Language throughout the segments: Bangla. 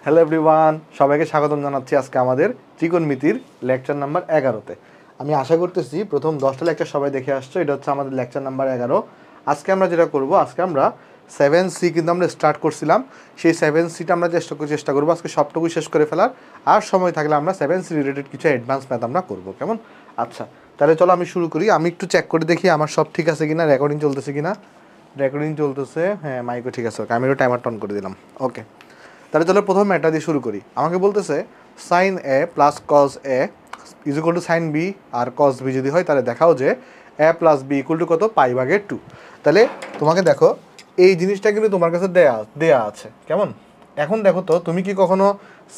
হ্যালো এভরিওয়ান, সবাইকে স্বাগতম জানাচ্ছি আজকে আমাদের ত্রিকোণমিতির লেকচার নাম্বার 11-তে। আমি আশা করতেছি প্রথম 10টা লেকচার সবাই দেখে আসছো। এটা হচ্ছে আমাদের লেকচার নাম্বার 11। আজকে আমরা যেটা করব, আজকে আমরা 7C কিন্তু আমরা স্টার্ট করছিলাম, সেই 7Cটা আমরা চেষ্টা করবো আজকে সবটুকু শেষ করে ফেলার। আর সময় থাকলে আমরা 7C রিলেটেড কিছু অ্যাডভান্স ম্যাথ আমরা করবো, কেমন? আচ্ছা, তাহলে চলো আমি শুরু করি। আমি একটু চেক করে দেখি আমার সব ঠিক আছে কিনা, রেকর্ডিং চলতেছে কিনা। রেকর্ডিং চলতেছে, হ্যাঁ, মাইকও ঠিক আছে। ওকে, আমি একটু টাইমার অন করে দিলাম। ওকে, তাহলে চলো প্রথম ম্যাটটা দিয়ে শুরু করি। আমাকে বলতেছে sine A plus cos A is equal to sine B, আর কজ বি যদি হয় তাহলে দেখাও যে A plus B equal to কত, পাই ভাগের 2। তাহলে তোমাকে দেখো এই জিনিসটা কিন্তু তোমার কাছে দেয়া আছে, কেমন? এখন দেখো তো, তুমি কি কখনো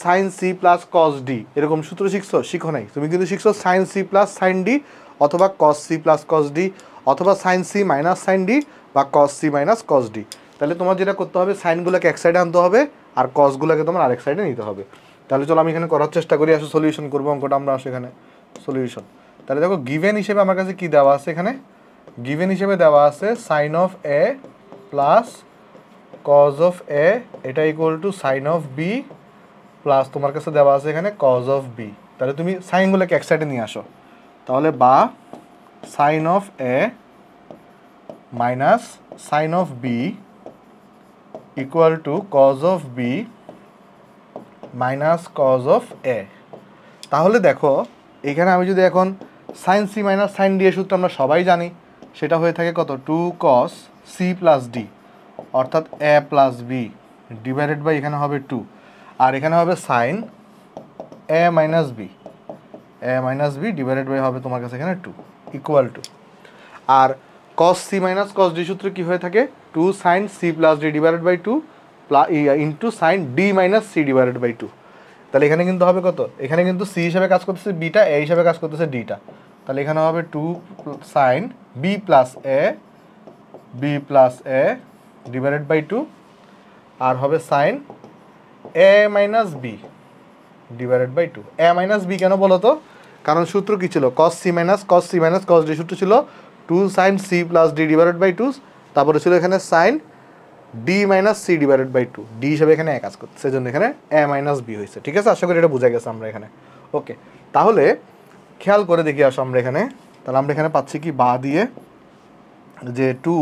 sine C plus cos D এরকম সূত্র শিখো নাই? তুমি কিন্তু শিখছো sine C plus sine D, অথবা cos C plus cos D, অথবা sine C minus sine D, বা cos C minus cos D. তাহলে তোমার যেটা করতে হবে, সাইনগুলোকে এক সাইডে আনতে হবে আর কজগুলোকে তোমার আরেক সাইডে নিতে হবে। তাহলে চলো আমি এখানে করার চেষ্টা করি, আসলে সলিউশন করবো অঙ্কটা আমরা। আসলে এখানে সলিউশন, তাহলে দেখো গিভেন হিসেবে আমার কাছে কি দেওয়া আছে, এখানে গিভেন হিসেবে দেওয়া আছে sine of A plus cos of A, এটা equal to sine of B plus তোমার কাছে দেওয়া আছে এখানে কজ অফ বি। তাহলে তুমি সাইনগুলোকে এক সাইডে নিয়ে আসো। তাহলে বা sine of A minus sine of B equal to cos of B minus cos of A. তাহলে দেখো এখানে আমি যদি এখন sine C minus sine D এর সূত্র আমরা সবাই জানি, সেটা হয়ে থাকে কত, 2 cos সি প্লাস ডি, অর্থাৎ A plus B divided by এখানে হবে 2, আর এখানে হবে sine A minus B divided by হবে তোমার কাছে এখানে 2 ইকুয়াল টু, আর cos C minus cos D সূত্র কি হয়ে থাকে, 2 sine C plus D divided by 2 into sine D minus C divided by 2। তাহলে এখানে কিন্তু হবে কত, এখানে কিন্তু সি হিসাবে কাজ করতেছে বিটা, এ হিসাবে কাজ করতেছে ডিটা। তাহলে এখানে হবে 2 sine B plus A divided by 2, আর হবে sine A minus B divided by 2। A minus B কেন বলো তো, কারণ সূত্র কি ছিল, cos C minus cos D সূত্র ছিল 2 sine C plus D divided by 2, তারপরে ছিল এখানে sine D minus C divided by 2, D হিসাবে এখানে এক কাজ করছে, সেজন্য এখানে এ মাইনাস বি হয়েছে। ঠিক আছে, আশা করি এটা বোঝা গেছে আমরা এখানে। ওকে, তাহলে খেয়াল করে দেখি আসো আমরা এখানে, তাহলে আমরা এখানে পাচ্ছি কি, বা দিয়ে যে 2,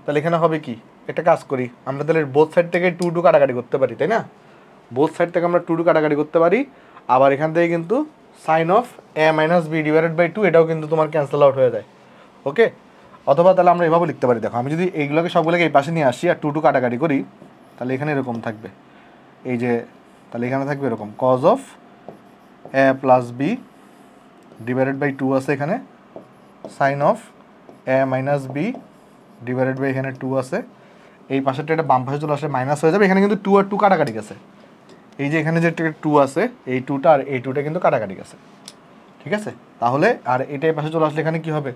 তাহলে এখানে হবে কি, একটা কাজ করি আমরা, তাহলে বোথ সাইড থেকে 2 কাটাকাটি করতে পারি, তাই না? বোথ সাইড থেকে আমরা 2 কাটাকাটি করতে পারি। আবার এখান থেকে কিন্তু sine of A minus B divided by 2 এটাও কিন্তু তোমার ক্যান্সেল আউট হয়ে যায়। ওকে, অথবা তাহলে আমরা এভাবে লিখতে পারি, দেখো আমি যদি এইগুলোকে সবগুলোকে এই পাশে নিয়ে আসি আর 2 কাটাকাটি করি, তাহলে এখানে এরকম থাকবে, এই যে, তাহলে এখানে থাকবে এরকম cos of A plus B divided by 2 আছে এখানে, sine of A minus B divided by এখানে 2 আছে, এই পাশেরটা এটা বাম পাশে চলে আসলে মাইনাস হয়ে যাবে। এখানে কিন্তু 2 আর 2 কাটাকাটি গেছে, এই যে এখানে যে 2 আছে, এই 2টা আর এই 2টা কিন্তু কাটাকাটি গেছে। ঠিক আছে, তাহলে আর এটা এই পাশে চলে আসলে এখানে কি হবে,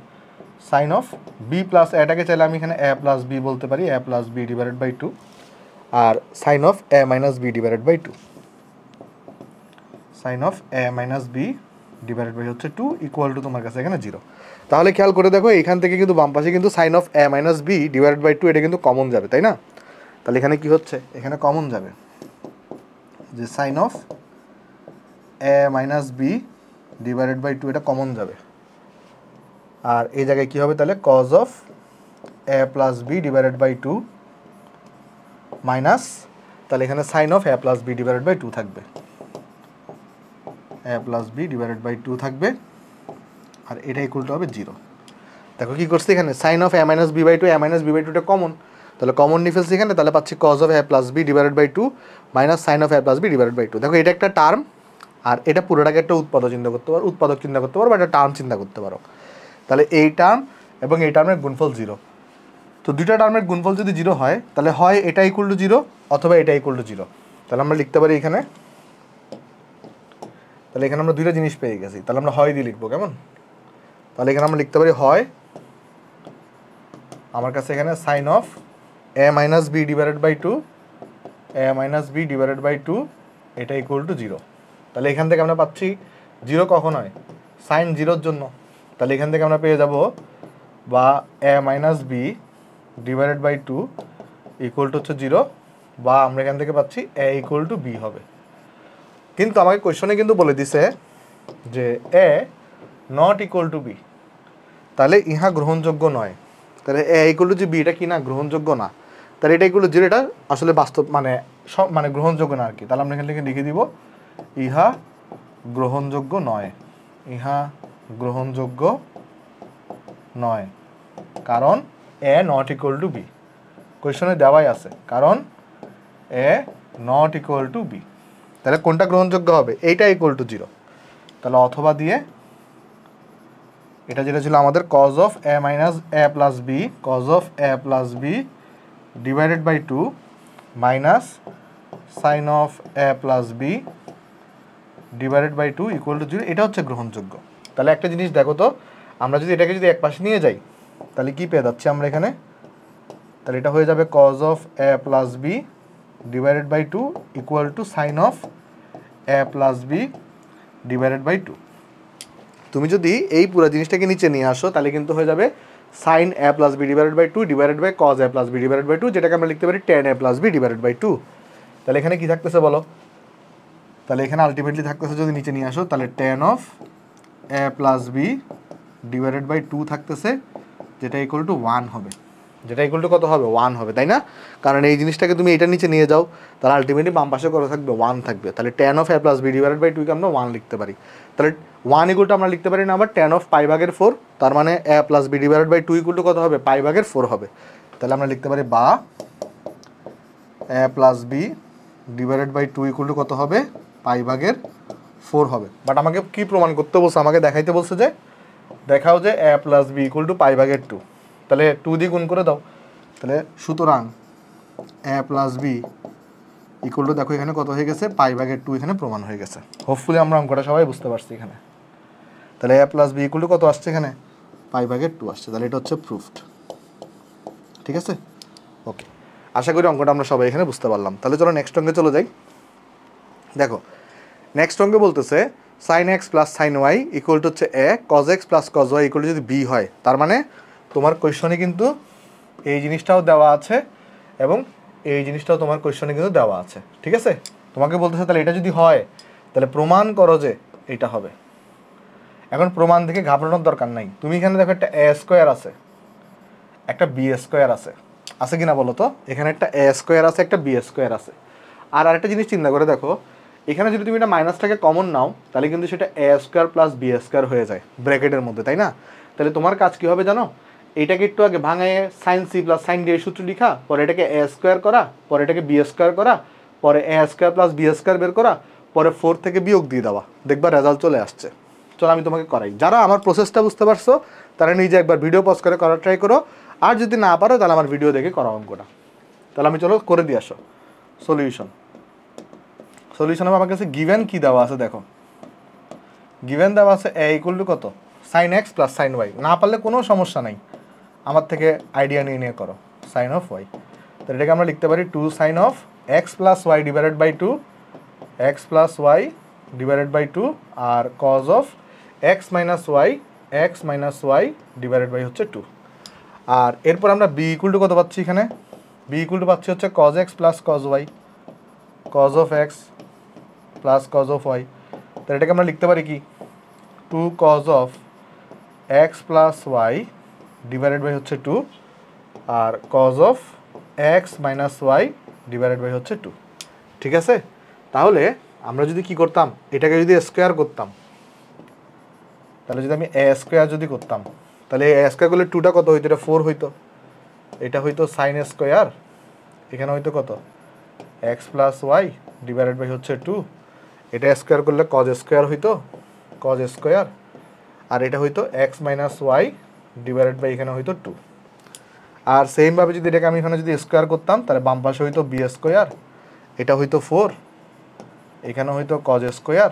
সাইন অফ বি প্লাস এটাকে চাইলে আমি এখানে এ প্লাস বি বলতে পারি, A plus B divided by 2, আর sine of A minus B divided by 2, sine of A minus B divided by হচ্ছে 2 ইকুয়াল টু তোমার কাছে এখানে 0। তাহলে খেয়াল করে দেখো এখান থেকে কিন্তু বাম পাশে কিন্তু sine of A minus B divided by 2 এটা কিন্তু কমন যাবে, তাই না? তাহলে এখানে কি হচ্ছে, এখানে কমন যাবে যে sine of A minus B divided by 2 এটা কমন যাবে, আর এই জায়গায় কি হবে তাহলে, cos of A plus B divided by 2 minus, তাহলে এখানে sine of A plus B divided by 2 থাকবে, A plus B divided by 2 থাকবে, আর এটা ইকুয়াল টু হবে 0। দেখো কি করছে এখানে, sine of A minus B by 2, A minus B by 2টা কমন, তাহলে কমন নিয়ে ফেলছি এখানে, তাহলে পাচ্ছি cos of A plus B divided by 2 minus sine of A plus B divided by 2। দেখো এটা একটা টার্ম, আর এটা পুরোটাকে একটা উৎপাদক চিন্তা করতে পারো বা একটা টার্ম চিন্তা করতে পারো। তাহলে এই টার্ম এবং এই টার্মের গুণফল 0, তো দুইটা টার্মের গুণফল যদি 0 হয়, তাহলে হয় এটা ইকুয়াল টু 0 অথবা এটা ইকুয়াল টু 0। তাহলে আমরা লিখতে পারি এখানে, তাহলে এখানে আমরা দুইটা জিনিস পেয়ে গেছি, তাহলে আমরা হয় দিয়ে লিখবো, কেমন? তাহলে এখানে আমরা লিখতে পারি হয় আমার কাছে এখানে sine of A minus B divided by 2, A minus B divided by 2 এটা ইকুয়াল টু 0। তাহলে এখান থেকে আমরা পাচ্ছি 0 কখন হয়, সাইন 0-র জন্য। তাহলে এখান থেকে আমরা পেয়ে যাব বা A minus B divided by 2 equal to হচ্ছে 0, বা আমরা এখান থেকে পাচ্ছি এ ইকুয়াল টু বি হবে। কিন্তু আমাকে কোয়েশনে কিন্তু বলে দিছে যে এ নট ইকুয়াল টু বি, তাহলে ইহা গ্রহণযোগ্য নয়। তাহলে এ ইকুয়াল টু যে বি, এটা কি না গ্রহণযোগ্য না, তাহলে এটা ইকুয়াল টু জিরো, এটা আসলে বাস্তব মানে সব মানে গ্রহণযোগ্য না আর কি। তাহলে আমরা এখান থেকে লিখে দিব ইহা গ্রহণযোগ্য নয়, ইহা গ্রহণযোগ্য নয়, কারণ এ নট ইকুয়াল টু বি। কোয়েশনে দেওয়াই আছে কারণ এ নট ইকুয়াল টু বি। তাহলে কোনটা গ্রহণযোগ্য হবে? এইটা ইকুয়াল টু জিরো। তাহলে অথবা দিয়ে এটা যেটা ছিল আমাদের cos of A minus A plus B, cos of A plus B divided by 2 minus sine of A plus B divided by 2 equal to zero, এটা হচ্ছে গ্রহণযোগ্য। তাহলে একটা জিনিস দেখো তো, আমরা যদি এটাকে যদি এক পাশে নিয়ে যাই তাহলে কি পেয়ে যাচ্ছি আমরা এখানে? তাহলে এটা হয়ে যাবে cos of A plus B divided by 2 equal to sine of A plus B divided by 2। তুমি যদি এই পুরো জিনিসটাকে নিচে নিয়ে আসো তাহলে কিন্তু হয়ে যাবে sine A plus B divided by 2 divided by cos A plus B divided by 2, যেটাকে আমরা লিখতে পারি tan A plus B divided by 2। তাহলে এখানে কি থাকতেছে বলো? তাহলে এখানে আলটিমেটলি থাকতেছে, যদি নিচে নিয়ে আসো তাহলে tan of A plus B divided by 2 থাকতেছে, যেটা ইকুয়াল টু 1 হবে। যেটা ইকুয়াল টু কত হবে? 1 হবে, তাই না? কারণ এই জিনিসটাকে তুমি এটার নিচে নিয়ে যাও তাহলে আলটিমেটলি বাম পাশে কত থাকবে? 1 থাকবে। তাহলে tan of A plus B divided by 2 কে আমরা 1 লিখতে পারি। তাহলে 1 ইকুয়াল টু আমরা লিখতে পারি না আবার টেন অফ পাই ভাগের 4, তার মানে A plus B divided by 2 equal to কত হবে? পাই ভাগের 4 হবে। তাহলে আমরা লিখতে পারি বা A plus B divided by 2 equal to কত হবে? পাই ভাগের 4 হবে। বাট আমাকে কি প্রমাণ করতে বলছে? আমাকে দেখাইতে বলছে যে দেখাও যে A plus B equal two পাই ভাগের 2। তাহলে 2 দিয়ে গুণ করে দাও। তাহলে সুতরাং এ প্লাস বি ইকুয়াল টু, দেখো এখানে কত হয়ে গেছে? পাই ভাগের 2 এখানে প্রমাণ হয়ে গেছে। হোপফুলি আমরা অঙ্কটা সবাই বুঝতে পারছি এখানে। তাহলে এ প্লাস বি ইকুয়াল টু কত আসছে এখানে? পাই ভাগের 2 আসছে। তাহলে এটা হচ্ছে প্রুফড। ঠিক আছে, ওকে। আশা করি অঙ্কটা আমরা সবাই এখানে বুঝতে পারলাম। তাহলে চলো নেক্সট অঙ্কে চলে যাই। দেখো নেক্সট অঙ্কে বলতেছে sine X plus sine Y equal to হচ্ছে A, cos x plus cos Y equal to যদি বি হয়, তার মানে তোমার কোয়েশনে কিন্তু এই জিনিসটাও দেওয়া আছে এবং এই জিনিসটাও তোমার কোয়েশনে কিন্তু দেওয়া আছে। ঠিক আছে, তোমাকে বলতেছে তাহলে এটা যদি হয় তাহলে প্রমাণ করো যে এটা হবে। এখন প্রমাণ থেকে ঘাবড়ানোর দরকার নাই। তুমি এখানে দেখো একটা এ স্কোয়ার আছে, একটা বি স্কোয়ার আছে, আছে কিনা বলো তো? এখানে একটা এ স্কোয়ার আছে, একটা বি স্কোয়ার আছে। আর আরেকটা জিনিস চিন্তা করে দেখো, এখানে যদি তুমি এটা মাইনাসটাকে কমন নাও তাহলে কিন্তু সেটা এ স্কোয়ার প্লাস বি স্কোয়ার হয়ে যায় ব্র্যাকেটের মধ্যে, তাই না? তাহলে তোমার কাজ কী হবে জানো? এটাকে একটু আগে ভাঙায় sine C plus sine D এর সূত্র লিখা, পরে এটাকে এ স্কোয়ার করা, পরে এটাকে বি স্কোয়ার করা, পরে এ স্কোয়ার প্লাস বি স্কোয়ার বের করা, পরে 4 থেকে বিয়োগ দিয়ে দেওয়া, দেখবা রেজাল্ট চলে আসছে। চলো আমি তোমাকে করাই। যারা আমার প্রসেসটা বুঝতে পারছো তারা নিজে একবার ভিডিও পজ করে করার ট্রাই করো, আর যদি না পারো তাহলে আমার ভিডিও দেখে করা অঙ্কটা। তাহলে আমি চলো করে দিয়ে আসো সলিউশন। সলিউশন হবে আমার কাছে গিভেন কি দেওয়া আছে, দেখো গিভেন দেওয়া আছে এ ইকুয়াল টু কত? Sine X plus sine Y. না পারলে কোনো সমস্যা নাই, আমার থেকে আইডিয়া নিয়ে নিয়ে করো। সাইন অফ ওয়াই, তো এটাকে আমরা লিখতে পারি 2 sine of x plus Y divided by 2, X plus Y divided by 2, আর cos of x minus Y divided by হচ্ছে 2। আর এরপর আমরা বি ইকুয়াল টু কত পাচ্ছি? এখানে বি ইকুয়াল টু পাচ্ছি হচ্ছে cos x plus cos y, cos of x plus cos of y. তো এটাকে আমরা লিখতে পারি কি 2 cos of x plus Y divided by হচ্ছে 2, আর cos of x minus Y divided by হচ্ছে 2। ঠিক আছে, তাহলে আমরা যদি কি করতাম, এটাকে যদি স্কোয়ার করতাম, তাহলে যদি আমি এ স্কোয়ার যদি করতাম তাহলে এ স্কোয়ার করলে 2টা কত হইতো? এটা 4 হইতো। এটা হইতো সাইন স্কোয়ার, এখানে হইতো কত? X plus Y divided by হচ্ছে 2। এটা স্কোয়ার করলে কজ স্কোয়ার হইতো, কজ স্কোয়ার, আর এটা হইতো X minus Y divided by এখানে হইতো 2। আর সেমভাবে যদি এটাকে আমি এখানে যদি স্কোয়ার করতাম তাহলে বাম পাশে হইতো বি স্কোয়ার, এটা হইতো 4, এখানে হইতো cos square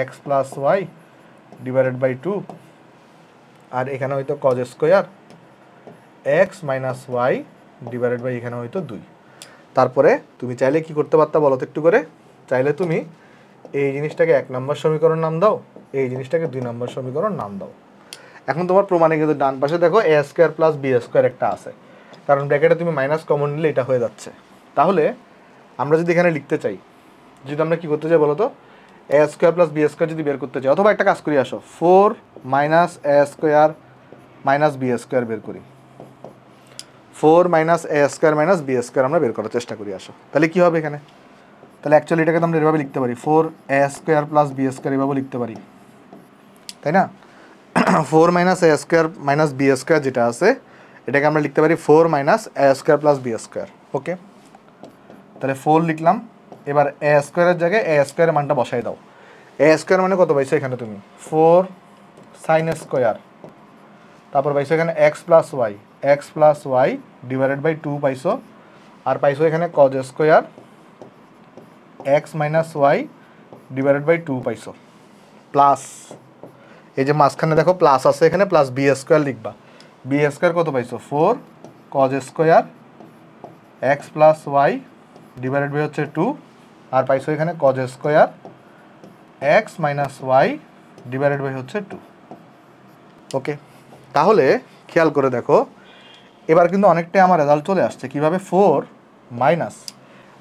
X plus Y divided by 2, আর এখানে হইতো cos square X minus Y divided by এখানে হইতো 2। তারপরে তুমি চাইলে কি করতে পারতা বলো তো একটু করে? চাইলে তুমি এই জিনিসটাকে 1 নম্বর সমীকরণ নাম দাও, এই জিনিসটাকে 2 নম্বর সমীকরণ নাম দাও। এখন তোমার প্রমাণে কিন্তু ডান পাশে দেখো এ স্কোয়ার প্লাস বি স্কোয়ার একটা আছে, কারণ ব্র্যাকেটে তুমি মাইনাস কমন নিলে এটা হয়ে যাচ্ছে। তাহলে আমরা যদি এখানে লিখতে চাই, যদি আমরা কী করতে চাই বলো তো, এ স্কোয়ার প্লাস বি স্কোয়ার যদি বের করতে চাই, অথবা একটা কাজ করি আসো, 4 minus A square minus B square বের করি, 4 minus A square minus B square আমরা বের করার চেষ্টা করি আসো। তাহলে কী হবে এখানে? তাহলে অ্যাকচুয়ালি এটাকে তো আমরা এভাবে লিখতে পারি, 4 এ স্কোয়ার প্লাস বি স্কোয়ার এভাবে লিখতে পারি, তাই না? 4 minus A square minus B square যেটা আছে এটাকে আমরা লিখতে পারি 4 minus A square plus B square. ওকে, তাহলে 4 লিখলাম। এবার এ স্কোয়ারের জায়গায় এ স্কোয়ারের মানটা বসাই দাও। এ স্কোয়ার মানে কত পাইছো এখানে তুমি? 4 সাইন স্কোয়ার, তারপর পাইছো এখানে X plus Y divided by 2 পাইছো, আর পাইছো এখানে cos square X minus Y divided by 2 পাইছো, প্লাস এই যে মাঝখানে দেখো প্লাস আছে এখানে, প্লাস বি স্কোয়ার লিখবা। বি স্কোয়ার কত পাইছো? 4 cos square X plus Y divided by হচ্ছে 2, আর পাইছো এখানে cos square X minus Y divided by হচ্ছে 2। ওকে, তাহলে খেয়াল করে দেখো এবার কিন্তু অনেকটাই আমার রেজাল্ট চলে আসছে। কীভাবে? 4 মাইনাস,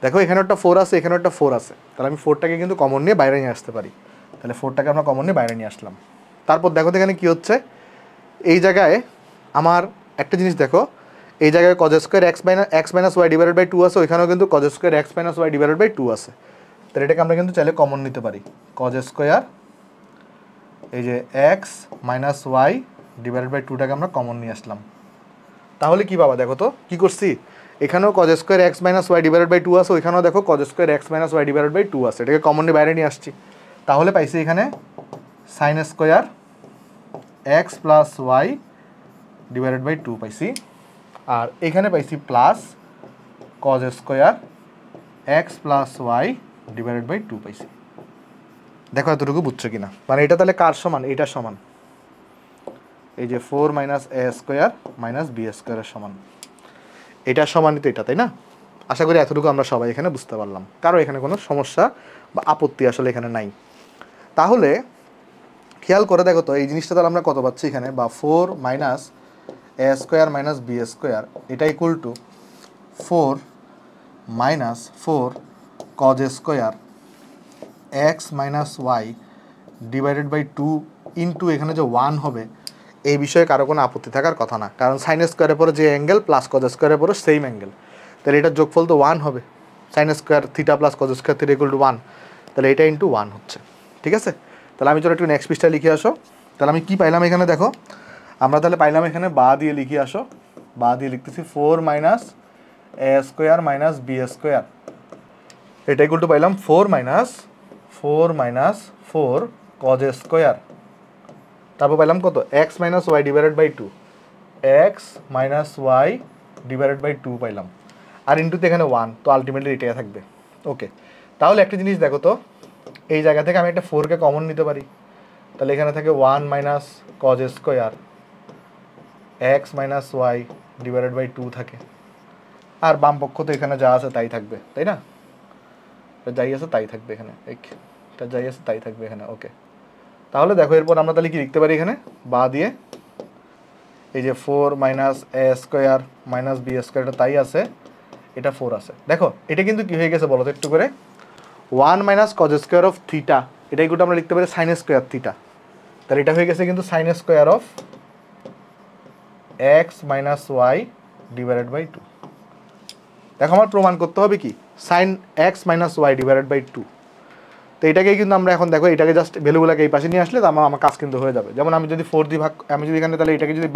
দেখো এখানে একটা 4 আছে, এখানে একটা 4 আছে, তাহলে আমি 4টাকে কিন্তু কমন নিয়ে বাইরে নিয়ে আসতে পারি। তাহলে 4টাকে আমরা কমন নিয়ে বাইরে নিয়ে আসলাম। তারপর দেখো এখানে কী হচ্ছে, এই জায়গায় আমার একটা জিনিস দেখো, এই জায়গায় cos square X minus Y divided by 2 আছে, ওইখানেও কিন্তু cos square X minus Y divided by 2 আছে। তাহলে এটাকে আমরা কিন্তু চাইলে কমন নিতে পারি, কজ স্কোয়ার এই যে x minus Y divided by 2টাকে আমরা কমন নিয়ে আসলাম। তাহলে কি বাবা দেখো তো কী করছি, এখানেও cos square X minus Y divided by 2 আছে, ওইখানেও দেখো cos square X minus Y divided by 2 আছে, এটাকে কমন নিয়ে বাইরে নিয়ে আসছি। তাহলে পাইছি এখানে sine square X plus Y divided by 2 পাইছি, আর এখানে পাইছি plus cos square X plus Y divided by 2 পাইছি। দেখো এতটুকু বুঝছো কিনা? মানে এটা তাহলে কার সমান? এইটার সমান, এই যে 4 minus A square minus B স্কোয়ারের সমান, এটার সমানই তো এটা, তাই না? আশা করি এতটুকু আমরা সবাই এখানে বুঝতে পারলাম, কারো এখানে কোনো সমস্যা বা আপত্তি আসলে এখানে নাই। তাহলে খেয়াল করে দেখো তো এই জিনিসটা তাহলে আমরা কত পাচ্ছি এখানে, বা 4 minus A square minus B square এটা equal to 4 minus 4 cos square X minus Y divided by 2 into এখানে যে 1 হবে, এই বিষয়ে কারো কোনো আপত্তি থাকার কথা না, কারণ সাইন স্কোয়ারের পরে যে অ্যাঙ্গেল প্লাস কজ স্কোয়ারের পরে সেম অ্যাঙ্গেল, তাহলে এটার যোগফল তো 1 হবে। Sine square theta plus cos square theta equal two 1, তাহলে এটা ইন্টু 1 হচ্ছে। ঠিক আছে, তাহলে আমি চলো একটু নেক্সট পৃষ্ঠা লিখে আসো। তাহলে আমি কী পাইলাম এখানে দেখো, আমরা তাহলে পাইলাম এখানে বা দিয়ে লিখে আসো, বা দিয়ে লিখতেছি 4 minus A square minus B square, এটা ইকুয়াল টু পাইলাম 4 মাইনাস 4 কজ স্কোয়ার, তারপর পাইলাম কত? X minus Y divided by 2, X minus Y divided by 2 পাইলাম, আর ইন্টুতে এখানে 1, তো আলটিমেটলি এটাই থাকবে। ওকে, তাহলে একটা জিনিস দেখো তো, এই জায়গা থেকে আমি একটা 4কে কমন নিতে পারি, তাহলে এখানে থাকে 1 minus cos square X minus Y divided by 2 থাকে, আর বাম পক্ষ তো এখানে যা আছে তাই থাকবে, তাই না? যাই আছে তাই থাকবে এখানে, এটা যাই আছে তাই থাকবে এখানে। ওকে, তাহলে দেখো এরপর আমরা তাহলে কি লিখতে পারি এখানে, বা দিয়ে এই যে 4 minus A square minus B square এটা তাই আছে, এটা 4 আছে। দেখো এটা কিন্তু কি হয়ে গেছে বলো তো একটু করে, 1 minus cos square of theta, এটাই কিন্তু আমরা লিখতে পারি সাইন স্কোয়ার থিটা, তাহলে এটা হয়ে গেছে কিন্তু sine square of x minus Y divided by 2। দেখো আমার প্রমাণ করতে হবে কি, sine X minus Y divided by 2, তো এটাকেই কিন্তু আমরা এখন দেখো এটাকে জাস্ট ভ্যালুগুলোকে এই পাশে নিয়ে আসলে তো আমার কাজ কিন্তু হয়ে যাবে। যেমন আমি যদি 4 দিয়ে ভাগ, আমি যদি এখানে তাহলে এটাকে যদি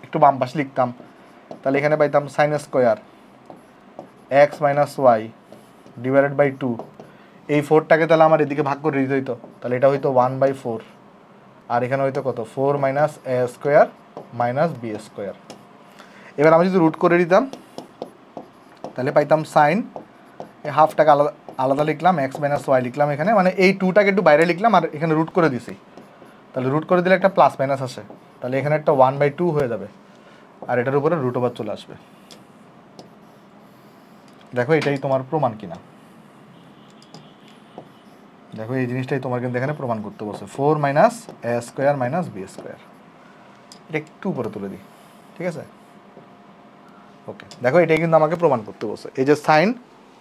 একটু বাম পাশে লিখতাম, তাহলে এখানে পাইতাম sine square X minus Y divided by 2, এই 4টাকে তাহলে আমার এদিকে ভাগ করে দিতে হইতো, তাহলে এটা হইতো 1/4, আর এখানে হইতো কত 4 minus A square minus B square. এবার আমি যদি রুট করে দিতাম তাহলে পাইতাম সাইন, এই হাফটাকে আলাদা আলাদা লিখলাম, এক্স মাইনাস ওয়াই লিখলাম এখানে, মানে এই 2টাকে একটু বাইরে লিখলাম আর এখানে রুট করে দিছি, তাহলে রুট করে দিলে একটা প্লাস মাইনাস আসে, তাহলে এখানে একটা 1/2 হয়ে যাবে, আর এটার উপরে রুট ওভার চলে আসবে। দেখো এটাই তোমার প্রমাণ কিনা, দেখো এই জিনিসটাই তোমার কিন্তু এখানে প্রমাণ করতে বলছে, 4 minus A square minus B square, এটা একটু উপরে তুলে দিই, ঠিক আছে? ওকে, দেখো এটাই কিন্তু আমাকে প্রমাণ করতে বলছে, এই যে সাইন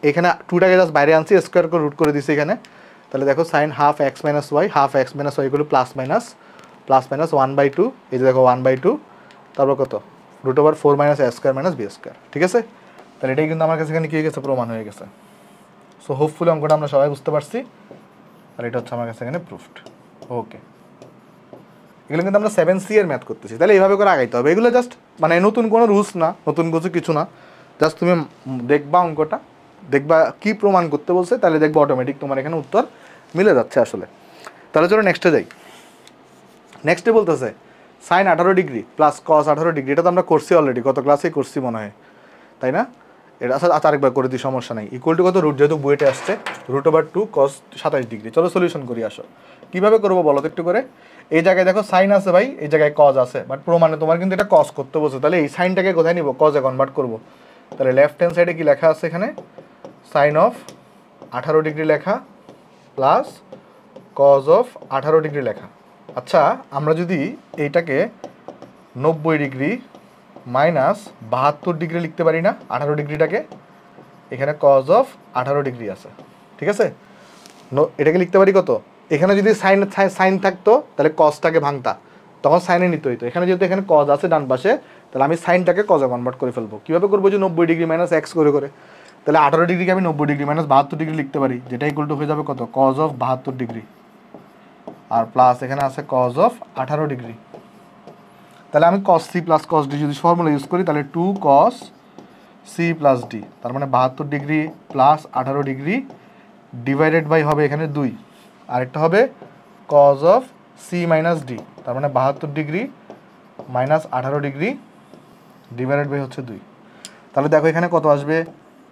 এখানে টুটাকে জাস্ট বাইরে আনছি, স্কোয়ার করে রুট করে দিছি এখানে। তাহলে দেখো sine half X minus Y, half X minus Y এগুলো প্লাস মাইনাস 1/2, এই যে দেখো 1/2, তারপর কত √4 minus A square minus B square. ঠিক আছে, তাহলে এটাই কিন্তু আমার কাছে এখানে কী হয়ে গেছে, প্রমাণ হয়ে গেছে। সো হোপফুলি অঙ্কটা আমরা সবাই বুঝতে পারছি, আর এটা হচ্ছে আমার কাছে এখানে প্রুফড। ওকে, এগুলো কিন্তু আমরা 7C এর ম্যাথ করতেছি, তাহলে এইভাবে করে আগাইতে হবে। এগুলো জাস্ট মানে নতুন কোনো রুলস না, নতুন কিছু না, জাস্ট তুমি দেখবা অঙ্কটা, দেখবা কি প্রমাণ করতে বলছে, তাহলে দেখবা অটোমেটিক তোমার এখানে উত্তর মিলে যাচ্ছে আসলে। তাহলে চলো নেক্সটে যাই। নেক্সটে বলতেছে sine 18 degree plus cos 18 degree, এটা তো আমরা করছি অলরেডি, কত ক্লাসেই করছি মনে হয়, তাই না? এটা আচ্ছা আরেকবার করে দিই, সমস্যা নাই। ইকুয়াল টু কত, রুট যেহেতু বুয়েটে আসছে, √2 cos 27 ডিগ্রি। চলো সলিউশন করি আসো। কীভাবে করবো বলো তো একটু করে। এই জায়গায় দেখো সাইন আছে ভাই, এই জায়গায় কজ আছে, বাট প্রমাণে তোমার কিন্তু এটা কস করতে বলছে, তাহলে এই সাইনটাকে কোথায় নিব, কজে কনভার্ট করবো। তাহলে লেফট হ্যান্ড সাইডে কি লেখা আছে এখানে, সাইন অফ 18 ডিগ্রি লেখা প্লাস কজ অফ 18 ডিগ্রি লেখা। আচ্ছা, আমরা যদি এইটাকে 90 ডিগ্রি মাইনাস 72 ডিগ্রি লিখতে পারি না, 18 ডিগ্রিটাকে, এখানে কজ অফ 18 ডিগ্রি আছে, ঠিক আছে। এটাকে লিখতে পারি কত, এখানে যদি সাইন থাকতো তাহলে কজটাকে ভাঙতা, তখন সাইনে নিতে হইতো। এখানে যেহেতু এখানে কজ আছে ডান পাশে, তাহলে আমি সাইনটাকে কজে কনভার্ট করে ফেলবো। কীভাবে করবো, যে 90 ডিগ্রি মাইনাস এক্স করে, তাহলে 18 ডিগ্রিকে আমি 90 ডিগ্রি মাইনাস 72 ডিগ্রি লিখতে পারি, যেটা ইকুয়াল টু হয়ে যাবে কত, কজ অফ 72 ডিগ্রি, আর প্লাস এখানে আছে কজ অফ 18 ডিগ্রি। তাহলে আমি cos c plus cos d যদি ফর্মুলা ইউজ করি, তাহলে 2 cos c প্লাস d, তার মানে 72 ডিগ্রি প্লাস 18 ডিগ্রি ডিভাইডেড বাই হবে এখানে 2, আরেকটা হবে cos of c minus d, তার মানে 72 degree minus 18 degree divided by হচ্ছে 2। তাহলে দেখো এখানে কত আসবে,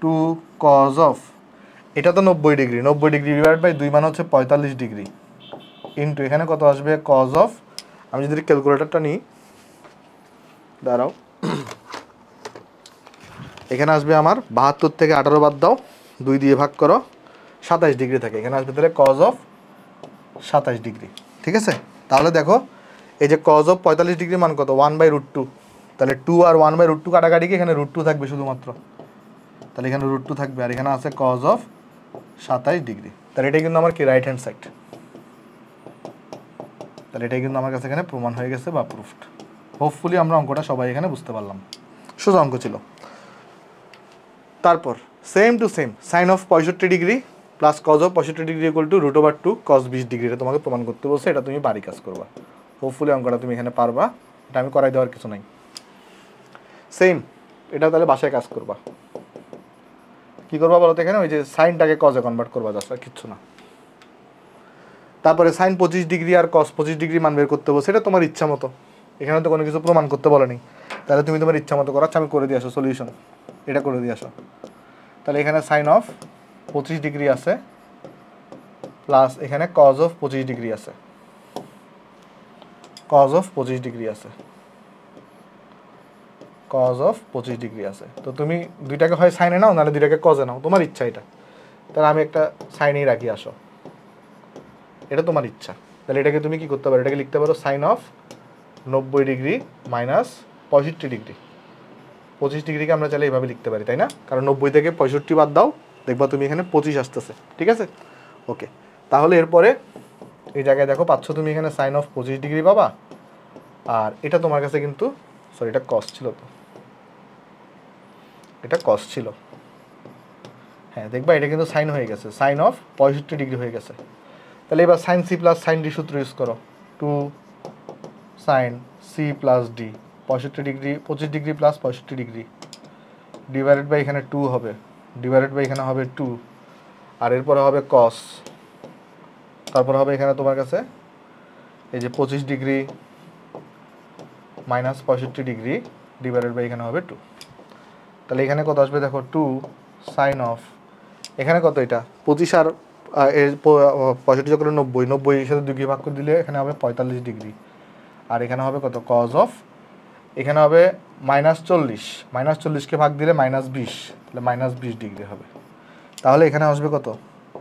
2 cos অফ, এটা তো 90 ডিগ্রি, 90 ডিগ্রি ডিভাইড বাই 2 মানে হচ্ছে 45 ডিগ্রি, ইন্টু এখানে কত আসবে, cos অফ, আমি যদি ক্যালকুলেটরটা নিই, দাঁড়াও, এখানে আসবে আমার 72 থেকে 18 বাদ দাও, 2 দিয়ে ভাগ করো, 27 ডিগ্রি থাকে, এখানে আসবে তাহলে কজ অফ 27 ডিগ্রি। ঠিক আছে, তাহলে দেখো এই যে কজ অফ 45 ডিগ্রি মান কত, 1/√2, তাহলে 2 আর 1/√2 কাটাকাটি, এখানে √2 থাকবে শুধুমাত্র, তাহলে এখানে √2 থাকবে, আর এখানে আছে কজ অফ 27 ডিগ্রি। তাহলে এটাই কিন্তু আমার কি, রাইট হ্যান্ড সাইড। তাহলে এটাই কিন্তু আমার কাছে এখানে প্রমাণ হয়ে গেছে বা প্রুফড। হোপফুলি আমরা অঙ্কটা সবাই এখানে বুঝতে পারলাম, সোজা অঙ্ক ছিল। তারপর same to same sine of 65 degree plus cos of 65 degree equal to √2 cos 20 degree, এটা তোমাকে প্রমাণ করতে বলছে, এটা তুমি বাড়ি কাজ করবা। হোপফুলি অঙ্কটা তুমি এখানে পারবা, এটা আমি করাই দেওয়ার কিছু নাই। সেম এটা তাহলে বাসায় কাজ করবা। কী করবা বলো তো, এখানে ওই যে সাইনটাকে কজে কনভার্ট করবা, জাস্ট আর কিচ্ছু না। তারপরে সাইন 25 ডিগ্রি আর cos 25 ডিগ্রি মান বের করতে বলছে, এটা তোমার ইচ্ছা মতো, এখানে তো কোনো কিছু প্রমাণ করতে বলেনি, তাহলে তুমি তোমার ইচ্ছা মতো করাচ্ছ, আমি করে দিয়ে আসো সলিউশন, এটা করে দিয়ে আসো। তাহলে এখানে সাইন অফ 25 ডিগ্রি আছে প্লাস এখানে কজ অফ 25 ডিগ্রি আছে, কজ অফ 25 ডিগ্রি আছে, কজ অফ 25 ডিগ্রি আছে। তো তুমি দুইটাকে হয় সাইনে নাও, নাহলে দুইটাকে কজে নাও, তোমার ইচ্ছা এটা। তাহলে আমি একটা সাইনেই রাখি, আসো, এটা তোমার ইচ্ছা। তাহলে এটাকে তুমি কি করতে পারো, এটাকে লিখতে পারো sine of 90 degree minus 65 degree. 25 ডিগ্রিকে আমরা চাইলে এইভাবে লিখতে পারি, তাই না? কারণ 90 থেকে 65 বাদ দাও, দেখবা তুমি এখানে 25 আসতেছে, ঠিক আছে। ওকে, তাহলে এরপরে এই জায়গায় দেখো পাচ্ছ তুমি এখানে সাইন অফ 25 ডিগ্রি পাবা, আর এটা তোমার কাছে কিন্তু, সরি এটা কস ছিল, তো এটা কস ছিল, হ্যাঁ দেখবা এটা কিন্তু সাইন হয়ে গেছে, সাইন অফ 65 ডিগ্রি হয়ে গেছে। তাহলে এবার sine C plus sine D সূত্র ইউজ করো, 2 sine C plus D, 65 degree 25 degree plus 65 degree divided by এখানে 2 হবে, ডিভাইডেড বাই এখানে হবে 2, আর এরপরে হবে কস, তারপর হবে এখানে তোমার কাছে এই যে 25 degree minus 65 degree divided by এখানে হবে 2। তাহলে এখানে কত আসবে দেখো, 2 সাইন অফ, এখানে কত, এটা 25 আর 65 যখন 90, 90 এর সাথে 2 দিয়ে ভাগ করে দিলে এখানে হবে 45 ডিগ্রি, আর এখানে হবে কত, কজ অফ, এখানে হবে -40, -40কে ভাগ দিলে -20, তাহলে -20 ডিগ্রি হবে। তাহলে এখানে আসবে কত,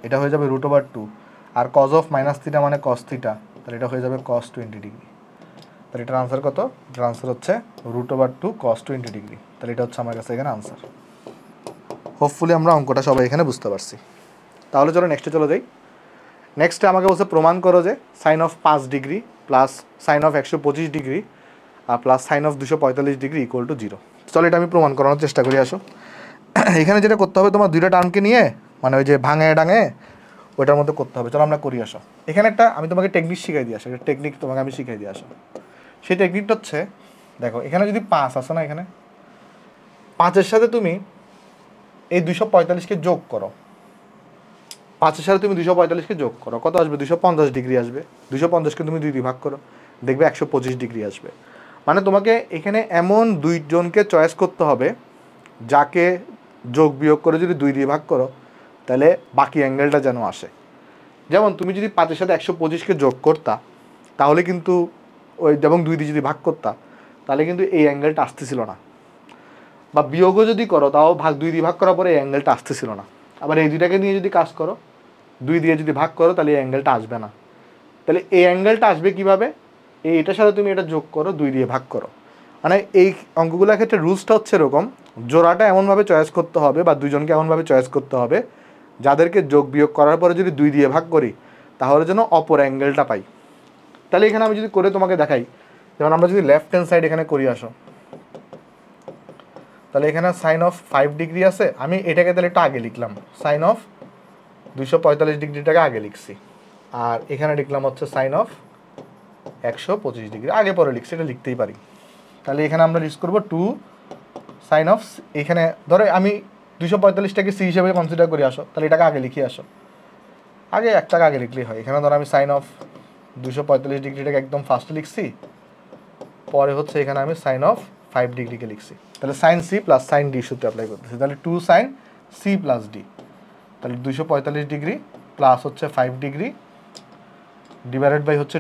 এটা হয়ে যাবে √2, আর কজ অফ -θ মানে cos θ, তাহলে এটা হয়ে যাবে cos 20 ডিগ্রি। তাহলে এটার আনসার কত, এটার আনসার হচ্ছে √2 cos 20 ডিগ্রি। তাহলে এটা হচ্ছে আমার কাছে এখানে আনসার। হোপফুলি আমরা অঙ্কটা সবাই এখানে বুঝতে পারছি। তাহলে চলো নেক্সটে চলে যাই। নেক্সটে আমাকে বলছে প্রমাণ করো যে sine of 5 degree plus sine of 125 degree আর plus sine of 245 degree equal to 0। চলো এটা আমি প্রমাণ করানোর চেষ্টা করি। আসো এখানে যেটা করতে হবে তোমার দুইটা টার্মকে নিয়ে মানে ওই যে ভাঙে ডাঙে ওইটার মধ্যে করতে হবে। চলো আমরা করি। আসো এখানে একটা আমি তোমাকে টেকনিক শিখাই দিয়ে আসো, একটা টেকনিক তোমাকে আমি শিখাই দিয়ে আসো। সেই টেকনিকটা হচ্ছে দেখো এখানে যদি 5 আসে না, এখানে 5-এর সাথে তুমি এই 245কে যোগ করো। 5-এর সাথে তুমি 245কে যোগ করো, কত আসবে? 250 ডিগ্রি আসবে। 250কে তুমি 2 দিয়ে ভাগ করো, দেখবে 125 ডিগ্রি আসবে। মানে তোমাকে এখানে এমন দুইজনকে চয়েস করতে হবে যাকে যোগ বিয়োগ করে যদি 2 দিয়ে ভাগ করো তাহলে বাকি অ্যাঙ্গেলটা যেন আসে। যেমন তুমি যদি 5-এর সাথে 125কে যোগ করতা তাহলে কিন্তু ওই এবং 2 দিয়ে যদি ভাগ করতা তাহলে কিন্তু এই অ্যাঙ্গেলটা আসতেছিল না। বা বিয়োগও যদি করো তাও 2 দিয়ে ভাগ করার পরে এই অ্যাঙ্গেলটা আসতেছিল না। আবার এই দুইটাকে নিয়ে যদি কাজ করো, 2 দিয়ে যদি ভাগ করো তাহলে এই অ্যাঙ্গেলটা আসবে না। তাহলে এই অ্যাঙ্গেলটা আসবে কীভাবে? এটার সাথে তুমি এটা যোগ করো, 2 দিয়ে ভাগ করো। মানে এই অঙ্কগুলোর ক্ষেত্রে রুলসটা হচ্ছে এরকম, জোড়াটা এমনভাবে চয়েস করতে হবে বা দুজনকে এমনভাবে চয়েস করতে হবে যাদেরকে যোগ বিয়োগ করার পরে যদি 2 দিয়ে ভাগ করি তাহলে যেন অপর অ্যাঙ্গেলটা পাই। তাহলে এখানে আমি যদি করে তোমাকে দেখাই, যেমন আমরা যদি লেফট হ্যান্ড সাইড এখানে করি। আসো তাহলে এখানে সাইন অফ 5 ডিগ্রি আছে, আমি এটাকে তাহলে একটু আগে লিখলাম, সাইন অফ 245 ডিগ্রিটাকে আগে লিখছি। আর এখানে লিখলাম হচ্ছে সাইন অফ 125 ডিগ্রি, আগে পরে লিখছি, এটা লিখতেই পারি। তাহলে এখানে আমরা লিস্ট করবো 2 সাইন অফ, এখানে ধরো আমি 245টাকে সি হিসেবে কনসিডার করি। আসো তাহলে এটাকে আগে লিখি। আসো আগে একটাকে আগে লিখলেই হয়। এখানে ধরো আমি সাইন অফ 245 ডিগ্রিটাকে একদম ফার্স্টে লিখছি, পরে হচ্ছে এখানে আমি সাইন অফ 5 ডিগ্রিকে লিখছি। তাহলে sine C plus sine D সূত্র অ্যাপ্লাই করতেছি। তাহলে 2 সাইন সি প্লাস ডি, তাহলে 245 ডিগ্রি প্লাস হচ্ছে 5 ডিগ্রি ডিভাইডেড বাই হচ্ছে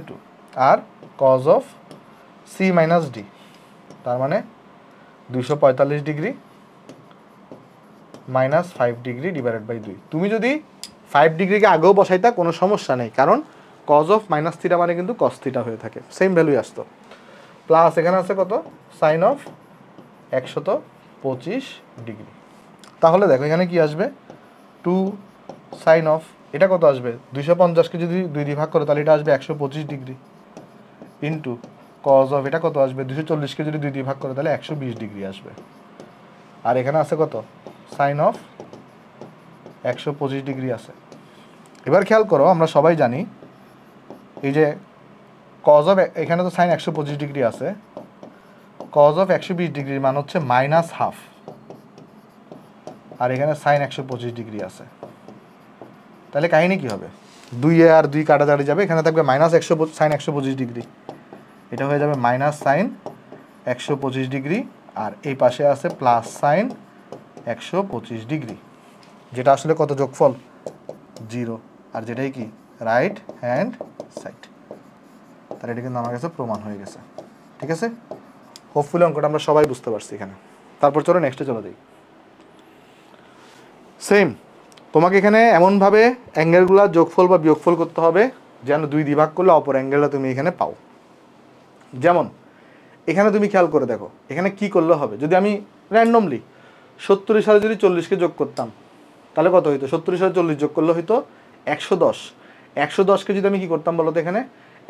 2 আর cos of C minus D, তার মানে 245 degree minus 5 degree divided by 2। তুমি যদি 5 ডিগ্রিকে আগেও বসাইতা কোনো সমস্যা নেই, কারণ কজ অফ মাইনাস থিটা মানে কিন্তু কস থিটা হয়ে থাকে, সেম ভ্যালুই আসতো। প্লাস এখানে আছে কত? Sine of 125 degree. তাহলে দেখো এখানে কি আসবে? 2 সাইন অফ, এটা কত আসবে? 250কে যদি 2 দিয়ে ভাগ করো তাহলে এটা আসবে 125 ডিগ্রি, ইন্টু কজ অফ এটা কত আসবে? 240কে যদি 2 দিয়ে ভাগ করো তাহলে 120 ডিগ্রি আসবে। আর এখানে আছে কত? সাইন অফ 125 ডিগ্রি আছে। এবার খেয়াল করো, আমরা সবাই জানি এই যে কজ অফ, এখানে তো সাইন 125 ডিগ্রি আছে, কজ অফ 120 ডিগ্রির মান হচ্ছে -1/2, আর এখানে সাইন 125 ডিগ্রি আছে। তাহলে কাহিনী কী হবে? 2 আর 2 কাটাকাটি যাবে, এখানে থাকবে সাইন 125 ডিগ্রি, এটা হয়ে যাবে মাইনাস সাইন 125 ডিগ্রি, আর এই পাশে আছে প্লাস সাইন 125 ডিগ্রি, যেটা আসলে কত যোগফল? 0, আর যেটাই কি রাইট হ্যান্ড সাইড। তাহলে এটা কিন্তু আমার কাছে প্রমাণ হয়ে গেছে। ঠিক আছে, হোপফুলি অঙ্কটা আমরা সবাই বুঝতে পারছি এখানে। তারপর চলো নেক্সটে চলে যাই। সেম তোমাকে এখানে এমনভাবে অ্যাঙ্গেলগুলো যোগফল বা বিয়োগফল করতে হবে যেন 2 দিয়ে ভাগ করলে অপর অ্যাঙ্গেলটা তুমি এখানে পাও। যেমন এখানে তুমি খেয়াল করে দেখো, এখানে কি করলে হবে? যদি আমি র্যান্ডমলি 70-এর সাথে যদি 40কে যোগ করতাম তাহলে কত হইতো? 70-এর সাথে 40 যোগ করলে হইতো 110। 110কে যদি আমি কি করতাম বলো তো? এখানে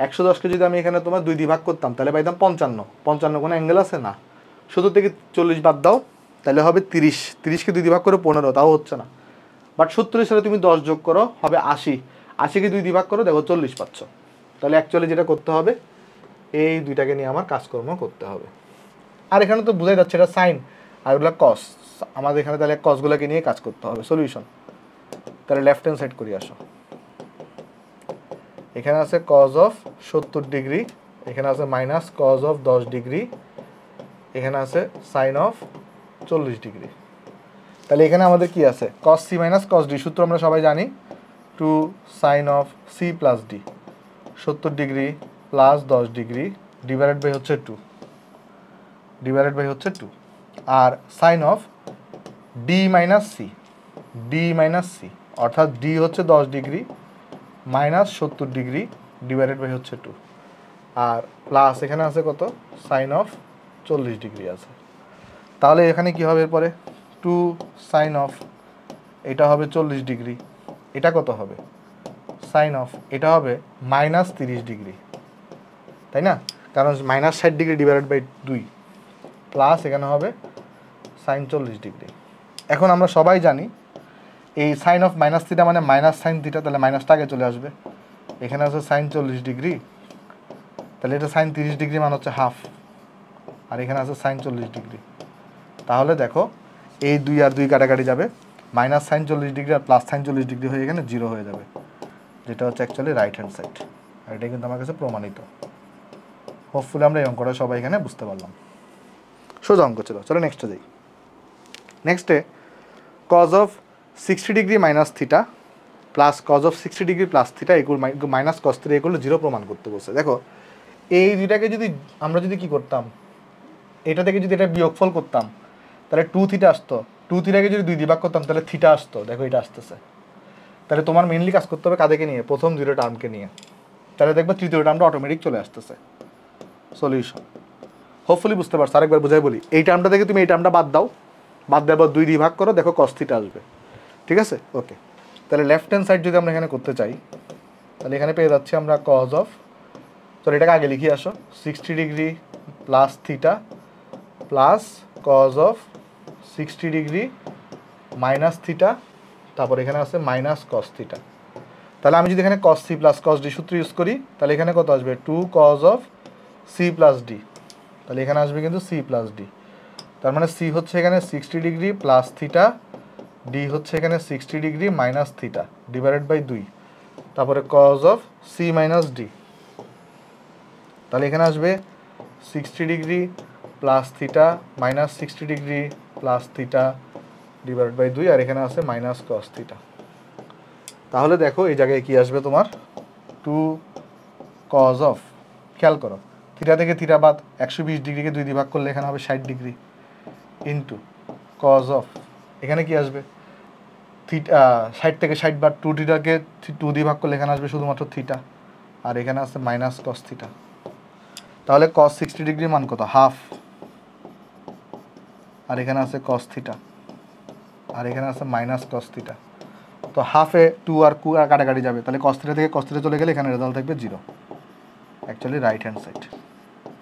110কে যদি আমি এখানে তোমার 2 দিয়ে ভাগ করতাম তাহলে পাইতাম 55। 55 কোনো অ্যাঙ্গেল আছে না। 70 থেকে 40 বাদ দাও তাহলে হবে 30। 30কে 2 দিয়ে ভাগ করে 15, তাও হচ্ছে না। বাট 70-এর সাথে তুমি 10 যোগ করো, হবে 80। 80কে 2 দিয়ে ভাগ করো, দেখো 40 পাচ্ছ। তাহলে অ্যাকচুয়ালি যেটা করতে হবে, এই দুইটাকে নিয়ে আমার কাজকর্ম করতে হবে। আর এখানে তো বোঝাই যাচ্ছে এটা সাইন আর ওগুলো কস, আমাদের এখানে তাহলে কসগুলোকে নিয়ে কাজ করতে হবে। সলিউশন, তাহলে লেফট হ্যান্ড সাইড করি। আসো এখানে আছে কজ অফ 70 ডিগ্রি, এখানে আছে মাইনাস কজ অফ 10 ডিগ্রি, এখানে আছে সাইন অফ 40 ডিগ্রি। তাহলে এখানে আমাদের কি আছে? Cos C minus cos D, সূত্র আমরা সবাই জানি, 2 sine of C plus D, 70 degree plus 10 degree divided by হচ্ছে 2, আর sine of D minus C, অর্থাৎ ডি হচ্ছে 10 degree minus 70 degree divided by হচ্ছে 2, আর প্লাস এখানে আছে কত? সাইন অফ 40 ডিগ্রি আছে। তাহলে এখানে কি হবে এরপরে 2 সাইন অফ এটা হবে 40 ডিগ্রি, এটা কত হবে সাইন অফ এটা হবে -30 ডিগ্রি, তাই না? কারণ -60 ডিগ্রি ডিভাইডেড বাই 2 প্লাস এখানে হবে সাইন 40 ডিগ্রি। এখন আমরা সবাই জানি এই সাইন অফ মাইনাস থিটা মানে মাইনাস সাইন থিটা, তাহলে মাইনাসটা আগে চলে আসবে। এখানে আছে সাইন 40 ডিগ্রি, তাহলে এটা সাইন 30 ডিগ্রি মান হচ্ছে হাফ, আর এখানে আছে সাইন 40 ডিগ্রি। তাহলে দেখো এই 2 আর 2 কাটাকাটি যাবে, মাইনাস সাইন 40 ডিগ্রি আর প্লাস সাইন 40 ডিগ্রি হয়ে এখানে 0 হয়ে যাবে, যেটা হচ্ছে অ্যাকচুয়ালি রাইট হ্যান্ড সাইড। আর এটা কিন্তু আমার কাছে প্রমাণিত। হোপফুলি আমরা এই অঙ্কটা সবাই এখানে বুঝতে পারলাম। সোজা অঙ্ক ছিল। চলো নেক্সটে যাই। নেক্সটে cos of 60 degree minus theta plus cos of 60 degree plus theta equal minus cos theta equal 0 প্রমাণ করতে বলছে। দেখো এই দুইটাকে যদি আমরা যদি কি করতাম, এটা থেকে যদি এটা বিয়োগফল করতাম তাহলে 2 থিটা আসতো, 2 থিটাকে যদি 2 দিয়ে ভাগ করতাম তাহলে থিটা আসতো। দেখো এটা আসতেছে, তাহলে তোমার মেইনলি কাজ করতে হবে কাদেরকে নিয়ে, প্রথম 0 টার্মকে নিয়ে, তাহলে দেখবে তৃতীয় টার্মটা অটোমেটিক চলে আসতেছে। সলিউশন হোপফুলি বুঝতে পারছো। আরেকবার বুঝাই বলি, এই টার্মটা থেকে তুমি এই টার্মটা বাদ দাও, বাদ দেওয়ার পর 2 দিয়ে ভাগ করো, দেখো কস থিটা আসবে। ঠিক আছে, ওকে। তাহলে লেফট হ্যান্ড সাইড যদি আমরা এখানে করতে চাই তাহলে এখানে পেয়ে যাচ্ছি আমরা কজ অফ, চলো এটাকে আগে লিখে আসো, 60 degree plus theta plus cos of 60 degree minus theta, তারপর এখানে আছে মাইনাস কস থিটা। তাহলে আমি যদি এখানে cos C plus cos D সূত্র ইউজ করি তাহলে এখানে কত আসবে 2 cos of C plus D, তাহলে এখানে আসবে কিন্তু সি প্লাস ডি। তার মানে সি হচ্ছে এখানে 60 ডিগ্রি প্লাস থিটা, ডি হচ্ছে এখানে 60 degree minus theta divided by 2, তারপরে cos of C minus D, তাহলে এখানে আসবে 60 degree plus theta minus 60 degree plus theta divided by 2, আর এখানে আছে মাইনাস কস থিটা। তাহলে দেখো এই জায়গায় কি আসবে তোমার 2 কজ অফ, খেয়াল করো থিটা থেকে থিটা বাদ 120 ডিগ্রিকে 2 দিয়ে ভাগ করলে এখানে হবে 60 ডিগ্রি ইন্টু কজ অফ, এখানে কি আসবে থিটা 60 থেকে 60 বাদ 2 থিটাকে 2 দিয়ে ভাগ করলে এখানে আসবে শুধুমাত্র থিটা, আর এখানে আছে মাইনাস কস থিটা। তাহলে কস 60 ডিগ্রি মান কত হাফ, আর এখানে আছে কস থিটা, আর এখানে আছে মাইনাস কস থিটা। তো হাফে 2 আর কাটাকাটি যাবে, তাহলে কস থিটা থেকে কস থিটা চলে গেলে এখানে রেজাল্ট থাকবে 0, অ্যাকচুয়ালি রাইট হ্যান্ড সাইড।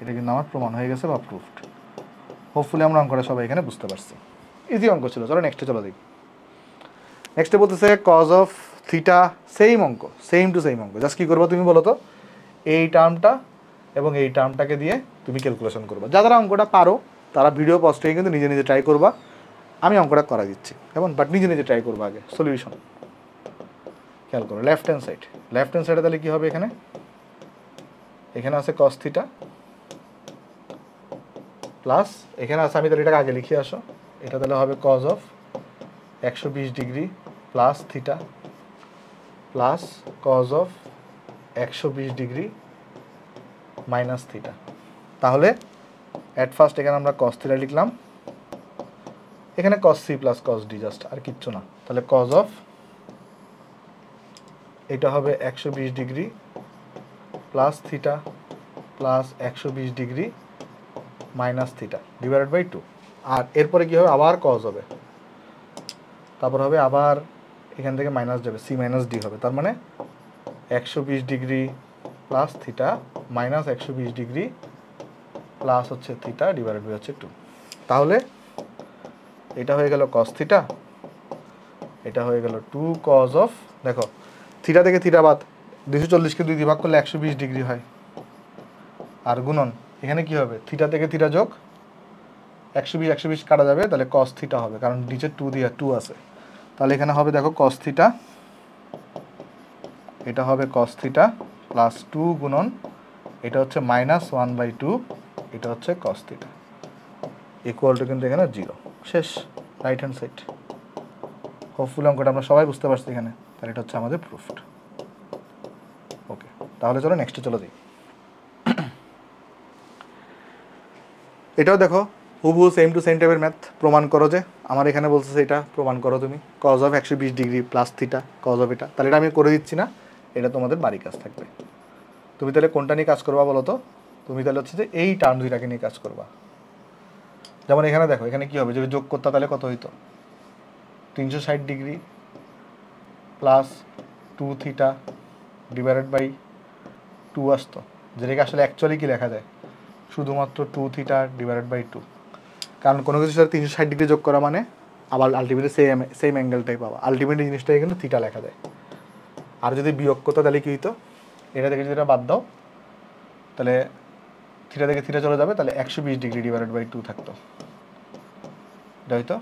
এটা কিন্তু আমার প্রমাণ হয়ে গেছে বা প্রুফড। হোপফুলি আমরা অঙ্কটা সবাই এখানে বুঝতে পারছি। ইজি অঙ্ক ছিল। চলো নেক্সটে চলো দেখি। নেক্সটে বলতেছে কজ অফ থিটা, সেম অঙ্ক, সেম টু সেম অঙ্ক। জাস্ট কী করবো তুমি বলো তো, এই টার্মটা এবং এই টার্মটাকে দিয়ে তুমি ক্যালকুলেশন করবা। যারা অঙ্কটা পারো তারা ভিডিও পজ থেকে কিন্তু নিজে নিজে ট্রাই করবা, আমি অঙ্কটা করা দিচ্ছি কেমন, বাট নিজে নিজে ট্রাই করবো আগে। সলিউশন খেয়াল করো, left hand side, left hand সাইডে তাহলে কী হবে, এখানে এখানে আছে কস থিটা প্লাস এখানে আছে, আমি তাহলে এটাকে আগে লিখে আসো, এটা তাহলে হবে cos of 120 degree plus theta plus cos of 120 degree minus theta. তাহলে অ্যাট ফার্স্ট এখানে আমরা কস থিটা লিখলাম, এখানে cos C plus cos D, just আর কিচ্ছু না। তাহলে কজ অফ এটা হবে 120 degree plus theta plus 120 degree minus theta divided by 2, আর এরপরে কী হবে আবার কজ হবে, তারপর হবে আবার এখান থেকে মাইনাস যাবে, সি মাইনাস ডি হবে। তার মানে 120 degree plus theta minus 120 degree plus হচ্ছে থিটা ডিভাইডেড বাই হচ্ছে 2। তাহলে এটা হয়ে গেল কস থিটা, এটা হয়ে গেল 2 কজ অফ, দেখো থিটা থেকে থিটা বাদ 240কে 2 দিয়ে ভাগ করলে 120 ডিগ্রি হয়, আর গুণন এখানে কি হবে থিটা থেকে থিটা যোগ 120 কাটা যাবে, তাহলে কস থিটা হবে, কারণ নিচে 2 দিয়ে 2 আছে। তাহলে এখানে হবে দেখো কস থিটা, এটা হবে কস থিটা প্লাস 2 গুণন এটা হচ্ছে -1/2, এটা হচ্ছে কস থিটা ইকুয়াল টু কিন্তু এখানে 0, শেষ, রাইট হ্যান্ড সাইড। হোপফুলি অঙ্কটা আমরা সবাই বুঝতে পারছি এখানে, তাহলে এটা হচ্ছে আমাদের প্রুফড। ওকে, তাহলে চলো নেক্সটে চলো দিই। এটাও দেখো হুবহু সেম টু সেম টাইপের ম্যাথ, প্রমাণ করো যে আমার এখানে বলতেছে এটা প্রমাণ করো তুমি, cos of 120 degree plus theta cos of এটা, তাহলে এটা আমি করে দিচ্ছি না, এটা তোমাদের বাড়ি কাজ থাকবে। তুমি তাহলে কোনটা নিয়ে কাজ করবা বলো তো, তুমি তাহলে হচ্ছে যে এই টার্ম দুইটাকে নিয়ে কাজ করবা। যেমন এখানে দেখো, এখানে কি হবে, যদি যোগ করতে তাহলে কত হইতো, 360 degree plus 2 theta divided by 2 আসতো, যেটাকে আসলে অ্যাকচুয়ালি কি লেখা যায়, শুধুমাত্র 2 থিটা ডিভাইডেড বাই 2। কারণ কোনো কিছু সাথে 360 ডিগ্রি যোগ করা মানে আবার আলটিমেটলি সেম অ্যাঙ্গেলটাই পাবা, আলটিমেটলি জিনিসটাই কিন্তু থিটা লেখা যায়। আর যদি বিয়োগ করতো তাহলে কী হইতো, এটা থেকে যদি এটা বাদ দাও তাহলে থিটা থেকে থিটা চলে যাবে, তাহলে 120 ডিগ্রি ডিভাইডেড বাই 2 থাকতো, এটা হয়তো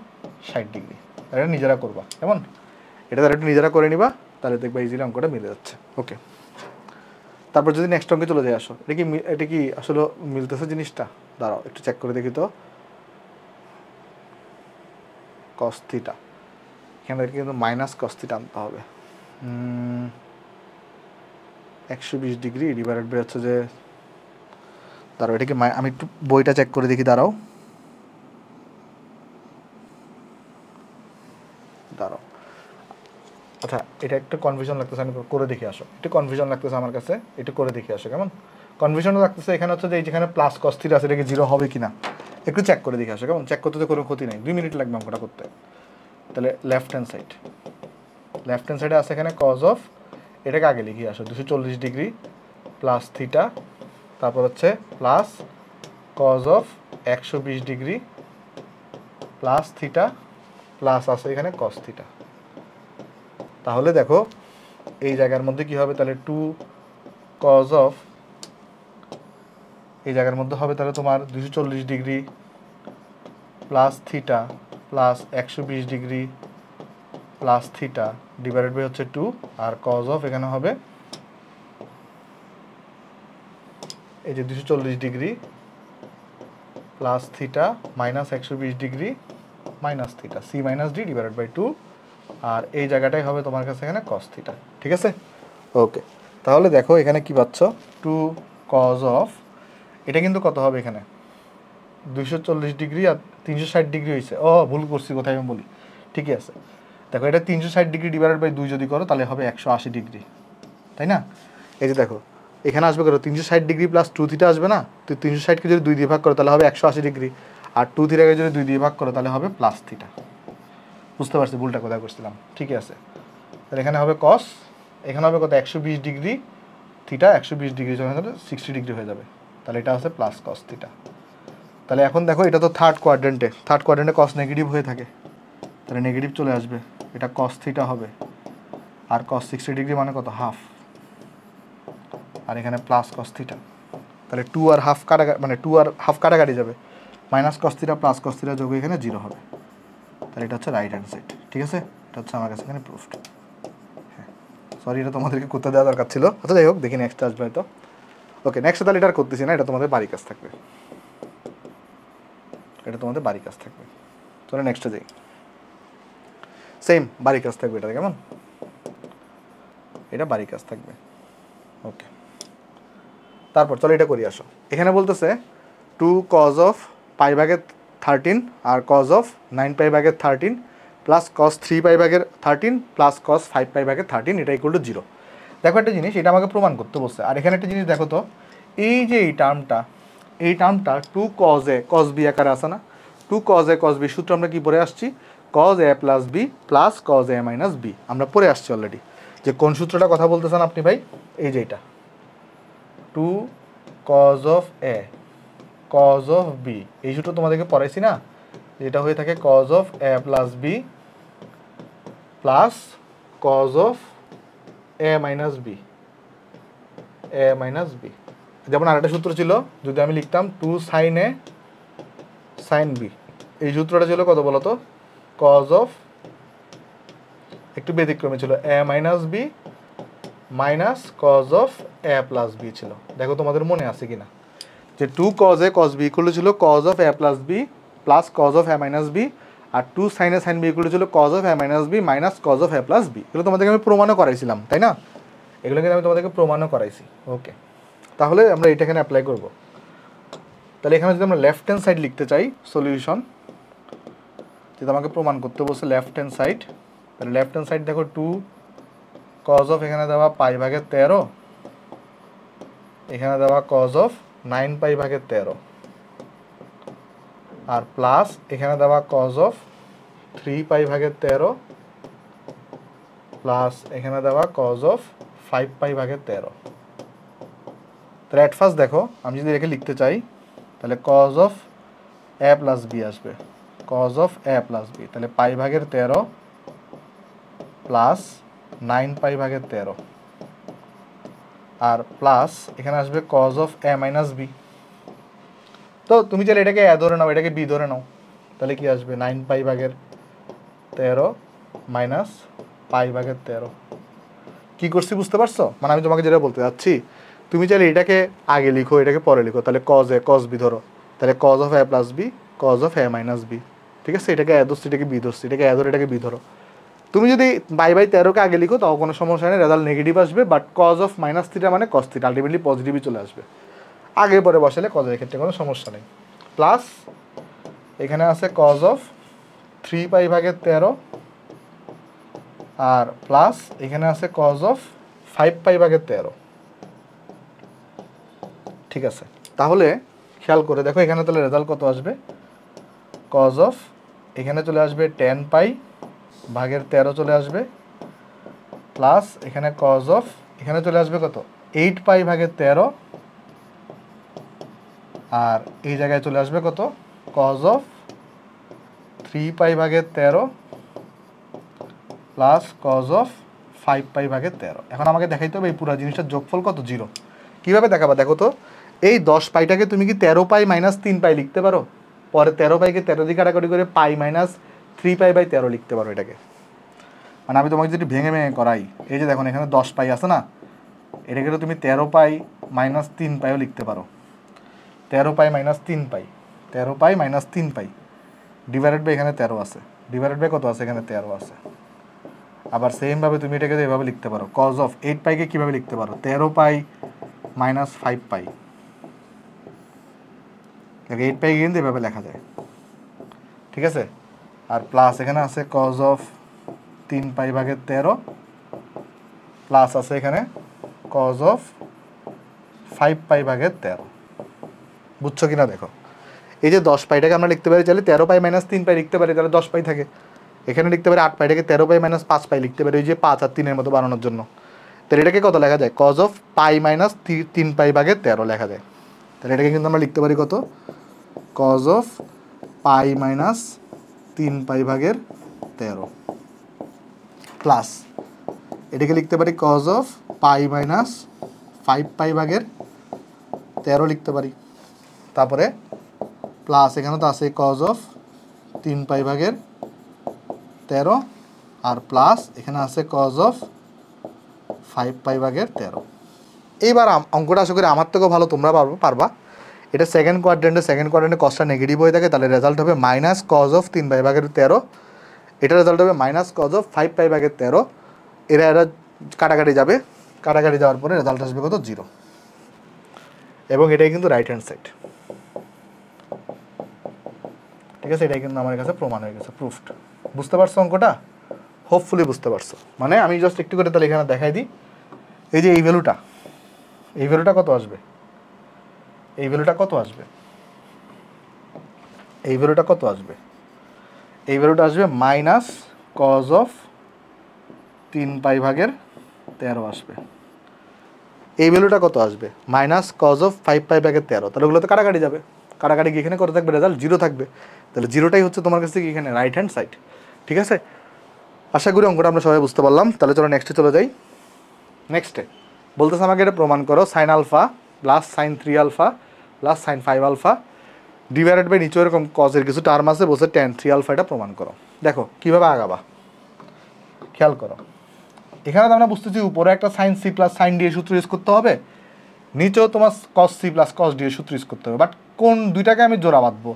60 ডিগ্রি। এটা নিজেরা করবা, কেমন, এটা তাহলে একটু নিজেরা করে নিবা, তাহলে দেখবা ইজিলি অঙ্কটা মিলে যাচ্ছে। ওকে, তারপর যদি নেক্সট অঙ্কে চলে যায়, আসো, এটা কি আসলে মিলতেছে জিনিসটা, দাঁড়াও একটু চেক করে দেখি তো। কস থিটা, এখানে কিন্তু মাইনাস কস থিটা আনতে হবে। 120 ডিগ্রি ডিভাইডেড বাই হচ্ছে যে, দাঁড়াও এটা কি আমি একটু বইটা চেক করে দেখি, দাঁড়াও দাঁড়াও আচ্ছা, এটা একটা কনফিউশন লাগতেছে, আমি করে দেখি, আসো একটু কনফিউশন লাগতেছে আমার কাছে, একটু করে দেখি আসো কেমন কনফিউশনও লাগতেছে। এখানে হচ্ছে যে যেখানে প্লাস কস থিটা আছে, এটা কি 0 হবে কিনা একটু চেক করে দেখি আসো কেমন, চেক করতে তো কোনো ক্ষতি নেই, 2 মিনিট লাগবে অঙ্কটা করতে। তাহলে লেফট হ্যান্ড সাইডে আছে এখানে কজ অফ, এটাকে আগে লিখি আসো, 240 ডিগ্রি প্লাস থিটা, তারপর হচ্ছে plus cos of 120 degree plus theta, plus আছে এখানে কস থিটা। তাহলে দেখো এই জায়গার মধ্যে কি হবে, তাহলে 2 কজ অফ, এই জায়গার মধ্যে হবে তাহলে তোমার 240 degree plus theta plus 120 degree plus theta divided by হচ্ছে 2, আর কজ অফ এখানে হবে এই যে 240 degree plus theta minus 120 degree minus theta, c minus D divided by 2, আর এই জায়গাটাই হবে তোমার কাছে এখানে কস থিটা। ঠিক আছে, ওকে। তাহলে দেখো এখানে কি পাচ্ছ, 2 কজ অফ, এটা কিন্তু কত হবে এখানে 240 ডিগ্রি আর 360 ডিগ্রি হয়েছে, ও ভুল করছি কোথায় আমি বলি, ঠিকই আছে। দেখো এটা 360 ডিগ্রি ডিভাইডেড বাই 2 যদি করো তাহলে হবে 180 ডিগ্রি, তাই না। এই যে দেখো এখানে আসবে করো 360 ডিগ্রি প্লাস 2 থিটা আসবে না, তো 360কে যদি 2 দিয়ে ভাগ করো তাহলে হবে 180 ডিগ্রি, আর 2 থিটাকে যদি 2 দিয়ে ভাগ করো তাহলে হবে প্লাস থিটা। বুঝতে পারছি ভুলটা কোথায় করছিলাম, ঠিকই আছে। তাহলে এখানে হবে কস, এখানে হবে কত 120 ডিগ্রি থিটা, 120 ডিগ্রি 60 ডিগ্রি হয়ে যাবে, তাহলে এটা হচ্ছে প্লাস কস থিটা। তাহলে এখন দেখো এটা তো থার্ড কোয়াড্রেন্টে কস নেগেটিভ হয়ে থাকে, তাহলে নেগেটিভ চলে আসবে, এটা কস থিটা হবে, আর কস 60 ডিগ্রি মানে কত হাফ, আর এখানে প্লাস কস থিটা, তাহলে 2 আর হাফ কাটাকাটি যাবে, minus cos theta plus cos theta যোগ এখানে 0 হবে, তাহলে এটা হচ্ছে রাইট হ্যান্ড সাইড। ঠিক আছে, এটা হচ্ছে আমার কাছে এখানে প্রুফড। হ্যাঁ, সরি এটা তোমাদেরকে করতে দেওয়া দরকার ছিল। আচ্ছা যাই হোক, দেখি নেক্সট আসবে হয়তো। ওকে, নেক্সট তাহলে এটা আর করতেছি না, এটা তোমাদের বাড়ি কাজ থাকবে, চলো নেক্সটে যাই। সেম বাড়ি কাজ থাকবে, এটা কেমন, এটা বাড়ি কাজ থাকবে। ওকে, তারপর চলো এটা করি, আসো। এখানে বলতেছে 2 কজ অফ পাই ভাগের 13 আর কজ অফ 9 পাই ভাগের 13 প্লাস কস 3 পাই ভাগের 13 প্লাস কস 5 পাই ভাগের 13, এটা ইকুয়াল টু 0। দেখো একটা জিনিস, এটা আমাকে প্রমাণ করতে বলছে, আর এখানে একটা জিনিস দেখো তো, এই যে এই টার্মটা 2 কজ এ কস বি আকারে আসে না, 2 কজ এ কস বি সূত্র আমরা কি পড়ে আসছি, কজ এ প্লাস বি প্লাস কজ এ মাইনাস বি, আমরা পড়ে আসছি অলরেডি। যে কোন সূত্রটা কথা বলতেছেন আপনি ভাই, এই যে এটা 2 cos of a cos of b, এই সূত্র তোমাদেরকে পড়াইছি না, যেটা হয়ে থাকে cos of A plus B plus cos of A minus b, যেমন আরেকটা সূত্র ছিল, যদি আমি লিখতাম 2 সাইন এ সাইন বি, এই সূত্রটা ছিল কত বলো তো, কজ অফ, একটু ব্যতিক্রমে ছিল, A minus B minus cos of A plus B ছিল। দেখো তোমাদের মনে আছে কিনা, যে 2 cos A cos B equal ছিল cos of A plus B plus cos of A minus B, আর 2 sine A sine B equal ছিল cos of A minus B minus cos of A plus B. এগুলো তোমাদেরকে আমি প্রমাণও করাইছিলাম, তাই না, এগুলো কিন্তু আমি তোমাদেরকে প্রমাণও করাইছি। ওকে, তাহলে আমরা এটা এখানে অ্যাপ্লাই করব। তাহলে এখানে যদি আমরা লেফট হ্যান্ড সাইড লিখতে চাই, সলিউশন, যেটা আমাকে প্রমাণ করতে বলছে লেফট হ্যান্ড সাইড, তাহলে লেফট হ্যান্ড সাইড দেখো 2 কজ অফ, এখানে দেওয়া পাই ভাগের 13, এখানে দেওয়া কজ অফ 9 পাই ভাগের 13, আর প্লাস এখানে দেওয়া কজ অফ 3π/13 প্লাস এখানে দেওয়া কজ অফ 5π/13। তাহলে অ্যাট ফার্স্ট দেখো আমি যদি এটাকে লিখতে চাই তাহলে cos of a plus B আসবে, cos of a plus B, তাহলে π/13 প্লাস 9π/13 আর প্লাস এখানে আসবে cos of a minus B. তো তুমি চাইলে এটাকে a ধরে নাও, এটাকে b ধরে নাও, তাহলে কি আসবে 9π/13 মাইনাস π/13। কি করছি বুঝতে পারছো? মানে আমি তোমাকে যেটা বলতে চাচ্ছি, তুমি চাইলে এটাকে আগে লিখো, এটাকে পরে লিখো, তাহলে কজ এ কজ বি ধরো, তাহলে cos of a plus B cos of a minus b. ঠিক আছে, এটাকে a ধরছি, এটাকে b ধরছি, এটাকে a ধরে এটাকে b ধরো। তুমি যদি 5/13কে আগে লিখো তাও কোনো সমস্যা নেই, রেজাল্ট নেগেটিভ আসবে, বাট কজ অফ -θ মানে cos θ আলটিমেটলি পজিটিভই চলে আসবে। আগে পরে বসালে কজের ক্ষেত্রে কোনো সমস্যা নেই। প্লাস এখানে আছে কজ অফ 3π/13 আর প্লাস এখানে আছে কজ অফ 5π/13। ঠিক আছে, তাহলে খেয়াল করে দেখো এখানে তাহলে রেজাল্ট কত আসবে, কজ অফ এখানে চলে আসবে 10π/13 চলে আসবে, প্লাস এখানে কজ অফ এখানে চলে আসবে কত 8π/13 আর এই জায়গায় চলে আসবে কত cos of 3π/13 plus cos of 5π/13। এখন আমাকে দেখাইতে হবে এই পুরো জিনিসটার যোগফল কত, 0। কীভাবে দেখাবা দেখো তো, এই 10πটাকে তুমি কি 13π - 3π লিখতে পারো? পরে 13πকে 13 দিয়ে কাটাকাটি করে π - 3π/13 লিখতে পারো এটাকে। মানে আমি তোমাকে যদি ভেঙে ভেঙে করাই, এই যে দেখুন এখানে 10π আছে না, এটাকে তো তুমি 13π - 3πও লিখতে পারো। 13π - 3π, 13π - 3π ডিভাইডেড বাই এখানে 13 আছে, ডিভাইডেড বাই কত আছে এখানে 13 আছে। আবার সেমভাবে তুমি এটাকে এভাবে লিখতে পারো, কজ অফ 8πকে কীভাবে লিখতে পারো, 13π - 5π, 8π কিন্তু এভাবে লেখা যায়। ঠিক আছে, আর প্লাস এখানে আছে কজ অফ 3π/13 প্লাস আছে এখানে কজ অফ 5π/13। বুঝছো কিনা দেখো, এই যে 10πটাকে আমরা লিখতে পারি চাইলে 13π - 3π লিখতে পারি, তাহলে 10π থাকে। এখানে লিখতে পারি 8πটাকে 13π - 5π লিখতে পারি, ওই যে 5 আর 3-এর মতো বানানোর জন্য। তাহলে এটাকে কত লেখা যায়, কজ অফ π - 3π/13 লেখা যায়। তাহলে এটাকে কিন্তু আমরা লিখতে পারি কত, কজ অফ π - 3π/13 প্লাস এটাকে লিখতে পারি কজ অফ π - 5π/13 লিখতে পারি। তারপরে প্লাস এখানে তো আছে কজ অফ 3π/13 আর প্লাস এখানে আছে কজ অফ 5π/13। এইবার অঙ্কটা আশা করি আমার থেকেও ভালো তোমরা পারবা। এটা সেকেন্ড কোয়াড্রেন্টে কজটা নেগেটিভ হয়ে থাকে, তাহলে রেজাল্ট হবে মাইনাস কজ অফ 3π/13, এটা রেজাল্ট হবে মাইনাস কজ অফ 5π/13। এরা কাটাকাটি যাবে, কাটাকাটি যাওয়ার পরে রেজাল্ট আসবে কত, 0। এবং এটাই কিন্তু রাইট হ্যান্ড সাইড। ঠিক আছে, এটাই কিন্তু আমার কাছে প্রমাণ হয়ে গেছে, প্রুফড। বুঝতে পারছো অঙ্কটা? হোপফুলি বুঝতে পারছো। মানে আমি জাস্ট একটু করে তাহলে এখানে দেখাই দিই, এই যে এই ভ্যালুটা কত আসবে, এই ভ্যালুটা কত আসবে, এই ভ্যালুটা কত আসবে, এই ভ্যালুটা আসবে মাইনাস কজ অফ 3π/13 আসবে। এই ভ্যালুটা কত আসবে, মাইনাস কজ অফ 5π/13। তাহলে ওগুলো তো কাটাকাটি যাবে, কাটাকাটি গিয়ে এখানে কত থাকবে, রেজাল্ট 0 থাকবে। তাহলে 0টাই হচ্ছে তোমার কাছে কি এখানে রাইট হ্যান্ড সাইড। ঠিক আছে, আশা করি অঙ্কটা আমরা সবাই বুঝতে পারলাম। তাহলে চলো নেক্সটে চলে যাই। নেক্সটে বলতেছে আমাকে এটা প্রমাণ করো, sine alpha plus sine 3α plus sine 5α divided by নিচে এরকম কজের কিছু টার্ম আছে, বসে tan 3α এটা প্রমাণ করো। দেখো কীভাবে আগাবা, খেয়াল করো। এখানে তো আমরা বুঝতেছি উপরে একটা sine C plus sine D এর সূত্র ইউজ করতে হবে, নিচেও তোমার cos C plus cos D এর সূত্র ইউজ করতে হবে। বাট কোন দুইটাকে আমি জোড়া বাঁধবো,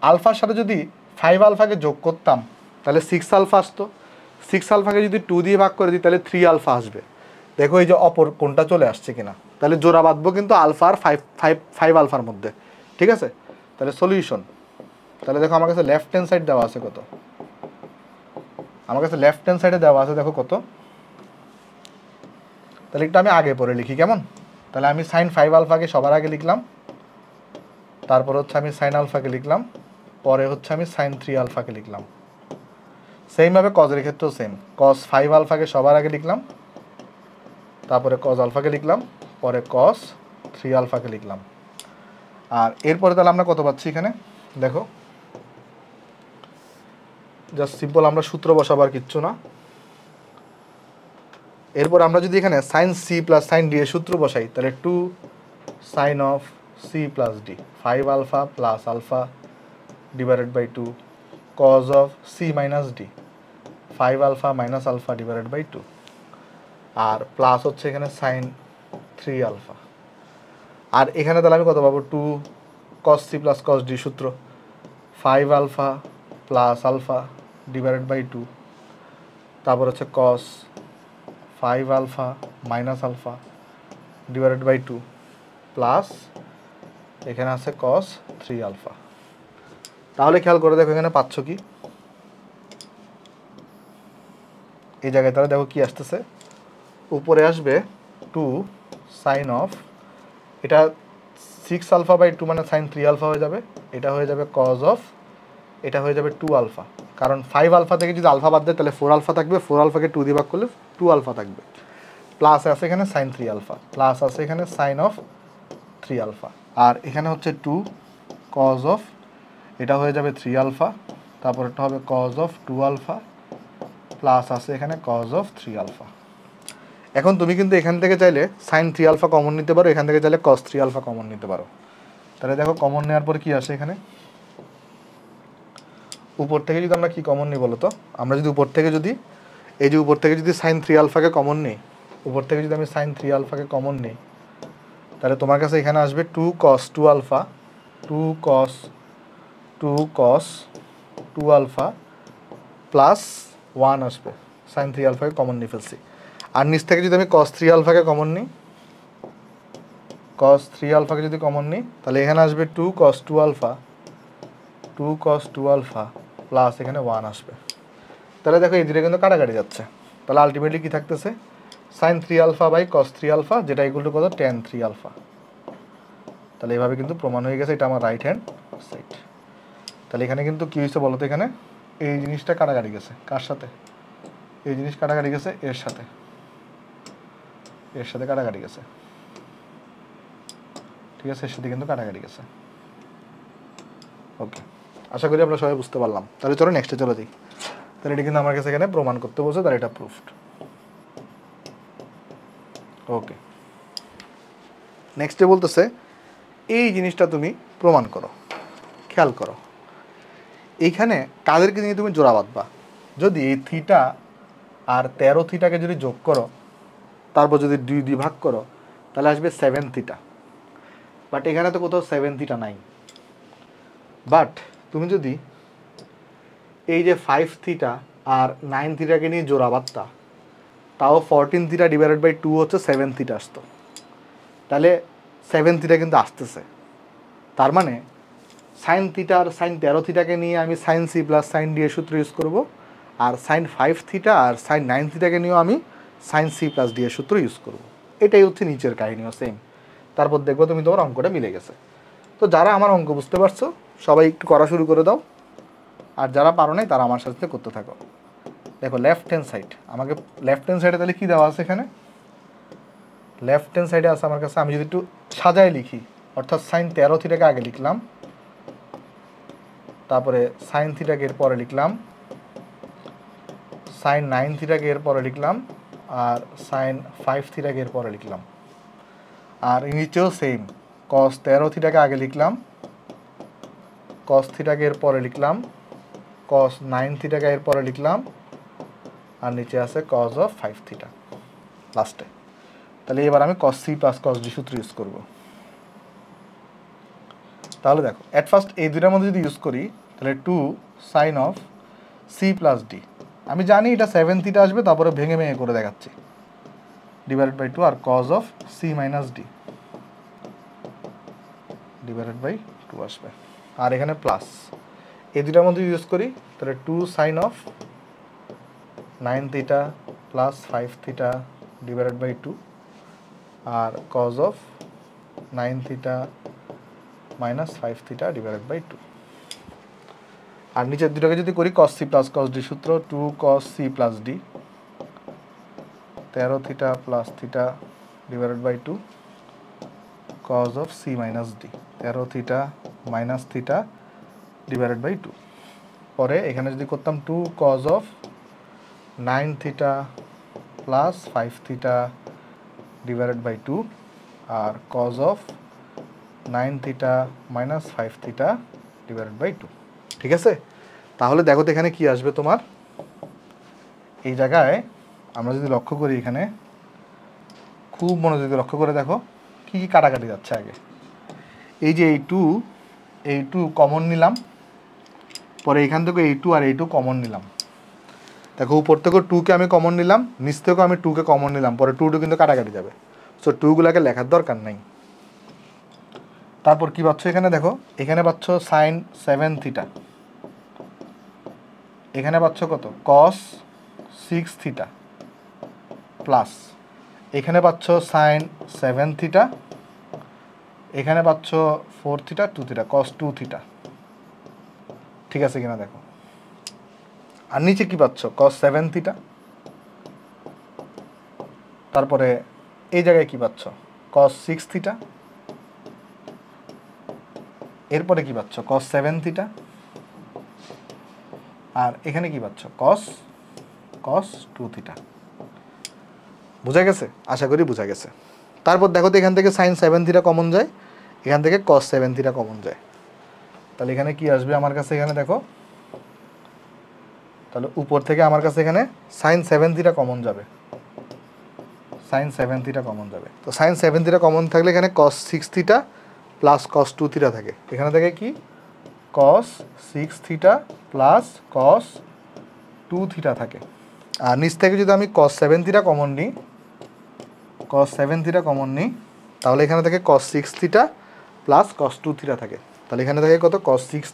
আলফার সাথে যদি 5α যোগ করতাম তাহলে 6α আসতো, 6α যদি 2 দিয়ে ভাগ করে দিই তাহলে 3α আসবে। দেখো এই যে অপর কোনটা চলে আসছে কিনা, তাহলে জোড়া বাঁধবো কিন্তু আলফা আর 5 মধ্যে। ঠিক আছে, তাহলে সলিউশন, তাহলে দেখো আমার কাছে লেফট হ্যান্ড সাইড দেওয়া আছে কত, আমার কাছে লেফট হ্যান্ড সাইডে দেওয়া আছে দেখো কত। তাহলে একটু আমি আগে পরে লিখি কেমন, তাহলে আমি সাইন 5α সবার আগে লিখলাম, তারপর হচ্ছে আমি সাইন আলফাকে লিখলাম, পরে হচ্ছে আমি সাইন 3 আলফাকে লিখলাম। সেমভাবে কজের ক্ষেত্রেও সেম, কস 5 আলফাকে সবার আগে লিখলাম, তারপরে কজ আলফাকে লিখলাম, পরে কস 3 আলফাকে লিখলাম। আর এরপরে তাহলে আমরা কত পাচ্ছি এখানে দেখো, জাস্ট সিম্পল আমরা সূত্র বসাবার কিচ্ছু না। এরপর আমরা যদি এখানে sine C plus sine D এর সূত্র বসাই, তাহলে 2 sine of C plus d, 5 alpha plus alpha divided by 2 cos of C minus d, 5 alpha minus alpha divided by 2, আর প্লাস হচ্ছে এখানে সাইন 3 আলফা। আর এখানে তাহলে আমি কত পাবো, 2 cos C plus cos D সূত্র, 5 alpha plus alpha divided by 2, তারপর হচ্ছে cos 5 alpha minus alpha divided by 2 plus এখানে আছে কস 3 আলফা। তাহলে খেয়াল করে দেখো এখানে পাচ্ছ কি, এই জায়গায় তাহলে দেখো কি আসতেছে, উপরে আসবে 2 সাইন অফ, এটা 6 আলফা বাই 2 মানে সাইন 3 আলফা হয়ে যাবে, এটা হয়ে যাবে কজ অফ, এটা হয়ে যাবে 2 আলফা, কারণ 5 আলফা থেকে যদি আলফা বাদ দেয় তাহলে 4 আলফা থাকবে, 4 আলফাকে 2 দিয়ে ভাগ করলে 2 আলফা থাকবে, প্লাস আছে এখানে সাইন 3 আলফা, প্লাস আছে এখানে সাইন অফ 3 আলফা, আর এখানে হচ্ছে 2 কজ অফ, এটা হয়ে যাবে 3 আলফা, তারপর এটা হবে কজ অফ 2 আলফা, প্লাস আছে এখানে কজ অফ 3 আলফা। এখন তুমি কিন্তু এখান থেকে চাইলে সাইন 3 আলফা কমন নিতে পারো, এখান থেকে চাইলে কস 3 আলফা কমন নিতে পারো। তাহলে দেখো কমন নেওয়ার পর কি আসে এখানে, উপর থেকে যদি আমরা কি কমন নিই বলো তো, আমরা যদি উপর থেকে যদি এই যে উপর থেকে যদি সাইন 3 আলফাকে কমন নিই, উপর থেকে যদি আমি সাইন 3 আলফাকে কমন নিই, তাহলে তোমার কাছে এখানে আসবে 2 কস 2 আলফা, 2 কস 2 আলফা প্লাস 1 আসবে, সাইন 3 আলফাকে কমন নিয়ে ফেলছি। আর নিচ থেকে যদি আমি কস 3 আলফাকে কমন নিই, কস 3 আলফাকে যদি কমন নিই, তাহলে এখানে আসবে 2 কস 2 আলফা, 2 কস 2 আলফা প্লাস এখানে 1 আসবে। তাহলে দেখো এই দুটো কিন্তু কাটাকাটি যাচ্ছে, তাহলে আলটিমেটলি কি থাকতেছে, sine 3 alpha by cos 3 alpha, যেটা ইকুয়াল টু কত, ট্যান 3 আলফা। তাহলে এইভাবে কিন্তু প্রমাণ হয়ে গেছে, এটা আমার রাইট হ্যান্ড সাইড। তাহলে এখানে কিন্তু কী হয়েছে বলো তো, এখানে এই জিনিসটা কাটাকাটি গেছে, কার সাথে, এই জিনিস কাটাকাটি গেছে এর সাথে, এর সাথে কাটাকাটি গেছে, ঠিক আছে, এর সাথে কিন্তু কাটাকাটি গেছে। ওকে, আশা করি আমরা সবাই বুঝতে পারলাম। তাহলে চলো নেক্সটে চলে যাই। তাহলে এটা কিন্তু আমার কাছে এখানে প্রমাণ করতে বলছে, তাহলে এটা প্রুফড। ওকে, নেক্সটে বলতেছে এই জিনিসটা তুমি প্রমাণ করো। খেয়াল করো এইখানে কাদেরকে নিয়ে তুমি জোড়া বাঁধবা, যদি এই থিটা আর 13 থিটাকে যদি যোগ করো, তারপর যদি 2 ভাগ করো, তাহলে আসবে 7 থিটা। বাট এখানে তো কোথাও 7 থিটা নাই। বাট তুমি যদি এই যে 5 থিটা আর 9 থিটাকে নিয়ে জোড়া বাঁধতা, তাও 14 থিটা ডিভাইডেড বাই 2 হচ্ছে 7 থিটা আসতো। তাহলে 7 থিটা কিন্তু আসতেছে, তার মানে সাইন থিটা আর সাইন 13 থিটাকে নিয়ে আমি sine C plus sine D এর সূত্র ইউজ করবো, আর সাইন 5 থিটা আর সাইন 9 থিটাকে নিয়েও আমি সাইন সি প্লাস ডি এর সূত্র ইউজ করবো। এটাই হচ্ছে নিচের কাহিনীও সেম। তারপর দেখবো তুমি তোমার অঙ্কটা মিলে গেছে। তো যারা আমার অঙ্ক বুঝতে পারছো সবাই একটু করা শুরু করে দাও, আর যারা পারো নাই তারা আমার সাথে করতে থাকো। দেখো লেফট হ্যান্ড সাইড, আমাকে লেফট হ্যান্ড সাইডে তাহলে কী দেওয়া আছে এখানে, লেফট হ্যান্ড সাইডে আছে আমার কাছে, আমি যদি একটু সাজায় লিখি, অর্থাৎ সাইন 13 থিটাকে আগে লিখলাম, তারপরে সাইন থিটাকে এর পরে লিখলাম, সাইন 9 থিটাকে এর পরে লিখলাম, আর সাইন 5 থিটাকে এর পরে লিখলাম। আর নিচেও সেম, কস 13 থিটাকে আগে লিখলাম, কস থিটাকে এর পরে লিখলাম, কস 9 থিটাকে এর পরে লিখলাম, আর নিচে আছে কস অফ 5 থিটা লাস্টে। তাহলে এবার আমি cos C plus cos D সূত্র ইউজ করব। তাহলে দেখো অ্যাট ফার্স্ট এই দুটার মধ্যে যদি ইউজ করি, তাহলে 2 sine of C plus d, আমি জানি এটা 7 থিটা আসবে, তারপরে ভেঙে ভেঙে করে দেখাচ্ছি, ডিভাইডেড বাই 2, আর cos of C minus D divided by 2 আসবে, আর এখানে প্লাস এই দুটার মধ্যে ইউজ করি, তাহলে 2 sine of 9 theta plus 5 theta divided by 2, আর cos of 9 theta minus 5 theta divided by 2। আর নিচের দুটোকে যদি করি cos c plus cos d সূত্র 2 cos c plus d 13 theta plus theta divided by 2 cos of c minus d 13 theta minus theta divided by 2 পরে এখানে যদি করতাম 2 cos of 9 theta plus 5 theta divided by 2 আর cos of 9 theta minus 5 theta divided by 2 ঠিক আছে। তাহলে দেখো তো এখানে কি আসবে তোমার, এই জায়গায় আমরা যদি লক্ষ্য করি এখানে খুব মনোযোগ লক্ষ্য করে দেখো কি কি কাটাকাটি যাচ্ছে। আগে এই যে এই টু কমন নিলাম, পরে এখান থেকে এই টু আর এই টু কমন নিলাম। দেখো উপর থেকে 2কে আমি কমন নিলাম, নিচ থেকেও আমি 2কে কমন নিলাম, পরে 2 কিন্তু কাটাকাটি যাবে, সো 2গুলোকে লেখার দরকার নেই। তারপর কি পাচ্ছ এখানে দেখো, এখানে পাচ্ছ সাইন 7 থিটা, এখানে পাচ্ছ কত cos 6 থিটা প্লাস এখানে পাচ্ছ সাইন 7 থিটা, এখানে পাচ্ছ 4 থিটা 2 থিটা cos 2 থিটা। ঠিক আছে কিনা দেখো। আর নিচে কি পাচ্ছ cos 7 থিটা, তারপরে এই জায়গায় কি পাচ্ছ cos 6 থিটা, এরপরে কি পাচ্ছ cos 7 থিটা, আর এখানে কি পাচ্ছ cos 2 থিটা। বোঝা গেছে? আশা করি বোঝা গেছে। তারপর দেখো তো এখান থেকে সাইন 7 থিটা কমন যায়, এখান থেকে cos 7 থিটা কমন যায়, তাহলে এখানে কি আসবে আমার কাছে, এখানে দেখো তাহলে উপর থেকে আমার কাছে এখানে সাইন 7 থিটা কমন যাবে, সাইন 7 থিটা কমন যাবে। তো সাইন 7 থিটা কমন থাকলে এখানে cos 6 theta plus cos 2 theta থাকে, এখানে থেকে কি cos 6 theta plus cos 2 theta থাকে। আর নিচ থেকে যদি আমি cos 7 থিটা কমন নিই, cos 7 থিটা কমন নিই, তাহলে এখানে থেকে cos 6 theta plus cos 2 theta থাকে, তাহলে এখানে থেকে কত cos 6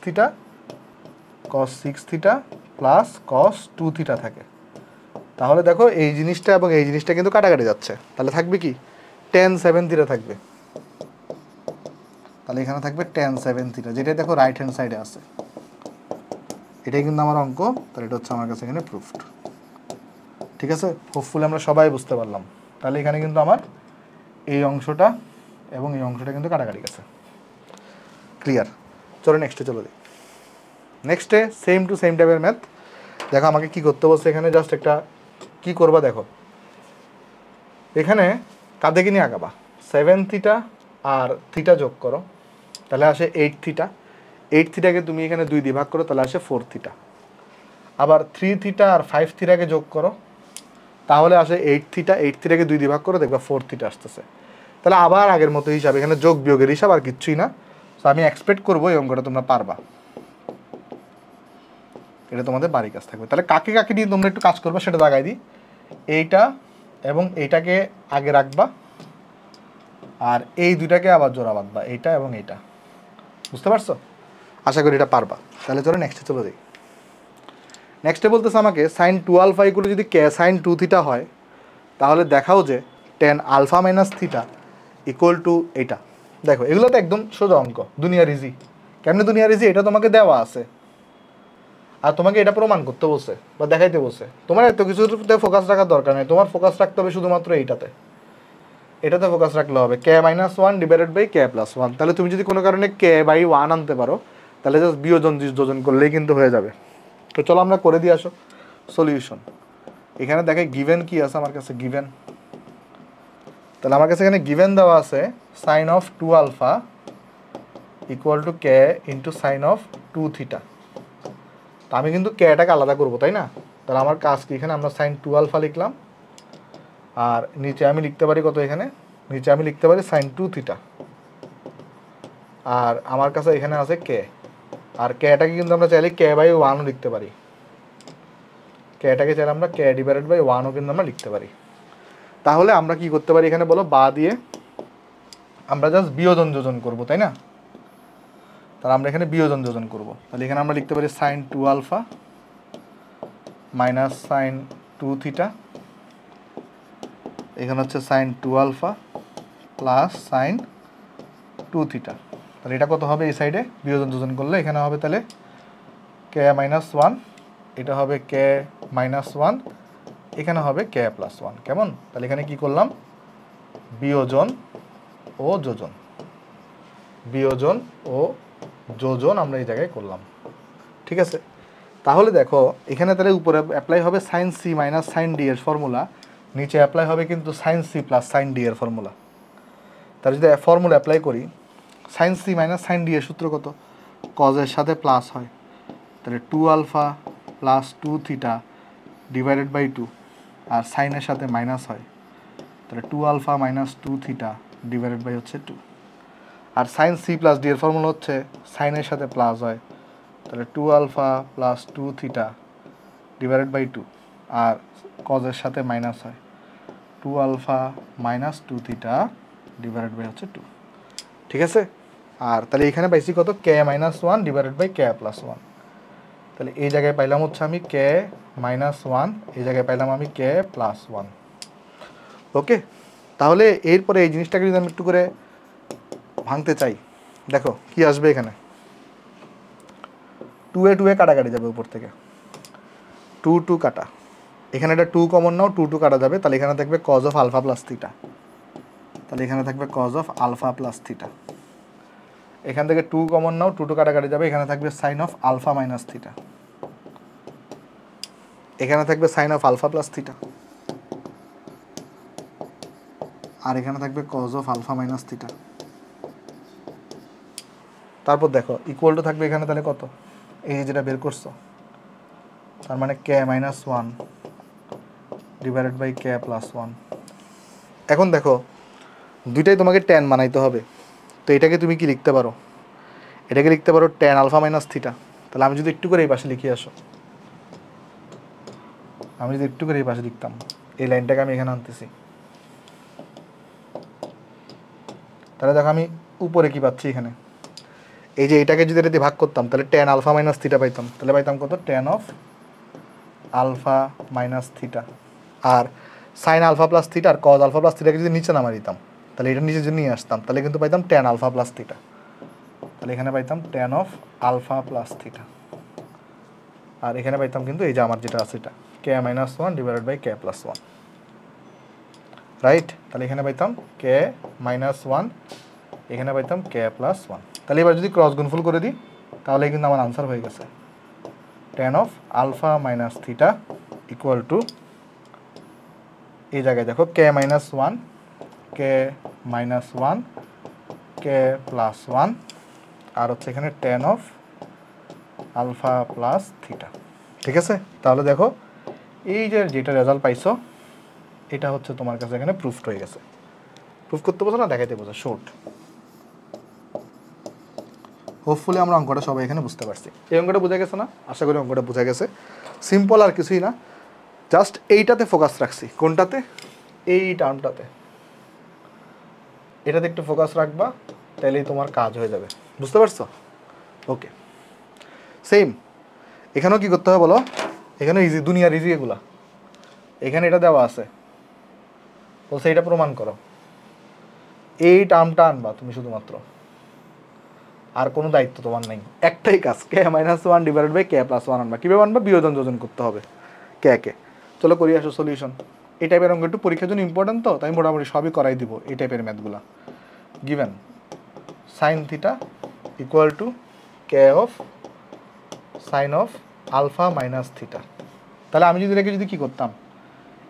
theta plus cos 2 theta থাকে। তাহলে দেখো এই জিনিসটা এবং এই জিনিসটা কিন্তু কাটাকাটি যাচ্ছে, তাহলে থাকবে কি tan 7 থিটা থাকবে, তাহলে এখানে থাকবে tan 7 থিটা, যেটা দেখো রাইট হ্যান্ড সাইডে আছে, এটাই কিন্তু আমার অঙ্ক, তাহলে এটা হচ্ছে আমার কাছে এখানে প্রুফড। ঠিক আছে, হোপফুলি আমরা সবাই বুঝতে পারলাম। তাহলে এখানে কিন্তু আমার এই অংশটা এবং এই অংশটা কিন্তু কাটাকাটি গেছে। ক্লিয়ার? চলো নেক্সটে চলে দিই। নেক্সটে সেম টু সেম টাইপের ম্যাথ। দেখো আমাকে কি করতে বলছে এখানে, জাস্ট একটা কি করবা দেখো, এখানে কাঁধে নিয়ে আঁকাবা 7 থিটা আর থিটা যোগ করো, তাহলে আসে 8 থিটা, 8 থিটাকে তুমি এখানে 2 দিয়ে ভাগ করো, তাহলে আসে 4 থিটা। আবার 3 থিটা আর 5 থিটাকে যোগ করো, তাহলে আসে 8 থিটা, 8 থিটাকে 2 দিয়ে ভাগ করো, দেখবা 4 থিটা আসতেছে। তাহলে আবার আগের মতো হিসাব, এখানে যোগ বিয়োগের হিসাব আর কিচ্ছুই না। তো আমি এক্সপেক্ট করবো এই অঙ্কটা তোমরা পারবা, এটা তোমাদের বাড়ির কাজ থাকবে। তাহলে কাকে কাকে নিয়ে তোমরা একটু কাজ করবা সেটা দেখাই দিই। এইটা এবং এইটাকে আগে রাখবা, আর এই দুইটাকে আবার জোড়া বাঁধবা, এইটা এবং এইটা। বুঝতে পারছো? আশা করি এটা পারবা। তাহলে চলো নেক্সটে চলে যাই। নেক্সটে বলতেছে আমাকে সাইন 2 আলফা ইকুয়াল যদি কে সাইন 2 থিটা হয়, তাহলে দেখাও যে tan alpha minus theta equal to এইটা। দেখো এগুলো তো একদম সোজা অঙ্ক, দুনিয়ার ইজি। কেমনে দুনিয়ার ইজি? এটা তোমাকে দেওয়া আছে আর তোমাকে এটা প্রমাণ করতে বলছে বা দেখাইতে বলছে। তোমার এত কিছুতে ফোকাস রাখার দরকার নেই, তোমার ফোকাস রাখতে হবে শুধুমাত্র এইটাতে, এটাতে ফোকাস রাখলে হবে K minus 1 divided by K plus 1। তাহলে তুমি যদি কোনো কারণে কে বাই 1 আনতে পারো, তাহলে জাস্ট বিয়োজন যোজন করলেই কিন্তু হয়ে যাবে। তো চলো আমরা করে দিয়ে আসো সলিউশন। এখানে দেখে গিভেন কি আছে আমার কাছে, গিভেন। তাহলে আমার কাছে এখানে গিভেন দেওয়া আছে sine of 2 alpha equal to k into sine of 2 theta. তো আমি কিন্তু কেটাকে আলাদা করবো, তাই না? তাহলে আমার কাজ কি, এখানে আমরা সাইন 2 আলফা লিখলাম, আর নিচে আমি লিখতে পারি কত, এখানে নিচে আমি লিখতে পারি সাইন 2 থিটা। আর আমার কাছে এখানে আছে কে, আর কেটাকে কিন্তু আমরা চাইলে কে বাই 1ও লিখতে পারি, কেটাকে চাইলে আমরা কে ডিভাইডেড বাই 1ও কিন্তু আমরা লিখতে পারি। তাহলে আমরা কি করতে পারি এখানে বলো, বা দিয়ে আমরা জাস্ট বিয়োজন যোজন করবো, তাই না? তাহলে আমরা এখানে বিয়োজন যোজন করবো, তাহলে এখানে আমরা লিখতে পারি sine 2 alpha minus sine 2 theta, এখানে হচ্ছে sine 2 alpha plus sine 2 theta. তাহলে এটা কত হবে, এই সাইডে বিয়োজন যোজন করলে এখানে হবে তাহলে কে মাইনাস ওয়ান, এটা হবে কে মাইনাস ওয়ান, এখানে হবে কে প্লাস ওয়ান। কেমন? তাহলে এখানে কি করলাম? বিয়োজন ও যোজন, বিয়োজন ও যোজন আমরা এই জায়গায় করলাম। ঠিক আছে, তাহলে দেখো এখানে তাহলে উপরে অ্যাপ্লাই হবে sine C minus sine D এর ফর্মুলা, নিচে অ্যাপ্লাই হবে কিন্তু sine C plus sine D এর ফর্মুলা। তাহলে যদি ফর্মুলা অ্যাপ্লাই করি, sine C minus sine D এর সূত্র কত? কজের সাথে প্লাস হয়, তাহলে 2 alpha plus 2 theta divided by 2, আর সাইনের সাথে মাইনাস হয়, তাহলে 2 alpha minus 2 theta divided by হচ্ছে 2। আর সাইন সি প্লাস ডি এর ফর্মুলা হচ্ছে সাইনের সাথে প্লাস হয়, তাহলে 2 alpha plus 2 theta divided by 2, আর কজের সাথে মাইনাস হয়, 2 alpha minus 2 theta divided by হচ্ছে 2। ঠিক আছে, আর তাহলে এখানে পাইছি কত? K minus one divided by K plus one. তাহলে এই জায়গায় পাইলাম হচ্ছে আমি কে মাইনাস ওয়ান, এই জায়গায় পাইলাম আমি কে প্লাস ওয়ান। ওকে, তাহলে এরপরে এই জিনিসটাকে যদি আমি একটু করে ভাঙতে চাই, দেখো কি আসবে এখানে। 2 এ কাটাকাটি যাবে উপর থেকে, 2 কাটা, এখানে একটা 2 কমন নাও, 2 কাটা যাবে, তাহলে এখানে থাকবে cos of alpha plus theta, তাহলে এখানে থাকবে cos of alpha plus theta. এখান থেকে 2 কমন নাও, 2 কাটাকাটি যাবে, এখানে থাকবে sine of alpha minus theta, এখানে থাকবে sine of alpha plus theta, আর এখানে থাকবে cos of alpha minus theta. তারপর দেখো ইকুয়াল টু থাকবে এখানে, তাহলে কত? এই যেটা বের করছো, তার মানে K minus one divided by K plus one. এখন দেখো দুইটাই তোমাকে ট্যান বানাইতে হবে, তো এটাকে তুমি কি লিখতে পারো? এটাকে লিখতে পারো ট্যান আলফা মাইনাস থিটা। তাহলে আমি যদি একটু করে এই পাশে লিখে আসো, আমি যদি একটু করে এই পাশে লিখতাম, এই লাইনটাকে আমি এখানে আনতেছি, তাহলে দেখো আমি উপরে কি পাচ্ছি এখানে, এই যে এটাকে যদি এটা দিয়ে ভাগ করতাম, তাহলে ট্যান আলফা মাইনাস থিটা পাইতাম, তাহলে পাইতাম কত? Tan of alpha minus theta. আর সাইন আলফা প্লাস থিটা আর কজ আলফা প্লাস থিটাকে যদি নিচে নামা দিতাম, তাহলে এটা নিচে যদি নিয়ে আসতাম, তাহলে কিন্তু পাইতাম ট্যান আলফা প্লাস থিটা, তাহলে এখানে পাইতাম tan of alpha plus theta. আর এখানে পাইতাম কিন্তু এই যে আমার যেটা আছে এটা K minus one divided by K plus one, right? তাহলে এখানে পাইতাম কে মাইনাস ওয়ান, এখানে পাইতাম কে প্লাস ওয়ান। তাহলে এবার যদি ক্রস গুণফল করে দিই, তাহলে কিন্তু আমার আনসার হয়ে গেছে tan of alpha minus theta equal to, এই জায়গায় দেখো কে মাইনাস ওয়ান, কে মাইনাস ওয়ান, কে প্লাস ওয়ান, আর হচ্ছে এখানে tan of alpha plus theta. ঠিক আছে, তাহলে দেখো এই যে যেটা রেজাল্ট পাইছো, এটা হচ্ছে তোমার কাছে এখানে প্রুফড হয়ে গেছে। প্রুফ করতে বোঝো না, দেখাইতে বোঝো, শর্ট। হোপফুলি আমরা অঙ্কটা সবাই এখানে বুঝতে পারছি। এই অঙ্কটা বোঝা গেছে না? আশা করি অঙ্কটা বোঝা গেছে। সিম্পল, আর কিছুই না, জাস্ট এইটাতে ফোকাস রাখছি। কোনটাতে? এই টার্মটাতে, এটাতে একটু ফোকাস রাখবা, তাহলেই তোমার কাজ হয়ে যাবে। বুঝতে পারছো? ওকে, সেম এখানেও কি করতে হবে বলো? এখানে ইজি, দুনিয়ার ইজি এগুলা। এখানে এটা দেওয়া আছে, বলছে এটা প্রমাণ করো, এই টার্মটা আনবা তুমি শুধুমাত্র, আর কোনো দায়িত্ব তোমার নেই। একটাই কাজ, K minus one divided by K plus one আনবা। কীভাবে আনবা? বিয়োজন যোজন করতে হবে কে কে। চলো করি আসো সলিউশন। এই টাইপের অঙ্ক একটু পরীক্ষার জন্য ইম্পর্টেন্ট, তো তাই মোটামুটি সবই করাই দিব এই টাইপের ম্যাথগুলা। Given sine theta equal to K of sine of alpha minus theta. তাহলে আমি যদি এটাকে যদি কী করতাম,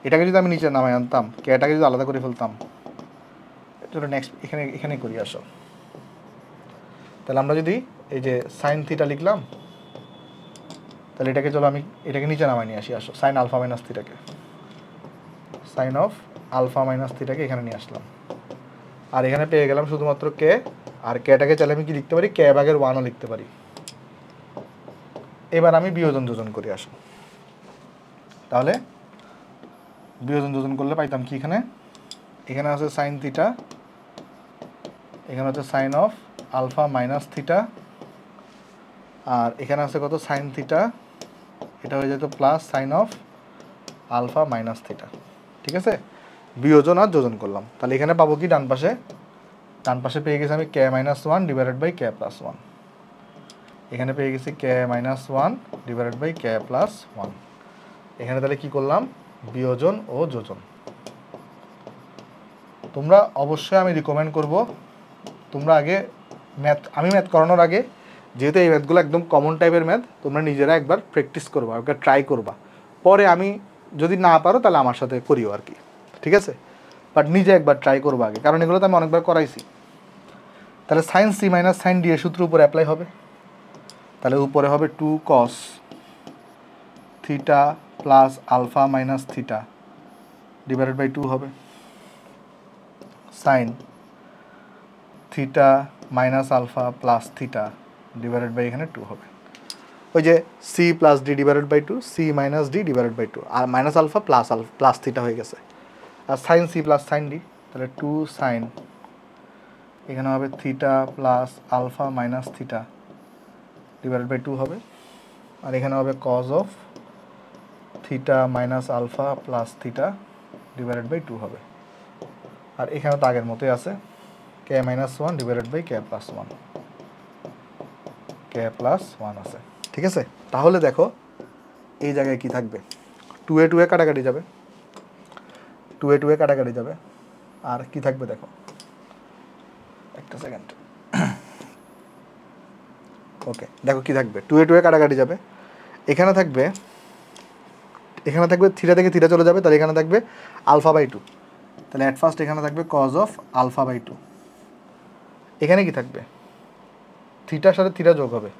এটাকে যদি আমি নিচে নামাই আনতাম, কেটাকে যদি আলাদা করে ফেলতাম, চলো নেক্সট এখানে করি আসো। তাহলে আমরা যদি এই যে সাইন থিটা লিখলাম, তাহলে এটাকে চলো আমি এটাকে নিচে নামাই নিয়ে আসি। আসো সাইন আলফা মাইনাস থিটাকে, সাইন অফ আলফা মাইনাস থিটাকে এখানে নিয়ে আসলাম, আর এখানে পেয়ে গেলাম শুধুমাত্র কে। আর কেটাকে চাইলে আমি কি লিখতে পারি? কে ভাগের ওয়ানও লিখতে পারি। এবার আমি বিয়োজন যোজন করি আসো। তাহলে বিয়োজন যোজন করলে পাইতাম কি? এখানে আছে সাইন থিটা, এখানে হচ্ছে sine of alpha minus theta, আর এখানে আছে কত? সাইন থিটা, এটা হয়ে যেত plus sine of alpha minus theta. ঠিক আছে, বিয়োজন আর যোজন করলাম। তাহলে এখানে পাবো কি? ডান পাশে পেয়ে গেছি আমি K minus one divided by K plus one. এখানে পেয়ে গেছি K minus one divided by K plus one. এখানে তাহলে কী করলাম, বিয়োজন ও যোজন। তোমরা অবশ্যই আমি রিকমেন্ড করব তোমরা আগে আমি ম্যাথ করানোর আগে, যেহেতু এই ম্যাথগুলো একদম কমন টাইপের ম্যাথ, তোমরা নিজেরা একবার প্র্যাকটিস করবা, একবার ট্রাই করবা, পরে আমি যদি না পারো তাহলে আমার সাথে করিও আর কি, ঠিক আছে? বাট নিজে একবার ট্রাই করবো আগে, কারণ এগুলো তো আমি অনেকবার করাইছি। তাহলে sine C minus sine D এর সূত্র উপরে অ্যাপ্লাই হবে। তাহলে উপরে হবে 2 cos theta plus alpha minus theta divided by 2 হবে, sine theta minus alpha plus theta divided by এখানে 2 হবে। ওই যে C plus D divided by 2, C minus D divided by 2, আর মাইনাস আলফা প্লাস থিটা হয়ে গেছে। আর sine C plus sine D, তাহলে 2 সাইন, এখানে হবে theta plus alpha minus theta divided by 2 হবে। আর এখানে হবে cos of theta minus alpha plus theta divided by 2 হবে। আর এখানে তো আগের মতোই আছে, K minus one divided by K plus one, K plus one আছে, ঠিক আছে? তাহলে দেখো এই জায়গায় কি থাকবে, 2 এ 2 এ কাটাকাটি যাবে, 2 এ 2 এ কাটাকাটি যাবে, আর কি থাকবে দেখো, একটা সেকেন্ড, ওকে দেখো কি থাকবে, 2 এ 2 এ কাটাকাটি যাবে, এখানে থাকবে থিটা থেকে থিটা চলে যাবে, তাহলে এখানে থাকবে আলফা বাই 2, তাহলে অ্যাট ফার্স্ট এখানে থাকবে কজ অফ আলফা বাই 2। এখানে কি থাকবে, থিটার সাথে থিটা যোগ হবে,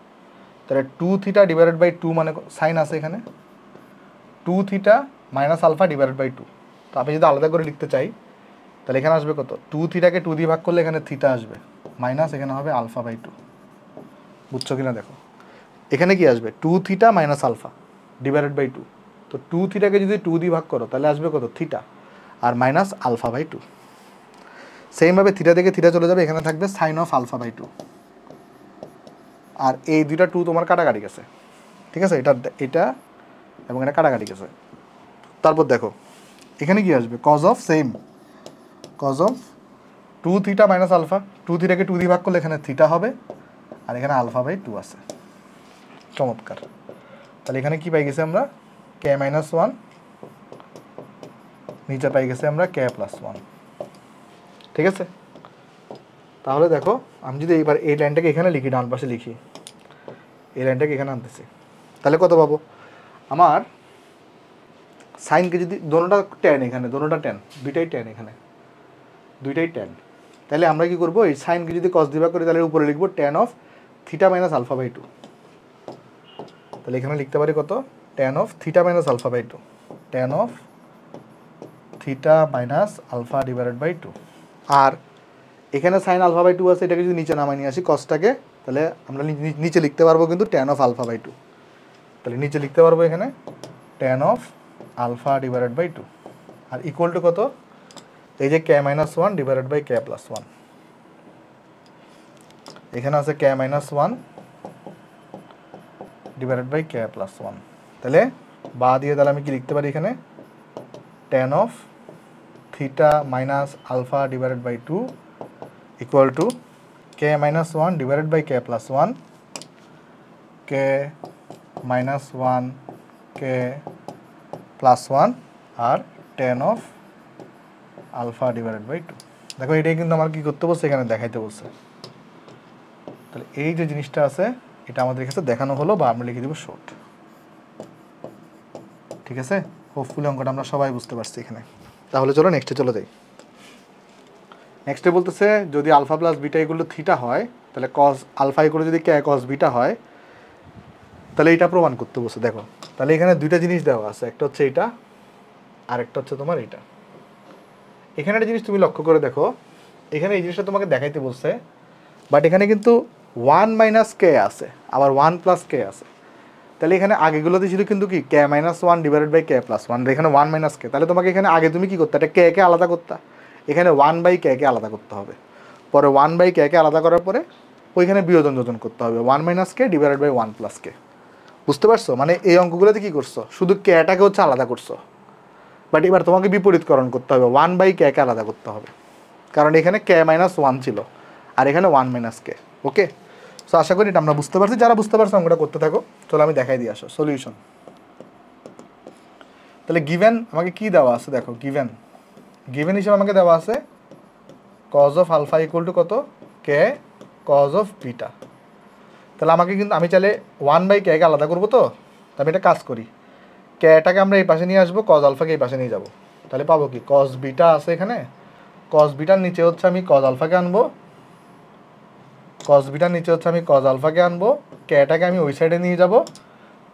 তাহলে 2 থিটা ডিভাইডেড বাই 2 মানে সাইন আছে এখানে, 2 theta minus alpha divided by 2। তো আমি যদি আলাদা করে লিখতে চাই তাহলে এখানে আসবে কত, 2 থিটাকে 2 দিয়ে ভাগ করলে এখানে থিটা আসবে, মাইনাস এখানে হবে আলফা বাই 2। বুঝছো কিনা দেখো, এখানে কি আসবে, 2 theta minus alpha divided by 2, তো 2 থিটাকে যদি 2 দিয়ে ভাগ করো তাহলে আসবে কত, থিটা, আর মাইনাস আলফা বাই 2। সেমভাবে থিটা থেকে থিটা চলে যাবে, এখানে থাকবে সাইন অফ আলফা বাই 2, আর এই দুইটা 2 তোমার কাটাকাটি গেছে, ঠিক আছে? এটা এবং এটা কাটাকাটি গেছে। তারপর দেখো এখানে কি আসবে, cos of same, cos of 2 theta minus alpha, 2 থিটাকে 2 দিয়ে ভাগ করলে এখানে থিটা হবে, আর এখানে আলফা বাই 2 আছে। চমৎকার, তাহলে এখানে কি পাই গেছি আমরা, কে মাইনাস ওয়ান, নিচে পাই গেছে আমরা কে প্লাস ওয়ান, ঠিক আছে? তাহলে দেখো আমি যদি এইবার এই লাইনটাকে এখানে লিখি, ডান পাশে লিখি, এই লাইনটাকে এখানে আনতেছি, তাহলে কত পাবো, আমার সাইনকে যদি দোনোটা ট্যান, এখানে দোনোটা ট্যান, দুইটাই ট্যান, এখানে দুইটাই ট্যান, তাহলে আমরা কি করবো, এই সাইনকে যদি কস দিবা করি তাহলে উপরে লিখবো tan of theta minus alpha by 2, তাহলে এখানে লিখতে পারি কত, tan of theta minus alpha by 2, tan of theta minus alpha divided by 2। আর এখানে সাইন আলফা বাই 2 আছে, এটাকে যদি নিচে নামাই নিয়ে আসি কসটাকে, তাহলে আমরা নিচে লিখতে পারবো কিন্তু ট্যান অফ আলফা বাই 2, তাহলে নিচে লিখতে পারবো এখানে tan of alpha divided by 2, আর ইকুয়াল টু কত, এই যে K minus one divided by K plus one, এখানে আছে K minus one divided by K plus one, তাহলে বা দিয়ে তাহলে আমি কি লিখতে পারি এখানে, tan of theta minus alpha divided by 2 equal to K minus one divided by K plus one, K minus one K plus one, আর tan of alpha divided by 2। দেখো এটাই কিন্তু আমার কি করতে বলছে, এখানে দেখাইতে বলছে, তাহলে এই যে জিনিসটা আছে এটা আমাদের কাছে দেখানো হলো, বা আমরা লিখে দেবো শর্ট, ঠিক আছে? হোপফুলি অঙ্কটা আমরা সবাই বুঝতে পারছি এখানে। তাহলে চলো নেক্সটে চলে যাই। নেক্সটে বলতেছে যদি আলফা প্লাস বিটা এগুলো থিটা হয়, তাহলে কস আলফা এগুলো যদি কে কস বিটা হয়, তাহলে এটা প্রমাণ করতে বলছে। দেখো তাহলে এখানে দুইটা জিনিস দেওয়া আছে, একটা হচ্ছে এটা, আর একটা হচ্ছে তোমার এটা। এখানে একটা জিনিস তুমি লক্ষ্য করে দেখো, এখানে এই জিনিসটা তোমাকে দেখাইতে বলছে, বাট এখানে কিন্তু 1 মাইনাস কে আছে, আবার 1 প্লাস কে আছে, তাহলে এখানে আগেগুলোতে ছিল কিন্তু কি K minus one divided by K plus one, এখানে 1 মাইনাস কে, তাহলে তোমাকে এখানে আগে তুমি কি করতে, এটা কে কে আলাদা করতে, এখানে 1 বাই কে কে আলাদা করতে হবে, পরে 1 বাই কে কে আলাদা করার পরে ওইখানে বিয়োজন যোজন করতে হবে, 1 minus K divided by 1 plus K. বুঝতে পারছো, মানে এই অঙ্কগুলোতে কি করছো, শুধু কেটাকে হচ্ছে আলাদা করছো, বাট এবার তোমাকে বিপরীতকরণ করতে হবে, 1 বাই কে কে আলাদা করতে হবে, কারণ এখানে কে মাইনাস ওয়ান ছিল আর এখানে 1 মাইনাস কে। ওকে, সো সো আশা করি এটা আমরা বুঝতে পারছি, যারা বুঝতে পারছো অঙ্কটা করতে থাকো। চলো আমি দেখাই দিয়ে আসো সলিউশন। তাহলে গিভেন আমাকে কি দেওয়া আছে দেখো, গিভেন হিসেবে আমাকে দেওয়া আছে cos of alpha equal to কত, কে কজ অফ বিটা। তাহলে আমাকে কিন্তু আমি চাইলে 1/k কে আলাদা করবো, তো আমি একটা কাজ করি, কেটাকে আমরা এই পাশে নিয়ে আসবো, কজ আলফাকে এই পাশে নিয়ে যাবো। তাহলে পাবো কি, কজ বিটা আছে এখানে, কজ বিটার নিচে হচ্ছে আমি কজ আলফাকে আনবো, কজ বিটার নিচে হচ্ছে আমি কজ আলফাকে আনবো, কেটাকে আমি ওই সাইডে নিয়ে যাব।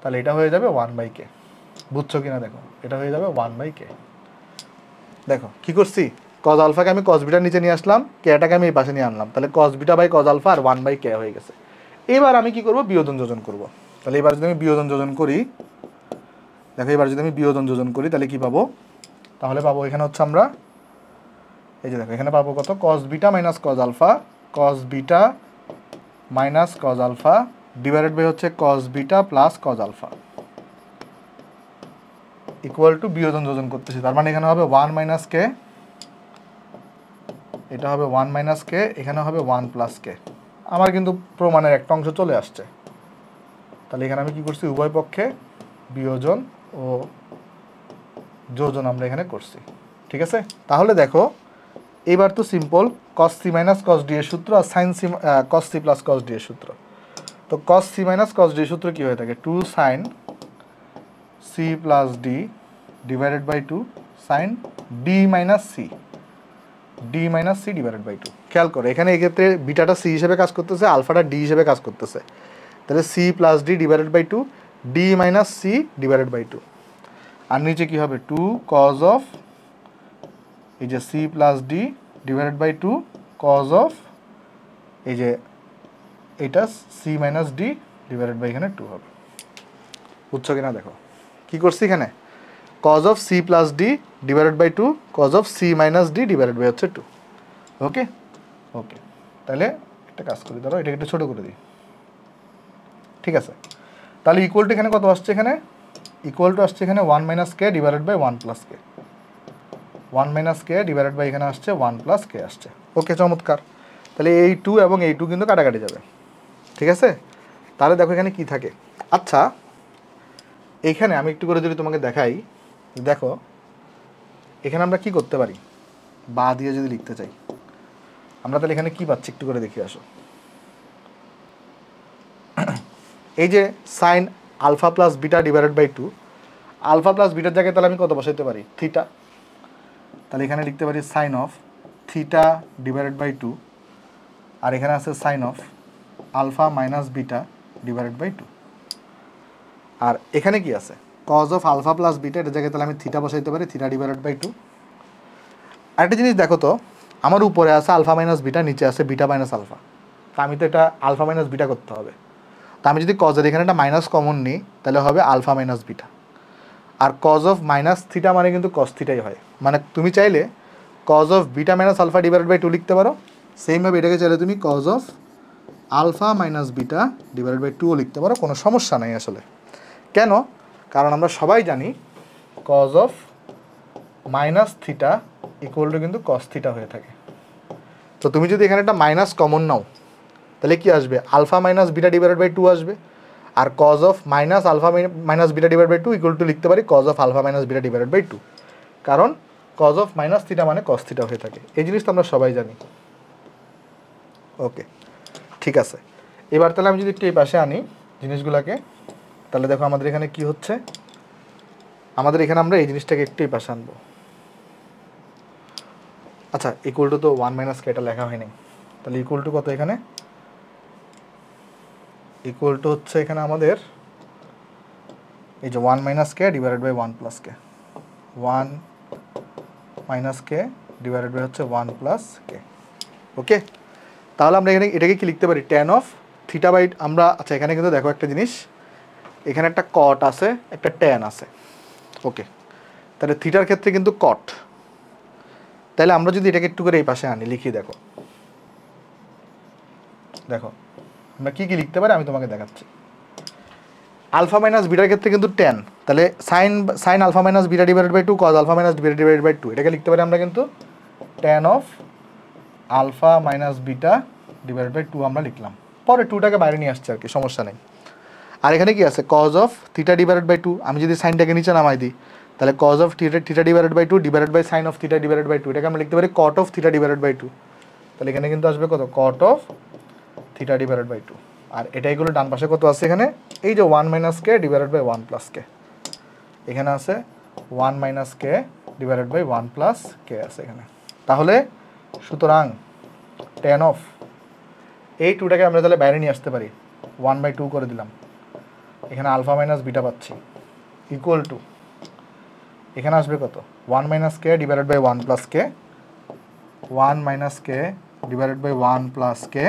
তাহলে এটা হয়ে যাবে 1/k। বুঝছো কিনা দেখো, এটা হয়ে যাবে 1/k। দেখো কি করছি, কজ আলফাকে আমি কজ বিটার নিচে নিয়ে আসলাম, কেটাকে আমি এই পাশে নিয়ে আনলাম, তাহলে cos beta by cos alpha আর 1/k হয়ে গেছে। এবার আমি কি করব, বিয়োজন যোজন করব। তাহলে এবার যদি আমি বিয়োজন যোজন করি, দেখো এবার যদি আমি বিয়োজন যোজন করি তাহলে কি পাবো, তাহলে পাবো এখানে হচ্ছে আমরা এই যে দেখো এখানে পাবো কত, cos beta minus cos alpha, cos beta minus cos alpha divided by হচ্ছে cos beta plus cos alpha equal to বিয়োজন যোজন করতেছি। তার মানে এখানে হবে 1 মাইনাস কে, এটা হবে 1 মাইনাস কে, এখানে হবে 1 প্লাস কে। আমার কিন্তু প্রমাণের একটা অংশ চলে আসছে। তাহলে এখানে আমি কি করছি, উভয় পক্ষে বিয়োজন ও যোজন আমরা এখানে করছি। ঠিক আছে, তাহলে দেখো এবার তো simple, cos C minus cos D এর সূত্র আর sine C cos C plus cos D এর সূত্র। তো cos C minus cos D এর সূত্র কী হয়ে থাকে, 2 sine C plus D divided by 2 sine D minus C, D minus C divided by 2। খেয়াল করো এখানে এক্ষেত্রে বিটাটা সি হিসেবে কাজ করতেছে, আলফাটা ডি হিসেবে কাজ করতেছে। তাহলে c plus D divided by 2, d minus C divided by 2। আর নিচে কী হবে, 2 কজ অফ এই যে C plus D divided by 2 cos of এই যে এটা c minus D divided by এখানে 2 হবে। বুঝছো কিনা দেখো কি করছি, এখানে cos of C plus D divided by 2 cos of C minus D divided by হচ্ছে 2। ওকে ওকে, তাহলে একটা কাজ করি, ধরো এটাকে একটু ছোটো করে দিই। ঠিক আছে, তাহলে ইকুয়াল টু এখানে কত আসছে, এখানে ইকুয়াল টু আসছে এখানে 1 minus K divided by 1 plus K, 1 minus K divided by এখানে আসছে 1 প্লাস কে আসছে। ওকে চমৎকার, তাহলে এই 2 এবং এই 2 কিন্তু কাটাকাটি যাবে। ঠিক আছে, তাহলে দেখো এখানে কি থাকে। আচ্ছা এইখানে আমি একটু করে যদি তোমাকে দেখাই, দেখো এখানে আমরা কি করতে পারি, বা দিয়ে যদি লিখতে চাই আমরা, তাহলে এখানে কি পাচ্ছি একটু করে দেখে আসো। এই যে sine alpha plus beta divided by 2, alpha plus বিটার জায়গায় তাহলে আমি কত বসাইতে পারি, থিটা। তাহলে এখানে লিখতে পারি sine of theta divided by 2, আর এখানে আছে sine of alpha minus beta divided by 2। আর এখানে কি আছে, cos of alpha plus beta, এটার জায়গায় তাহলে আমি থিটা বসাইতে পারি, থিটা ডিভাইডেড বাই 2। আরেকটা জিনিস দেখো তো, আমার উপরে আছে আলফা মাইনাস বিটা, নিচে আছে বিটা মাইনাস আলফা। তা আমি তো এটা আলফা মাইনাস বিটা করতে হবে। তা আমি যদি কজের এখানে একটা মাইনাস কমন নিই তাহলে হবে আলফা মাইনাস বিটা। আর কজ অফ মাইনাস থিটা মানে কিন্তু কস থিটাই হয়। মানে তুমি চাইলে cos of beta minus alpha divided by 2 লিখতে পারো, সেমভাবে এটাকে চাইলে তুমি cos of alpha minus beta divided by 2ও লিখতে পারো, কোনো সমস্যা নাই আসলে। কেন, কারণ আমরা সবাই জানি cos of minus theta equal to কিন্তু কস থিটা হয়ে থাকে। তো তুমি যদি এখানে একটা মাইনাস কমন নাও তাহলে কি আসবে, alpha minus beta divided by 2 আসবে। আর cos of minus alpha minus beta divide by 2 equal to লিখতে পারি cos of alpha minus beta divided by 2, কারণ কজ অফ মাইনাস থিটা মানে কস থিটা হয়ে থাকে। এই জিনিস তো আমরা সবাই জানি। ওকে ঠিক আছে, এবার তাহলে আমি যদি একটু এই পাশে আনি জিনিসগুলোকে, তাহলে দেখো আমাদের এখানে কি হচ্ছে, আমাদের এখানে আমরা এই জিনিসটাকে একটু এই পাশে আনবো। আচ্ছা ইকুয়াল টু তো 1 মাইনাস কে এটা লেখা হয়নি, তাহলে ইকুয়াল টু কত, এখানে ইকুয়াল টু হচ্ছে এখানে আমাদের এই যে 1 minus K divided by 1 plus K, 1 minus K divided by হচ্ছে 1 প্লাস কে। ওকে, তাহলে আমরা এখানে এটাকে কি লিখতে পারি, ট্যান অফ থিটা বাই আমরা। আচ্ছা এখানে কিন্তু দেখো একটা জিনিস, এখানে একটা কট আছে একটা ট্যান আছে। ওকে, তাহলে থিটার ক্ষেত্রে কিন্তু কট। তাহলে আমরা যদি এটাকে একটু করে এই পাশে আনি, লিখি দেখো, দেখো আমরা কী কী লিখতে পারি আমি তোমাকে দেখাচ্ছি। আলফা মাইনাস বিটার ক্ষেত্রে কিন্তু ট্যান, তাহলে sine alpha minus beta divided by 2 cos alpha minus beta divided by 2, এটাকে লিখতে পারি আমরা কিন্তু tan of alpha minus beta divided by 2 আমরা লিখলাম। পরে 2টাকে বাইরে নিয়ে আসছে আর কি, সমস্যা নেই। আর এখানে কি আছে cos of theta divided by 2, আমি যদি সাইনটাকে নিচে নামাই দিই তাহলে cos of theta divided by 2 divided by sine of theta divided by 2, এটাকে আমরা লিখতে পারি cot of theta divided by 2। তাহলে এখানে কিন্তু আসবে কত cot of theta divided by 2। আর এটাই গুলো ডান পাশে কত আছে এখানে, এই যে 1 minus K divided by 1 plus K, এখানে আছে 1 minus K divided by 1 plus K আছে এখানে। তাহলে সুতরাং tan অফ এই 2টাকে আমরা তাহলে বাইরে নিয়ে আসতে পারি, 1/2 করে দিলাম, এখানে আলফা মাইনাস বিটা পাচ্ছি, ইকুয়াল টু এখানে আসবে কত 1 minus K divided by 1 plus K, 1 minus K divided by 1 plus K.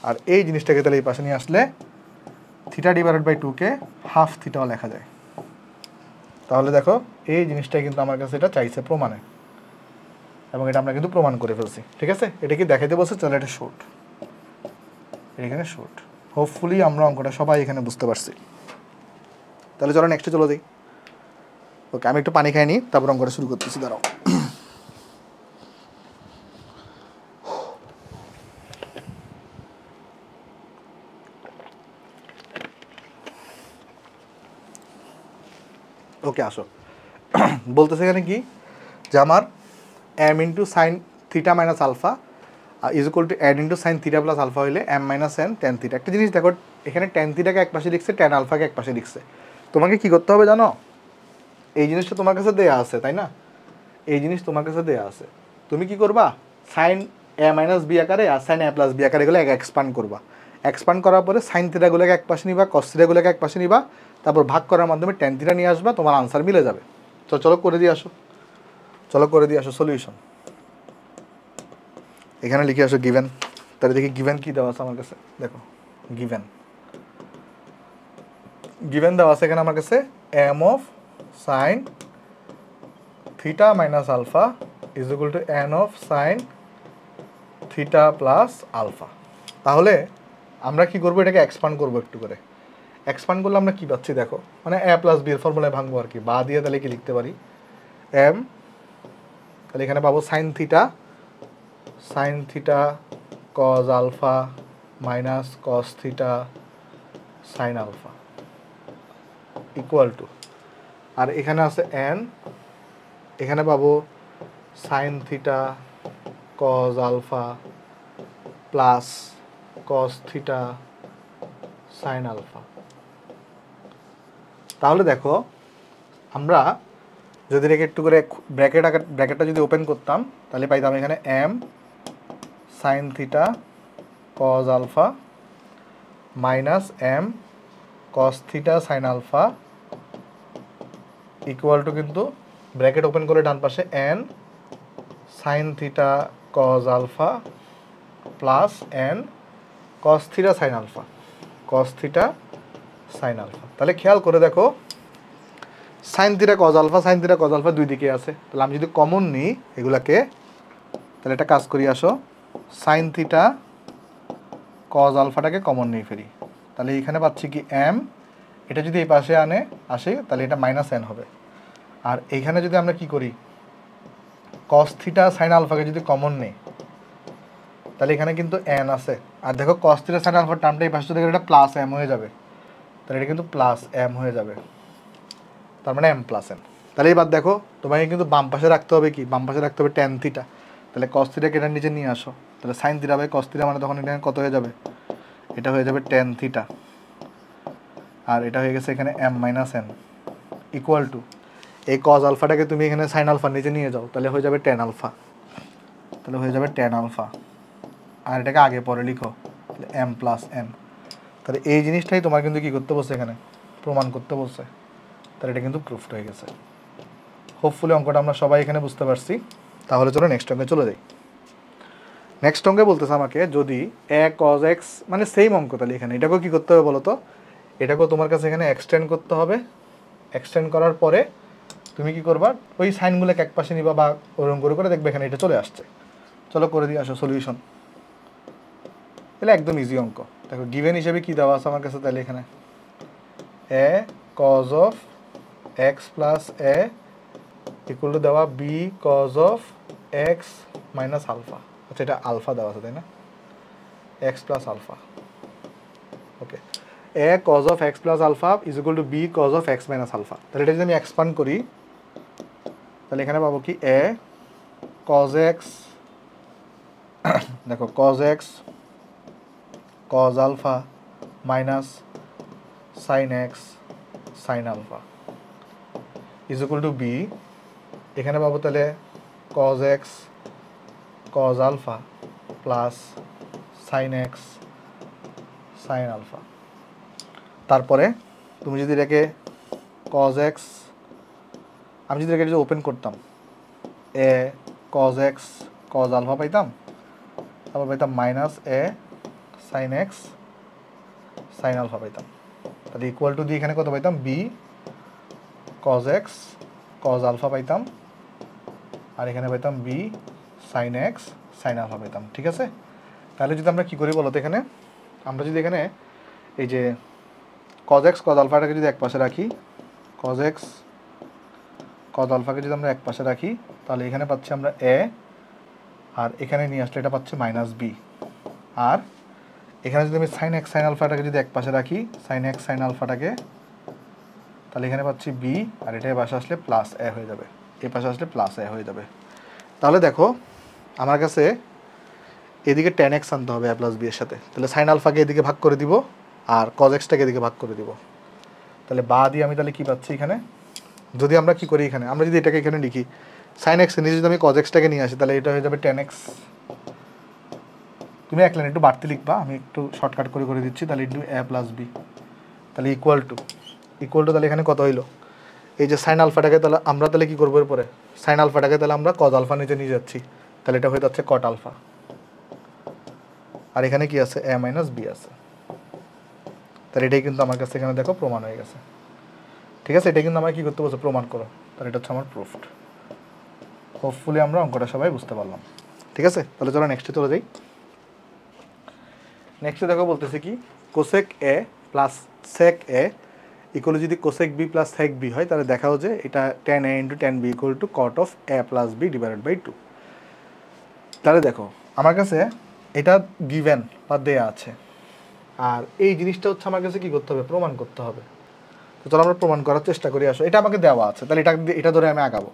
আর এই জিনিসটাকে তাহলে এই পাশে নিয়ে আসলে থিটা ডিভাইডেড বাই 2কে হাফ থিটাও লেখা যায়। তাহলে দেখো এই জিনিসটাই কিন্তু আমার কাছে এটা চাইছে প্রমাণে, এবং এটা আমরা কিন্তু প্রমাণ করে ফেলছি। ঠিক আছে, এটা কি দেখাইতে বলছে, চলো এটা শর্ট, এখানে শর্ট। হোপফুলি আমরা অঙ্কটা সবাই এখানে বুঝতে পারছি। তাহলে চলো নেক্সটে চলে যাই। ওকে, আমি একটু পানি খাই নিই, তারপর অঙ্কটা শুরু করতেছি, দাঁড়াও। ওকে আসো, বলতেছে এখানে কি যে আমার m into sine theta minus alpha is equal to n into sine theta plus alpha হইলে m মাইনাস n ট্যান থিটা। একটা জিনিস দেখো, এখানে ট্যান থিটাকে এক পাশে লিখছে, ট্যান আলফাকে এক পাশে লিখছে। তোমাকে কি করতে হবে জানো, এই জিনিসটা তোমার কাছে দেয়া আছে তাই না, এই জিনিস তোমার কাছে দেয়া আছে, তুমি কি করবা সাইন a মাইনাস বি আকারে আর সাইন a প্লাস বি আকারে এগুলো এক্সপান্ড করবা। এক্সপান্ড করার পরে সাইন থিটাগুলোকে এক পাশে নিবা, কস থিটাগুলোকে এক পাশে নিবা, তারপর ভাগ করার মাধ্যমে ট্যান থিটা নিয়ে আসবা, তোমার আনসার মিলে যাবে। তো চলো করে দিয়ে আসো, চলো করে দিয়ে আসো সলিউশন। এখানে লিখে আসো গিভেন, তাহলে দেখি গিভেন কী দেওয়া আছে আমার কাছে। দেখো গিভেন গিভেন দেওয়া আছে এখানে আমার কাছে m of sine theta minus alpha is equal to n of sine theta plus alpha. তাহলে আমরা কি করবো, এটাকে এক্সপান্ড করবো একটু করে। এক্সপান্ড করলে আমরা কি পাচ্ছি দেখো, মানে a প্লাস বি এর ফর্মুলায় ভাঙবো আর কি, বা দিয়ে তাহলে কি লিখতে পারি m, তাহলে এখানে পাবো sine theta cos alpha minus cos theta sine alpha equal to, আর এখানে আছে n, এখানে পাবো sine theta cos alpha plus cos theta sine alpha. তাহলে দেখো আমরা যদি রেখে একটু করে ব্র্যাকেটটা যদি ওপেন করতাম তাহলে পাইতাম এখানে m sine theta cos alpha minus m cos theta sine alpha equal to, কিন্তু ব্র্যাকেট ওপেন করে ডান পাশে n sine theta cos alpha plus n cos theta sine alpha, cos theta sine alpha. তাহলে খেয়াল করে দেখো সাইন থিটা কজ আলফা দুই দিকে আছে, তাহলে আমি যদি কমন নিই এগুলাকে, তাহলে একটা কাজ করি আসো, সাইন থিটা কজ আলফাটাকে কমন নিয়ে ফেলি, তাহলে এখানে পাচ্ছি কি m, এটা যদি এই পাশে আসে তাহলে এটা মাইনাস n হবে। আর এইখানে যদি আমরা কি করি কস থিটা সাইন আলফাকে যদি কমন নিই তাহলে এখানে কিন্তু n আছে, আর দেখো কস থিটা সাইন আলফার টার্মটা এই পাশে দেখে এটা প্লাস m হয়ে যাবে, তাহলে এটা কিন্তু প্লাস m হয়ে যাবে, তার মানে m প্লাস n। তাহলে এবার দেখো তোমাকে কিন্তু বাম পাশে রাখতে হবে কি, বাম পাশে রাখতে হবে ট্যান থিটা, তাহলে কস থিটাকে এটার নিচে নিয়ে আসো, তাহলে sine theta by cos theta মানে তখন এটা কত হয়ে যাবে, এটা হয়ে যাবে ট্যান থিটা, আর এটা হয়ে গেছে এখানে m মাইনাস n ইকুয়াল টু, এই কজ আলফাটাকে তুমি এখানে সাইন আলফার নিচে নিয়ে যাও, তাহলে হয়ে যাবে ট্যান আলফা, তাহলে হয়ে যাবে ট্যান আলফা, আর এটাকে আগে পরে লিখো তাহলে m প্লাস n। তাহলে এই জিনিসটাই তোমার কিন্তু কী করতে বলছে এখানে, প্রমাণ করতে বলছে, তাহলে এটা কিন্তু প্রুফড হয়ে গেছে। হোপফুলি অঙ্কটা আমরা সবাই এখানে বুঝতে পারছি। তাহলে চলো নেক্সট অঙ্কে চলে যাই। নেক্সট অঙ্কে বলতেছে আমাকে যদি a cos x, মানে সেম অঙ্ক, তাহলে এখানে এটাকেও কী করতে হবে বলো তো, এটাকেও তোমার কাছে এখানে এক্সটেন্ড করতে হবে। এক্সটেন্ড করার পরে তুমি কি করবা, ওই সাইনগুলোকে এক পাশে নিবা বা ওরকম করে করে দেখবে এখানে এটা চলে আসছে। চলো করে দিয়ে আসো সলিউশন। তাহলে একদম ইজি অঙ্ক। দেখো গিভেন হিসেবে কী দেওয়া আছে আমার কাছে, তাহলে এখানে a cos of x plus a equal to দেওয়া b cos of x minus alpha. আচ্ছা, এটা আলফা দেওয়া আছে তাই না, x plus alpha okay, a cos of x plus alpha is equal to b cos of x minus alpha. তাহলে এটা যদি আমি এক্সপান্ড করি তাহলে এখানে পাবো কি এ কজ এক্স, দেখো cos x cos alpha minus sine x sine alpha is equal to b, এখানে পাবো তাহলে cos x cos alpha plus sine x sine alpha. তারপরে তুমি যদি এটাকে কজ এক্স, আমি যদি এটাকে ওপেন করতাম a cos x cos alpha পাইতাম, তারপর পাইতাম minus a sine x sine alpha পাইতাম। তাহলে ইকুয়াল টু দিয়ে এখানে কত পাইতাম b cos x cos alpha পাইতাম, আর এখানে পাইতাম b sine x sine alpha পাইতাম। ঠিক আছে, তাহলে যদি আমরা কী করি বলো তো, এখানে আমরা যদি এখানে এই যে কজ এক্স কজ আলফাটাকে যদি এক পাশে রাখি, কজ এক্স কজ আলফাকে যদি আমরা এক পাশে রাখি তাহলে এখানে পাচ্ছি আমরা এ, আর এখানে নিয়ে আসলে এটা পাচ্ছি মাইনাস বি, আর এখানে যদি আমি সাইন এক্স সাইন আলফাটাকে যদি এক পাশে রাখি সাইন এক্স সাইন আলফাটাকে, তাহলে এখানে পাচ্ছি বি, আর এটা এই পাশে আসলে প্লাস এ হয়ে যাবে, এই পাশে আসলে প্লাস এ হয়ে যাবে। তাহলে দেখো আমার কাছে এদিকে টেন এক্স আনতে হবে এ প্লাস বি এর সাথে, তাহলে সাইন আলফাকে এদিকে ভাগ করে দিব আর কজ এক্সটাকে এদিকে ভাগ করে দিব। তাহলে বা দিয়ে আমি তাহলে কী পাচ্ছি এখানে, যদি আমরা কী করি এখানে, আমরা যদি এটাকে এখানে লিখি সাইন এক্স নিয়ে যদি আমি কজ এক্সটাকে নিয়ে আসি তাহলে এটা হয়ে যাবে টেন এক্স। তুমি এক লাইন একটু বাড়তি লিখবা, আমি একটু শর্টকাট করে দিচ্ছি। তাহলে ইন্টু এ প্লাস বি, তাহলে ইকুয়াল টু তাহলে এখানে কত হইলো, এই যে সাইন আলফাটাকে তাহলে আমরা তাহলে কী করবো এরপরে, সাইন আলফাটাকে তাহলে আমরা কজ আলফা নিয়ে যাচ্ছি, তাহলে এটা হয়ে যাচ্ছে কট আলফা, আর এখানে কি আছে এ মাইনাস বি আছে। তাহলে এটাই কিন্তু আমার কাছে এখানে দেখো প্রমাণ হয়ে গেছে। ঠিক আছে, এটা কিন্তু আমার কী করতে বলছে, প্রমাণ করো। তাহলে এটা হচ্ছে আমার প্রুফড। হোপফুলি আমরা অঙ্কটা সবাই বুঝতে পারলাম। ঠিক আছে, তাহলে চলো নেক্সটে চলে যাই। নেক্সটে দেখো বলতেছে কি, cosec A plus sec A equal যদি cosec B plus sec B হয় তাহলে দেখাও যে এটা tan A into tan B equal to cot of A plus B divided by 2। তাহলে দেখো আমার কাছে এটা গিভেন বা দেয়া আছে, আর এই জিনিসটা হচ্ছে আমার কাছে কী করতে হবে, প্রমাণ করতে হবে। তো চলো আমরা প্রমাণ করার চেষ্টা করি। আসো এটা আমাকে দেওয়া আছে, তাহলে এটা ধরে আমি আগাবো।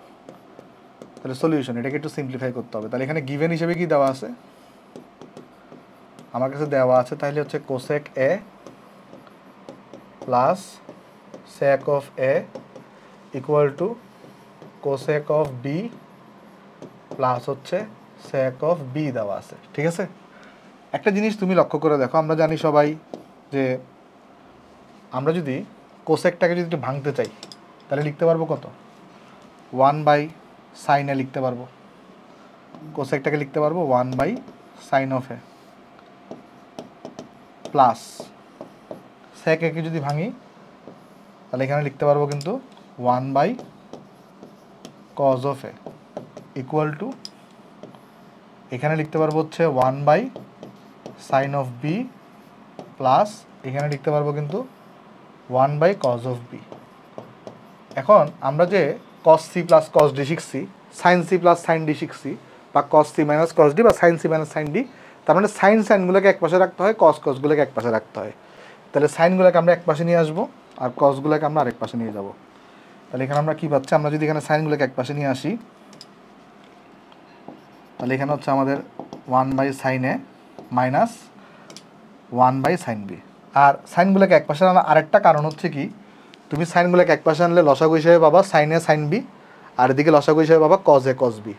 তাহলে সলিউশন, এটাকে একটু সিম্পলিফাই করতে হবে। তাহলে এখানে গিভেন হিসেবে কি দেওয়া আছে, আমার কাছে দেওয়া আছে তাহলে হচ্ছে cosec A plus sec of A equal to cosec of B plus হচ্ছে সেক অফ বি দেওয়া আছে। ঠিক আছে, একটা জিনিস তুমি লক্ষ্য করে দেখো, আমরা জানি সবাই যে আমরা যদি কোসেকটাকে যদি একটু ভাঙতে চাই তাহলে লিখতে পারবো কত, 1 বাই সাইন এ লিখতে পারবো, কোসেকটাকে লিখতে পারবো 1 by sine of A plus sec একে যদি ভাঙি তাহলে এখানে লিখতে পারবো কিন্তু 1 by cos of A equal to, এখানে লিখতে পারবো হচ্ছে 1 by sine of B plus এখানে লিখতে পারবো কিন্তু 1 বাই কজ অফ বি। এখন আমরা যে cos C plus cos D শিখছি, sine C plus sine D শিখছি, বা cos C minus cos D বা sine C minus sine D, তার মানে সাইনগুলোকে এক পাশে রাখতে হয়, কসগুলোকে এক পাশে রাখতে হয়। তাহলে সাইনগুলোকে আমরা এক পাশে নিয়ে আসবো আর কসগুলোকে আমরা আরেক পাশে নিয়ে যাব। তাহলে এখানে আমরা কী পাচ্ছি, আমরা যদি এখানে সাইনগুলোকে এক পাশে নিয়ে আসি তাহলে এখানে হচ্ছে আমাদের 1 by sine A minus 1 by sine B. আর সাইনগুলোকে এক পাশে আনার আরেকটা কারণ হচ্ছে কি, তুমি সাইনগুলোকে এক পাশে আনলে লসাগু হিসেবে পাবা সাইন এ সাইন বি, আর এদিকে লসাগু হিসেবে পাবা কজ এ কজ বি।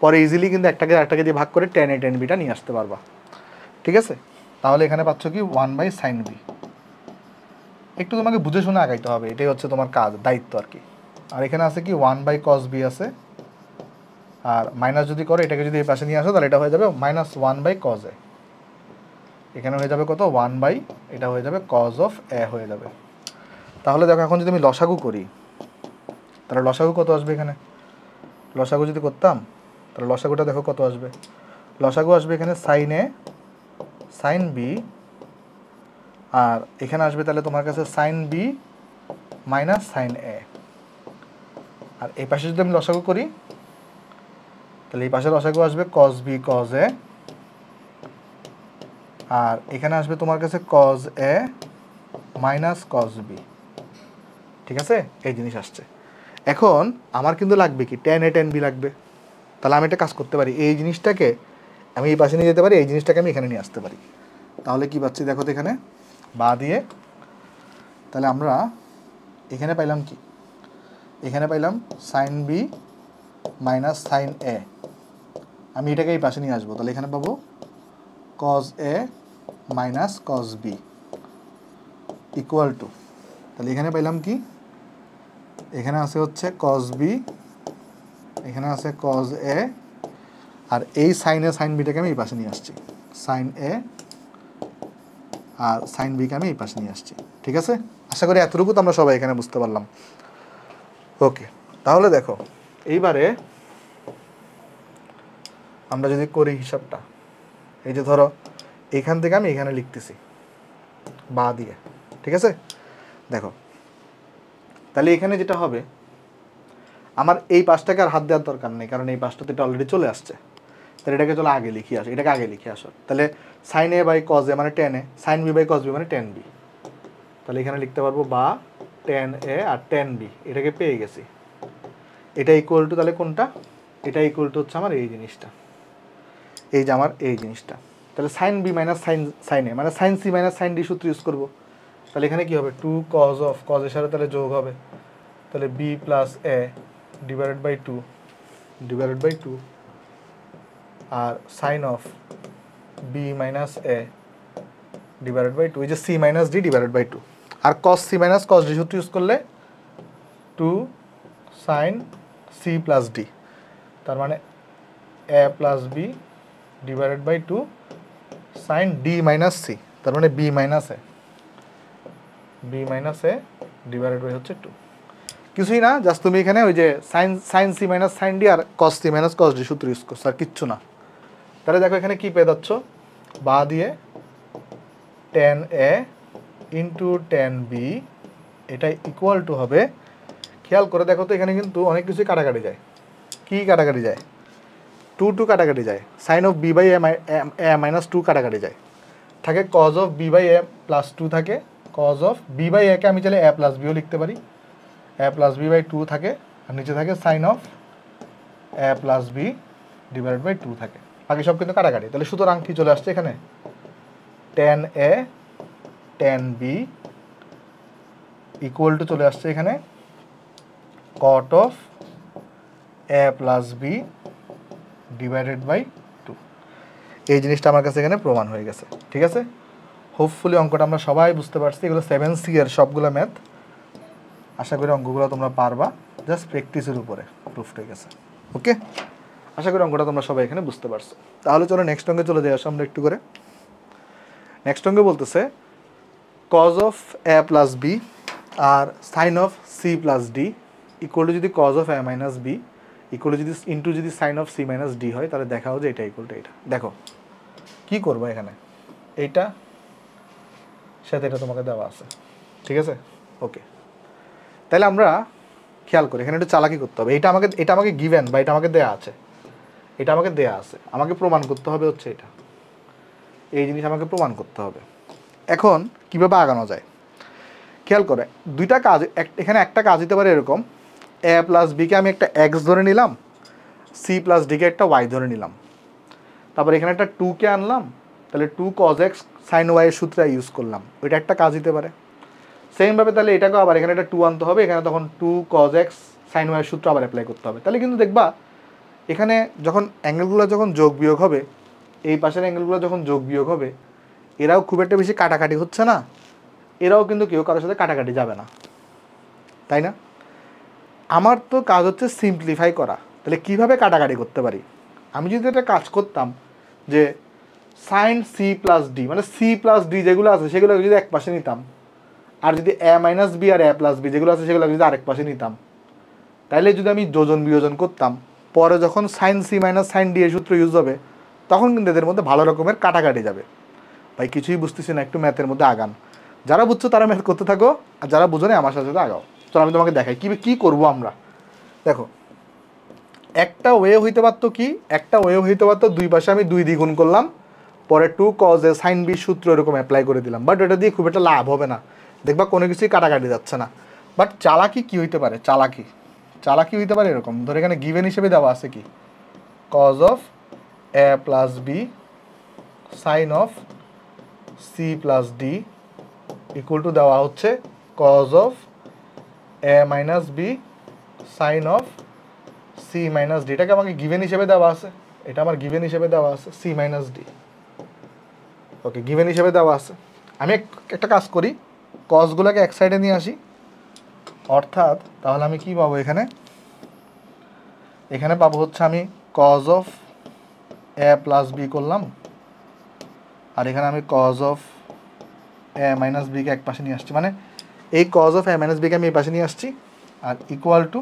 পরে ইজিলি কিন্তু একটাকে দিয়ে ভাগ করে টেন এ টেন বিটা নিয়ে আসতে পারবা। ঠিক আছে, তাহলে এখানে পাচ্ছ কি 1 বাই সাইন বি। একটু তোমাকে বুঝে শুনে আগাইতে হবে, এটাই হচ্ছে তোমার কাজ, দায়িত্ব আর কি। আর এখানে আছে কি 1 বাই কজ বি আছে, আর মাইনাস যদি করো এটাকে যদি এই পাশে নিয়ে আসো তাহলে এটা হয়ে যাবে মাইনাস 1 বাই কজ এ, এখানে হয়ে যাবে কত 1 বাই, এটা হয়ে যাবে কজ অফ এ হয়ে যাবে। তাহলে দেখো এখন যদি আমি লসাগু করি তাহলে লসাগু কত আসবে, এখানে লসাগু যদি করতাম তাহলে লসাগুটা দেখো কত আসবে, লসাগু আসবে এখানে সাইন এ সাইন বি, আর এখানে আসবে তাহলে তোমার কাছে সাইন বি মাইনাস সাইন এ। আর এই পাশে যদি আমি লসাগু করি তাহলে এই পাশে লসাগু আসবে কজ বি কজ এ, আর এখানে আসবে তোমার কাছে কজ এ মাইনাস কস বি, ঠিক আছে, এই জিনিস আসছে। এখন আমার কিন্তু লাগবে কি টেন এ টেন বি লাগবে। তাহলে আমি একটা কাজ করতে পারি, এই জিনিসটাকে আমি এই পাশে নিয়ে যেতে পারি, এই জিনিসটাকে আমি এখানে নিয়ে আসতে পারি। তাহলে কি পাচ্ছি দেখো তো, এখানে বা দিয়ে তাহলে আমরা এখানে পাইলাম কি, এখানে পাইলাম sine B minus sine A. আমি এটাকে এই পাশে নিয়ে আসবো, তাহলে এখানে পাবো cos A minus cos B equal to, তাহলে এখানে পাইলাম কি, এখানে আছে হচ্ছে কজ বি, এখানে আছে কজ এ, আর এই সাইন এ সাইন বিটাকে আমি এই পাশে নিয়ে আসছি, সাইন এ আর সাইন বিকে আমি এই পাশে নিয়ে আসছি, ঠিক আছে। আশা করি এতটুকু তো আমরা সবাই এখানে বুঝতে পারলাম। ওকে, তাহলে দেখো এইবারে আমরা যদি করি হিসাবটা, এই যে ধরো এখান থেকে আমি এখানে লিখতেছি বা দিয়ে, ঠিক আছে। দেখো তাহলে এখানে যেটা হবে, আমার এই পাশটাকে আর হাত দেওয়ার দরকার নেই, কারণ এই পাশটাতে এটা অলরেডি চলে আসছে। তাহলে এটাকে চলো আগে লিখে আসো, এটাকে আগে লিখে আসো। তাহলে sine A by cos A মানে tan A, sine B by cos B মানে টেন বি। তাহলে এখানে লিখতে পারবো বা টেন এ আর টেন বি, এটাকে পেয়ে গেছি। এটা ইকুয়াল টু তাহলে কোনটা, এটা ইকুয়াল টু হচ্ছে আমার এই জিনিসটা, এই যে আমার এই জিনিসটা। তাহলে sine B minus sine A মানে sine C minus sine D সূত্র ইউজ করবো। তাহলে এখানে কি হবে, টু কজ অফ, কজ এর সাথে তাহলে যোগ হবে, তাহলে B plus A divided by two আর sine of B minus A divided by two, এই যে C minus D divided by two. আর cos C minus cos D সূত্র ইউজ করলে two sine C plus D, তার মানে A plus B divided by two sine D minus C, তার মানে B minus A divided by হচ্ছে টু। কিছুই না, জাস্ট তুমি এখানে ওই যে sign C minus sine D আর cos C minus cos D সূত্র ইউজ করছো, আর কিচ্ছু না। তাহলে দেখো এখানে কি পেয়ে যাচ্ছ, বা দিয়ে ten A into tan B, এটা ইকুয়াল টু হবে, খেয়াল করে দেখো তো এখানে কিন্তু অনেক কিছুই কাটাকাটি যায়। কি কাটাকাটি যায়, টু কাটাকাটি যায়, sine of B by A minus two কাটাকাটি যায়, থাকে cos of B by A plus two থাকে, কজ অফ বি বাই একে আমি চাইলে এ প্লাস বিও লিখতে পারি, A plus B by two থাকে, আর নিচে থাকে sine of A plus B divided by two থাকে, বাকি সব কিন্তু কাটাকাটি। তাহলে সুতরাং কি চলে আসছে এখানে, tan A tan B equal to চলে আসছে এখানে cot of A plus B divided by two. এই জিনিসটা আমার কাছে এখানে প্রমাণ হয়ে গেছে, ঠিক আছে। হোপফুলি অঙ্কটা আমরা সবাই বুঝতে পারছি, এগুলো 7C এর সবগুলো ম্যাথ। আশা করি অঙ্কগুলো তোমরা পারবা, জাস্ট প্র্যাকটিসের উপরে প্রুফ হয়ে গেছে। ওকে, আশা করি অঙ্কটা তোমরা সবাই এখানে বুঝতে পারছো। তাহলে চলো নেক্সট অঙ্কে চলে যাই আসো আমরা একটু করে। নেক্সট অঙ্কে বলতেছে cos of A plus B আর sine of C plus D equal to যদি cos of A minus B equal to যদি ইন্টু যদি sine of C minus D হয়, তাহলে দেখাও যে এটা ইকুয়াল টু এটা। দেখো কি করবো এখানে, এইটা সাথে এটা তোমাকে দেওয়া আছে, ঠিক আছে। ওকে, তাহলে আমরা খেয়াল করি এখানে একটু চালাকি করতে হবে। এটা আমাকে গিভেন বা এটা আমাকে দেয়া আছে, এটা আমাকে দেয়া আছে, আমাকে প্রমাণ করতে হবে হচ্ছে এটা, এই জিনিস আমাকে প্রমাণ করতে হবে। এখন কীভাবে আগানো যায় খেয়াল করে, দুইটা কাজ, এখানে একটা কাজ দিতে পারে এরকম, এ প্লাস বিকে আমি একটা এক্স ধরে নিলাম, সি প্লাস ডিকে একটা ওয়াই ধরে নিলাম, তারপর এখানে একটা টুকে আনলাম, তাহলে টু কজ এক্স সাইন ওয়াইয়ের সূত্র ইউজ করলাম, ওইটা একটা কাজ দিতে পারে। সেমভাবে তাহলে এটাকেও আবার এখানে একটা টু আনতে হবে, এখানে তখন টু কজ এক্স সাইন ওয়াইয়ের সূত্র আবার অ্যাপ্লাই করতে হবে। তাহলে কিন্তু দেখবা এখানে যখন অ্যাঙ্গেলগুলো যখন যোগ বিয়োগ হবে, এই পাশের অ্যাঙ্গেলগুলো যখন যোগ বিয়োগ হবে, এরাও খুব একটা বেশি কাটাকাটি হচ্ছে না, এরাও কিন্তু কেউ কারোর সাথে কাটাকাটি যাবে না, তাই না। আমার তো কাজ হচ্ছে সিম্পলিফাই করা। তাহলে কিভাবে কাটাকাটি করতে পারি, আমি যদি একটা কাজ করতাম যে সাইন সি প্লাস ডি মানে সি প্লাস ডি যেগুলো আছে সেগুলো যদি এক পাশে নিতাম, আর যদি এ মাইনাস বি আর এ প্লাস বি যেগুলো আছে সেগুলো যদি আরেক পাশে নিতাম, তাহলে যদি আমি যোজন বিয়োজন করতাম, পরে যখন sine C minus sine D এর সূত্র ইউজ হবে, তখন কিন্তু এদের মধ্যে ভালো রকমের কাটাকাটি যাবে। ভাই কিছুই বুঝতেছি না, একটু ম্যাথের মধ্যে আগান। যারা বুঝছো তারা ম্যাথ করতে থাকো, আর যারা বুঝো না আমার সাথে সাথে আগাও। চলো আমি তোমাকে দেখাই কী করবো আমরা। দেখো একটা ওয়ে হইতে পারতো কি, একটা ওয়ে হইতে পারতো দুই পাশে আমি 2 দ্বিগুণ করলাম, পরে two cos A sine B সূত্র এরকম অ্যাপ্লাই করে দিলাম, বাট এটা দিয়ে খুব একটা লাভ হবে না। দেখবা কোনো কিছুই কাটাকাটি যাচ্ছে না। বাট চালাকি কি হইতে পারে, চালাকি হইতে পারে এরকম, ধর এখানে গিভেন হিসেবে দেওয়া আছে কি cos of A plus B sine of C plus D equal to দেওয়া হচ্ছে cos of A minus B sine of C minus D. এটাকে আমাকে গিভেন হিসেবে দেওয়া আছে, এটা আমার গিভেন হিসেবে দেওয়া আছে সি মাইনাস ডি। ওকে, গিভেন হিসেবে দেওয়া আছে। আমি একটা কাজ করি, কজগুলোকে এক সাইডে নিয়ে আসি, অর্থাৎ তাহলে আমি কি পাবো এখানে, এখানে পাবো হচ্ছে আমি cos of A plus B করলাম, আর এখানে আমি কজ অফ এ মাইনাস বিকে এক পাশে নিয়ে আসছি, মানে এই কজ অফ এ মাইনাস বিকে আমি এই পাশে নিয়ে আসছি, আর ইকুয়াল টু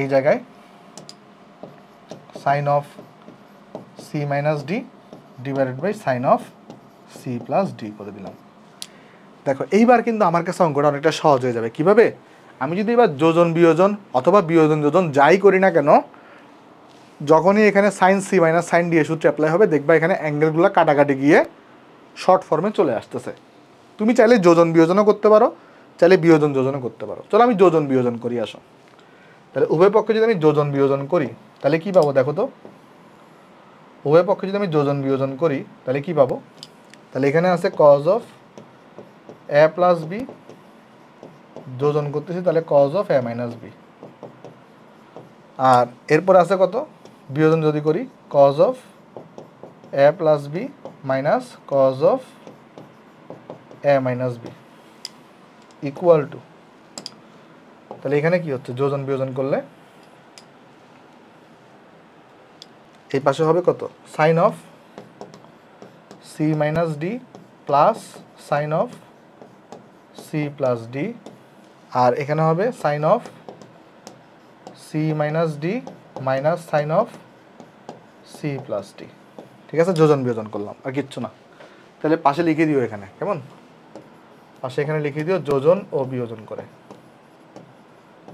এই জায়গায় sine of C minus D divided by sine of C plus D করে দিলাম। দেখো এইবার কিন্তু আমার কাছে অঙ্কটা অনেকটা সহজ হয়ে যাবে। কিভাবে, আমি যদি এবার যোজন বিয়োজন অথবা বিয়োজন যোজন যাই করি না কেন, যখনই এখানে sine C minus sine D সূত্র অ্যাপ্লাই হবে, দেখবা এখানে অ্যাঙ্গেলগুলো কাটাকাটি গিয়ে শর্ট ফর্মে চলে আসতেছে। তুমি চাইলে যোজন বিয়োজনও করতে পারো, চাইলে বিয়োজন যোজনও করতে পারো। চলো আমি যোজন বিয়োজন করি, আসো। তাহলে উভয় পক্ষে যদি আমি যোজন বিয়োজন করি তাহলে কি পাবো, দেখো তো, উভয় পক্ষে যদি আমি যোজন বিয়োজন করি তাহলে কি পাবো, তাহলে এখানে আছে cos of A plus B, যোজন করতেছি তাহলে cos of A minus B, আর এরপর আছে কত, বিয়োজন যদি করি cos of A plus B minus cos of A minus B equal to, তাহলে এখানে কি হচ্ছে, যোজন বিয়োজন করলে এই পাশে হবে কত, sine of C minus D plus sine of C plus D, আর এখানে হবে sine of C minus D minus sine of C plus D. ঠিক আছে, যোজন বিয়োজন করলাম, আর কিচ্ছু না। তাহলে পাশে লিখে দিও এখানে, কেমন, পাশে এখানে লিখে দিও যোজন ও বিয়োজন করে।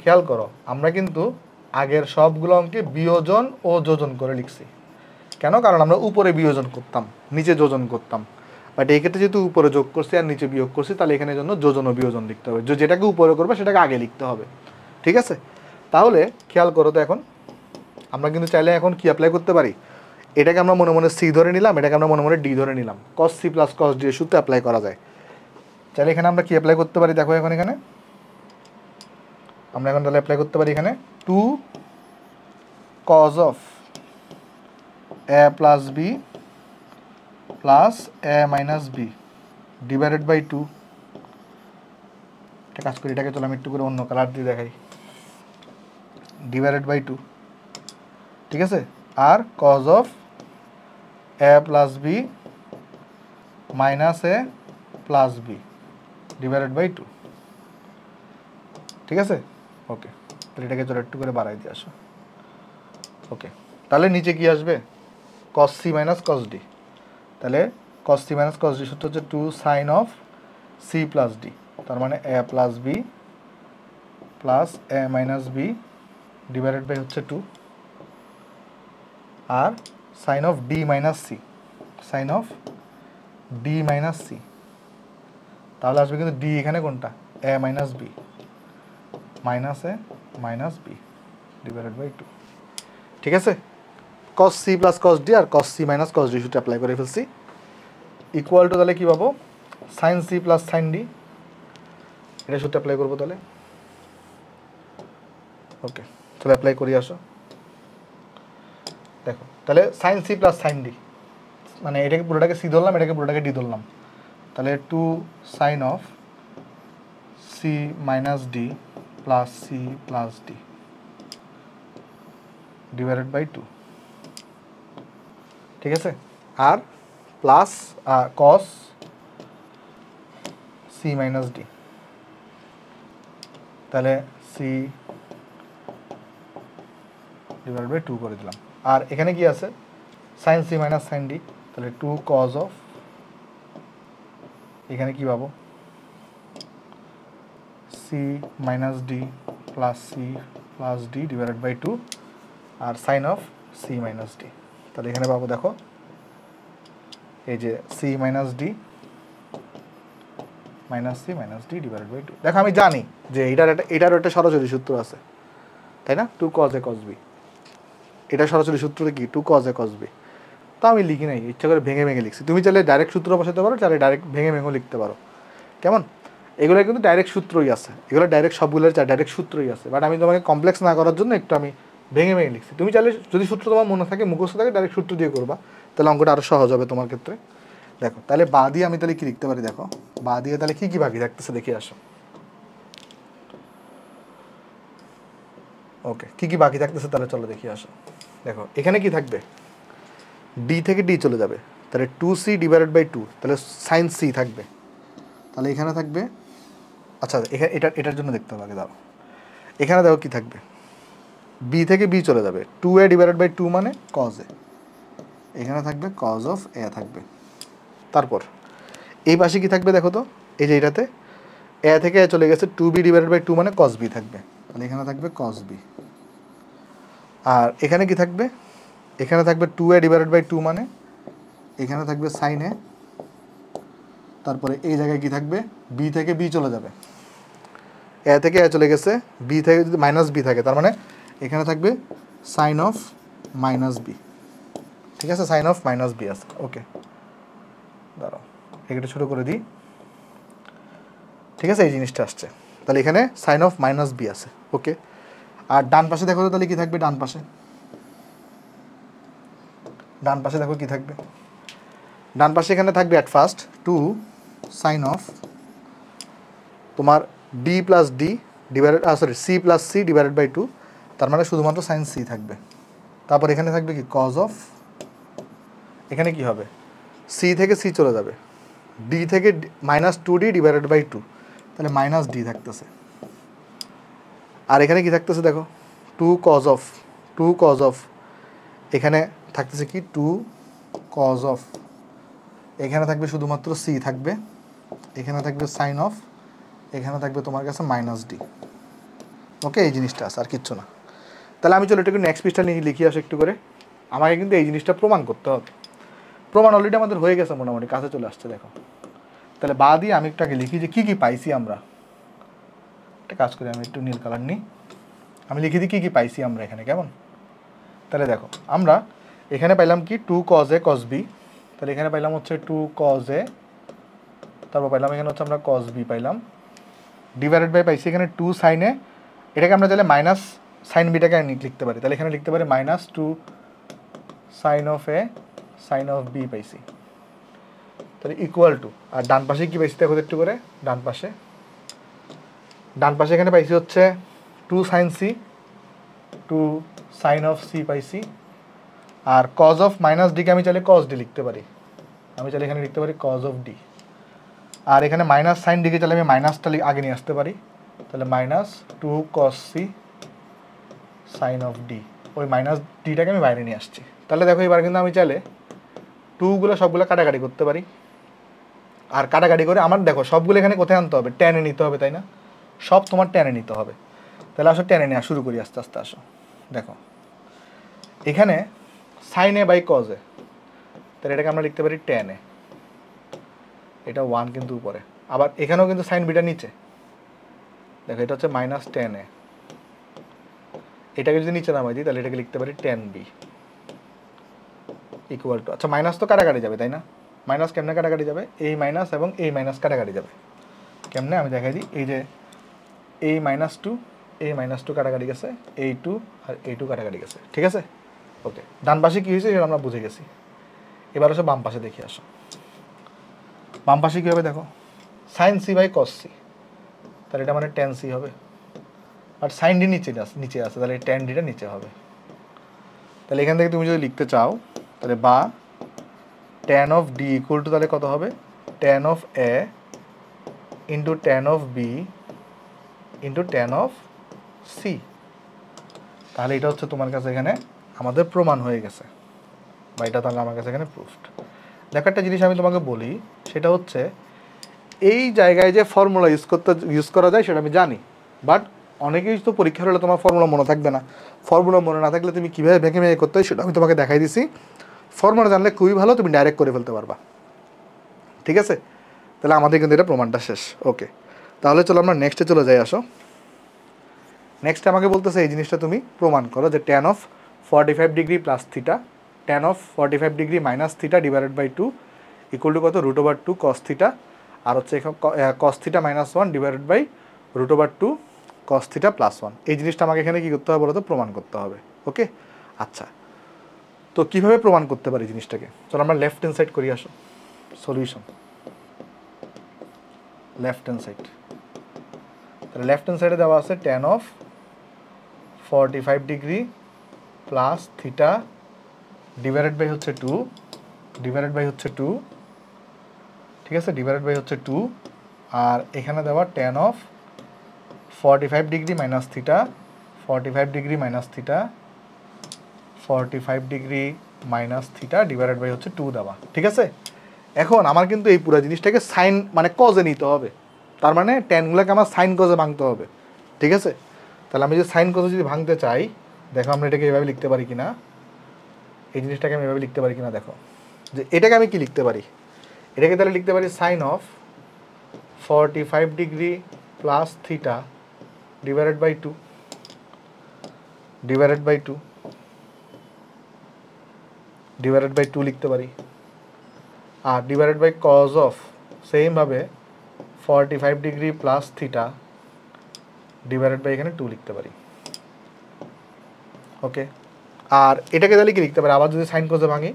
খেয়াল করো, আমরা কিন্তু আগের সবগুলো অঙ্কে বিয়োজন ও যোজন করে লিখছি। কেন, কারণ আমরা উপরে বিয়োজন করতাম, নিচে যোজন করতাম। বাট এই ক্ষেত্রে যেহেতু উপরে যোগ করছি আর নিচে বিয়োগ করছি, তাহলে এখানে জন্য যোজন ও বিয়োজন লিখতে হবে। যেটাকে উপরে করবে সেটাকে আগে লিখতে হবে। ঠিক আছে, তাহলে খেয়াল করো তো, এখন আমরা কিন্তু চাইলে এখন কি অ্যাপ্লাই করতে পারি, এটাকে আমরা মনে মনে সি ধরে নিলাম, এটাকে আমরা মনে মনে ডি ধরে নিলাম, cos C plus cos D এর সূত্র অ্যাপ্লাই করা যায়। চাইলে এখানে আমরা কি অ্যাপ্লাই করতে পারি, দেখো এখন এখানে আমরা এখন তাহলে অ্যাপ্লাই করতে পারি এখানে 2 cos of A plus B plus A minus B divided by 2। এটা কাজ করি, এটাকে চলো আমি একটু করে অন্য কালার দিয়ে দেখাই, ডিভাইডেড বাই 2। ঠিক আছে, আর cos of A plus B minus A plus B divided by 2। ঠিক আছে, ওকে, তাহলে এটাকে চলো একটু করে বাড়াই দিয়ে আসো। ওকে, তাহলে নিচে কি আসবে, cos C minus cos D. তাহলে cos C minus cos D সূত্র হচ্ছে 2 sine of C plus D, তার মানে A plus B plus A minus B divided by হচ্ছে 2, আর sine of D minus C, sine of D minus C, তাহলে আসবে কিন্তু ডি এখানে কোনটা, A minus B minus A minus B divided by 2। ঠিক আছে, cos C plus cos D আর cos C minus cos D সূত্র অ্যাপ্লাই করে ফেলছি, ইকুয়াল টু তাহলে কি পাবো, sine C plus sine D, এটা সূত্র অ্যাপ্লাই করবো তাহলে। ওকে, তাহলে অ্যাপ্লাই করি, আসো। দেখো তাহলে sine C plus sine D, মানে এটাকে পুরোটাকে সি ধরলাম, এটাকে পুরোটাকে ডি ধরলাম, তাহলে 2 sine of C minus D plus C plus D divided by 2। ঠিক আছে, আর plus cos C minus D, তাহলে সি ডিভাইডেড বাই 2 করে দিলাম। আর এখানে কি আছে, sine C minus sine D, তাহলে 2 কজ অফ, এখানে কি পাবো, C minus D plus C plus D divided by 2, আর sine of C minus D, তাহলে এখানে পাবো দেখো এই যে C minus D minus C minus D divided by two. দেখো আমি জানি যে এটারও একটা সরাসরি সূত্র আছে, তাই না? Two cos A cos B, এটা সরাসরি সূত্রটা কি? Two cos A cos B. তো আমি লিখি নাই, ইচ্ছা করে ভেঙে ভেঙে লিখছি। তুমি চাইলে ডাইরেক্ট সূত্র বসাতে পারো, চাইলে ডাইরেক্ট ভেঙে ভেঙেও লিখতে পারো, কেমন? এগুলো কিন্তু ডাইরেক্ট সূত্রই আছে, এগুলো ডাইরেক্ট সবগুলোর ডাইরেক্ট সূত্রই আছে, বাট আমি তোমাকে কমপ্লেক্স না করার জন্য একটু আমি ভেঙে ভেঙে লিখছি। তুমি চাইলে যদি সূত্র তোমার মনে থাকে, মুখস্থ থাকে, ডাইরেক্ট সূত্র দিয়ে করবা, তাহলে অঙ্কটা আরও সহজ হবে তোমার ক্ষেত্রে। দেখো তাহলে বা দিয়ে আমি তাহলে কি লিখতে পারি? দেখো বা দিয়ে তাহলে কী কী বাকি থাকতেছে দেখে আসো। ওকে, কী কী বাকি থাকতেছে তাহলে চলো দেখি আসো। দেখো এখানে কি থাকবে? ডি থেকে ডি চলে যাবে, তাহলে two C divided by two, তাহলে সাইন সি থাকবে। তাহলে এখানে থাকবে, আচ্ছা এখানে এটার জন্য দেখতে হবে আগে, দাও এখানে দেখো কী থাকবে? বি থেকে বি চলে যাবে, two A divided by two মানে কজ এ, এখানে থাকবে কজ অফ এ থাকবে। তারপর এই পাশে কী থাকবে দেখো তো, এই যে এটাতে এ থেকে এ চলে গেছে, two B divided by two মানে কজ বি থাকবে, তাহলে এখানে থাকবে কজ বি। আর এখানে কি থাকবে? এখানে থাকবে two A divided by two মানে এখানে থাকবে সাইন এ। তারপরে এই জায়গায় কি থাকবে? বি থেকে বি চলে যাবে, এ থেকে এ চলে গেছে, বি থেকে যদি মাইনাস বি থাকে তার মানে এখানে থাকবে সাইন অফ মাইনাস বি। ঠিক আছে, সাইন অফ মাইনাস বি আছে। ওকে দাঁড়াও এটা ছোটো করে দিই। ঠিক আছে, এই জিনিসটা আসছে, তাহলে এখানে সাইন অফ মাইনাস বি আছে। ওকে, আর ডান পাশে দেখো তো তাহলে কী থাকবে? ডান পাশে দেখো কী থাকবে? ডান পাশে এখানে থাকবে at first two sine of তোমার D plus D divided C plus C divided by two, তার মানে শুধুমাত্র সাইন সি থাকবে। তারপর এখানে থাকবে কি? কজ অফ, এখানে কি হবে? সি থেকে সি চলে যাবে, ডি থেকে minus two D divided by two, তাহলে মাইনাস ডি থাকতেছে। আর এখানে কি থাকতেছে দেখো? টু কজ অফ এখানে থাকতেছে কি? টু কজ অফ, এখানে থাকবে শুধুমাত্র সি থাকবে, এখানে থাকবে সাইন অফ, এখানে থাকবে তোমার কাছে মাইনাস ডি। ওকে, এই জিনিসটা আছে, আর কিচ্ছু না। তাহলে আমি চলো এটাকে নেক্সট পৃষ্ঠা নিয়ে লিখি আসো একটু করে। আমাকে কিন্তু এই জিনিসটা প্রমাণ করতে হবে। প্রমাণ অলরেডি আমাদের হয়ে গেছে, মোটামুটি কাছে চলে আসছে। দেখো তাহলে বা দিয়ে আমি একটু আগে লিখি যে কী কী পাইছি আমরা। একটা কাজ করি, আমি একটু নীল কালার নিই, আমি লিখে দিই কী কী পাইছি আমরা এখানে, কেমন? তাহলে দেখো আমরা এখানে পাইলাম কি? Two cos A cos B, তাহলে এখানে পাইলাম হচ্ছে টু কজ এ, তারপর পাইলাম এখানে হচ্ছে আমরা কজ বি পাইলাম, ডিভাইডেড বাই পাইছি এখানে টু সাইন এ, এটাকে আমরা চাইলে মাইনাস সাইন বিটাকে লিখতে পারি, তাহলে এখানে লিখতে পারি minus two sine of A sine of B পাইছি, তাহলে ইকুয়াল টু। আর ডান পাশে কী পাইছি দেখো একটু করে? ডান পাশে এখানে পাইছি হচ্ছে two sine C, two sine of C পাইছি। আর কজ অফ মাইনাস ডিকে আমি চাইলে কজ ডি লিখতে পারি, আমি চাইলে এখানে লিখতে পারি কজ অফ ডি। আর এখানে মাইনাস সাইন ডিকে চাইলে আমি মাইনাসটা আগে নিয়ে আসতে পারি, তাহলে minus two cos C sine of D, ওই মাইনাস ডিটাকে আমি বাইরে নিয়ে আসছি। তাহলে দেখো এবার কিন্তু আমি চাইলে টুগুলো সবগুলো কাটাকাটি করতে পারি। আর কাটাকাটি করে আমার দেখো সবগুলো এখানে কোথায় আনতে হবে? টেনে নিতে হবে, তাই না? সব তোমার টেনে নিতে হবে। তাহলে আসো টেনে নেওয়া শুরু করি আস্তে আস্তে। আসো দেখো এখানে sine A by cos A, তাহলে এটাকে আমরা লিখতে পারি টেন এ, এটা ওয়ান কিন্তু উপরে, আবার এখানেও কিন্তু সাইন বিটা নিচে। দেখো এটা হচ্ছে মাইনাস টেন এ, এটাকে যদি নিচে নামাই দিই তাহলে এটাকে লিখতে পারি টেন বি ইকুয়াল টু, আচ্ছা মাইনাস তো কাটাকাটি যাবে, তাই না? মাইনাস কেমনে কাটাকাটি যাবে? এই মাইনাস এবং এই মাইনাস কাটাকাটি যাবে কেমনে আমি দেখাই দিই। এই যে এই মাইনাস টু কাটাকাটি গেছে, এই টু আর এই টু কাটাকাটি গেছে, ঠিক আছে? ওকে, ডান পাশে কী হয়েছে সেটা আমরা বুঝে গেছি। এবার আসো বাম পাশে দেখি। আসো বাম পাশে কী হবে দেখো? Sine C by cos C, তাহলে এটা মানে টেন সি হবে। আর সাইন ডি নিচে আছে, তাহলে টেন ডিটা নিচে হবে। তাহলে এখান থেকে তুমি যদি লিখতে চাও তাহলে বা tan of D equal to তাহলে কত হবে? Tan of A into tan of B into tan of C. তাহলে এটা হচ্ছে তোমার কাছে এখানে আমাদের প্রমাণ হয়ে গেছে, বা এটা তাহলে আমার কাছে এখানে প্রুফড। দেখো একটা জিনিস আমি তোমাকে বলি, সেটা হচ্ছে এই জায়গায় যে ফর্মুলা ইউজ করা যায় সেটা আমি জানি, বাট অনেকেই তো পরীক্ষা হলে তোমার ফর্মুলা মনে থাকবে না। ফর্মুলা মনে না থাকলে তুমি কীভাবে ভেঙে ভেঙে করতে হয় সেটা আমি তোমাকে দেখাই দিছি। ফর্মুলা জানলে খুবই ভালো, তুমি ডাইরেক্ট করে ফেলতে পারবা, ঠিক আছে? তাহলে আমাদের কিন্তু এটা প্রমাণটা শেষ। ওকে, তাহলে চলো আমরা নেক্সটে চলে যাই। আসো, নেক্সট আমাকে বলতেছে এই জিনিসটা তুমি প্রমাণ করো যে tan of 45 degree plus theta tan of 45 degree minus theta divided by 2 equal to কত √2 cos থিটা, আর হচ্ছে cos theta minus 1 divided by √2 cos theta plus 1। এই জিনিসটা আমাকে এখানে কী করতে হবে বলো তো? প্রমাণ করতে হবে। ওকে, আচ্ছা, তো কীভাবে প্রমাণ করতে পারি জিনিসটাকে? চলো আমরা লেফট হ্যান্ড সাইড করি। আসো, সলিউশন লেফট হ্যান্ড সাইড। তাহলে লেফট হ্যান্ড সাইডে দেওয়া আছে tan of 45 degree plus theta divided by হচ্ছে 2 ডিভাইডেড বাই হচ্ছে 2, ঠিক আছে, ডিভাইডেড বাই হচ্ছে 2। আর এখানে দেওয়া tan of 45 degree minus theta 45 degree minus theta 45 degree minus theta divided by হচ্ছে 2 দেওয়া, ঠিক আছে। এখন আমার কিন্তু এই পুরো জিনিসটাকে সাইন মানে কজে নিতে হবে, তার মানে ট্যানগুলোকে আমার সাইন কজে ভাঙতে হবে, ঠিক আছে। তাহলে আমি যে সাইন কজে যদি ভাঙতে চাই, দেখো আমরা এটাকে এভাবে লিখতে পারি কিনা, এই জিনিসটাকে আমি এভাবে লিখতে পারি কিনা, দেখো যে এটাকে আমি কি লিখতে পারি, এটাকে তাহলে লিখতে পারি sine of 45 degree plus theta divided by 2 divided by 2 divided by 2 লিখতে পারি। আর ডিভাইডেড বাই কজ অফ সেমভাবে 45 degree plus theta divided by এখানে 2 লিখতে পারি। ওকে, আর এটাকে তাহলে কি লিখতে পারি, আবার যদি সাইন কজে ভাঙি,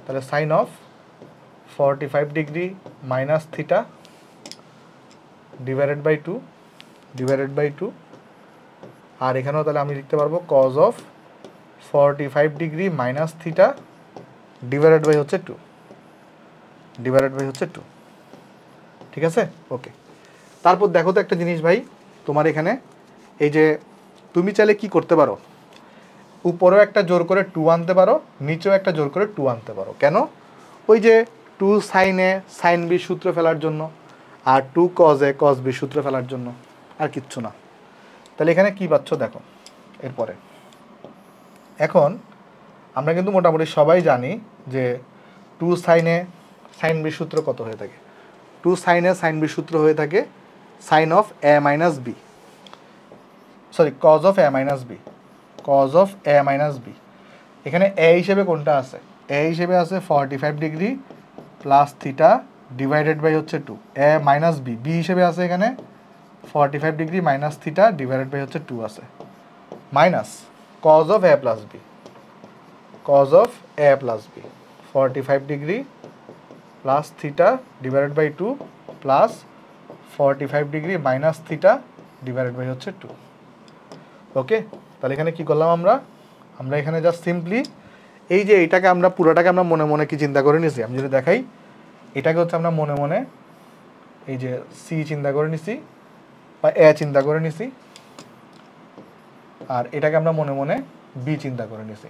তাহলে sine of 45 degree minus theta divided by 2 divided by 2। আর এখানেও তাহলে আমি লিখতে পারবো cos of 45 degree minus theta divided by হচ্ছে 2 ডিভাইডেড বাই হচ্ছে 2, ঠিক আছে। ওকে, তারপর দেখো তো একটা জিনিস ভাই, তোমার এখানে এই যে তুমি চাইলে কি করতে পারো, উপরেও একটা জোর করে 2 আনতে পারো, নিচেও একটা জোর করে 2 আনতে পারো। কেন? ওই যে 2 সাইনে সাইন বি সূত্র ফেলার জন্য, আর 2 কজে কজ বি সূত্র ফেলার জন্য, আর কিচ্ছু না। তাহলে এখানে কি পাচ্ছ দেখো। এরপরে এখন আমরা কিন্তু মোটামুটি সবাই জানি যে 2 সাইনে সাইন বি সূত্র কত হয়ে থাকে, 2 সাইনে সাইন বি সূত্র হয়ে থাকে sine of A minus B, sorry cos of A minus B, cos of A minus B. এখানে এ হিসেবে কোনটা আছে? এ হিসেবে আছে 45 degree plus theta divided by হচ্ছে 2, এ মাইনাস বি, বি হিসেবে আছে এখানে 45 degree minus theta divided by হচ্ছে 2 আছে, minus cos of A plus B, cos of A plus B 45 degree plus theta divided by 2 plus 45 degree minus theta divided by হচ্ছে 2। ওকে, তাহলে এখানে কি করলাম আমরা, আমরা এখানে জাস্ট সিম্পলি এই যে এইটাকে আমরা পুরোটাকে আমরা মনে মনে কি চিন্তা করে নিছি, আমি যদি দেখাই, এটাকে হচ্ছে আমরা মনে মনে এই যে সি চিন্তা করে নিছি বা এ চিন্তা করে নিছি, আর এটাকে আমরা মনে মনে বি চিন্তা করে নিছি।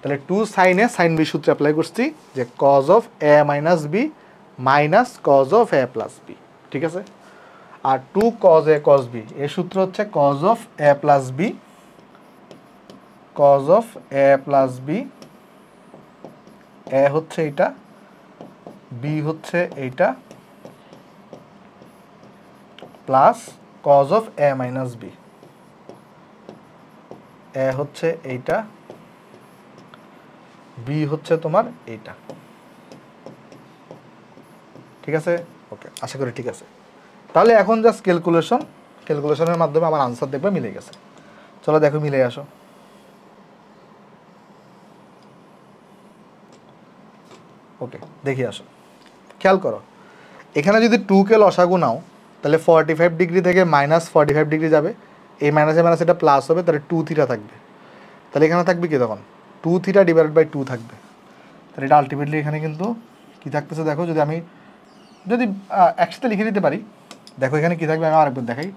তাহলে 2 সাইনে সাইন বি সূত্র অ্যাপ্লাই করছি যে cos of A minus B minus cos of A plus B, ঠিক আছে। আর 2 কজ এ কজ বি, এর সূত্র হচ্ছে cos of A plus B, cos of A plus B, A হচ্ছে এইটা, বি হচ্ছে এইটা, plus cos of A minus B, A হচ্ছে এইটা, বি হচ্ছে তোমার এইটা, ঠিক আছে। ওকে, আশা করি ঠিক আছে। তাহলে এখন জাস্ট ক্যালকুলেশনের মাধ্যমে আমার আনসার দেখবে মিলে গেছে। চলো দেখো মিলে আসো। ওকে, দেখি আসো, খেয়াল করো, এখানে যদি 2কে লসাগু নাও, তাহলে 45 ডিগ্রি থেকে মাইনাস 45 ডিগ্রি যাবে, এই মাইনাসে মাইনাস এটা প্লাস হবে, তাহলে 2 থিটা থাকবে। তাহলে এখানে থাকবে কি তখন 2 থিটা ডিভাইডেড বাই 2 থাকবে। তাহলে এটা আলটিমেটলি এখানে কিন্তু কী থাকতেছে দেখো, যদি একসাথে লিখে দিতে পারি, দেখো এখানে কী থাকবে, আমি আরেকবার দেখাই।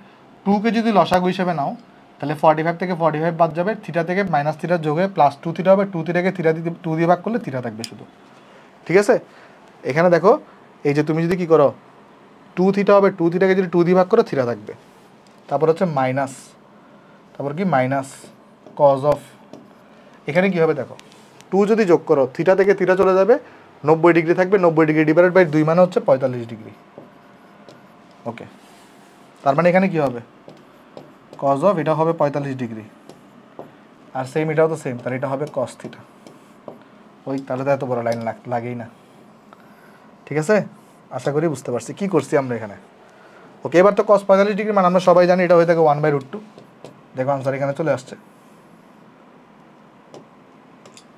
2কে যদি লসাগু হিসেবে নাও, তাহলে 45 থেকে 45 বাদ যাবে, থিটা থেকে মাইনাস থিটার যোগে প্লাস 2 থিটা হবে, 2 থিটাকে থিটা দিয়ে 2 দিয়ে ভাগ করলে থিটা থাকবে শুধু, ঠিক আছে। এখানে দেখো এই যে তুমি যদি কি করো, 2 থিটা হবে, 2 থিটাকে যদি 2 দিয়ে ভাগ করো থিটা থাকবে, তারপর হচ্ছে মাইনাস, তারপর কি মাইনাস কজ অফ, এখানে কি হবে দেখো, 2 যদি যোগ করো, থিটা থেকে থিটা চলে যাবে, 90 ডিগ্রি থাকবে, 90 ডিগ্রি ডিভাইডেড বাই 2 মানে হচ্ছে 45 ডিগ্রি, ওকে, তার মানে এখানে কি হবে কজ অফ, এটা হবে 45 ডিগ্রি, আর সেম এটাও তো সেম, তাহলে এটা হবে কস থিটা। ওই তাহলে তো এত বড় লাইন লাগেই না। ঠিক আছে, আশা করি বুঝতে পারছি কি করছি আমরা এখানে। ওকে, এবার তো কস 45 ডিগ্রি মানে আমরা সবাই জানি এটা হয়ে থাকে 1/√2। দেখো আনসার এখানে চলে আসছে।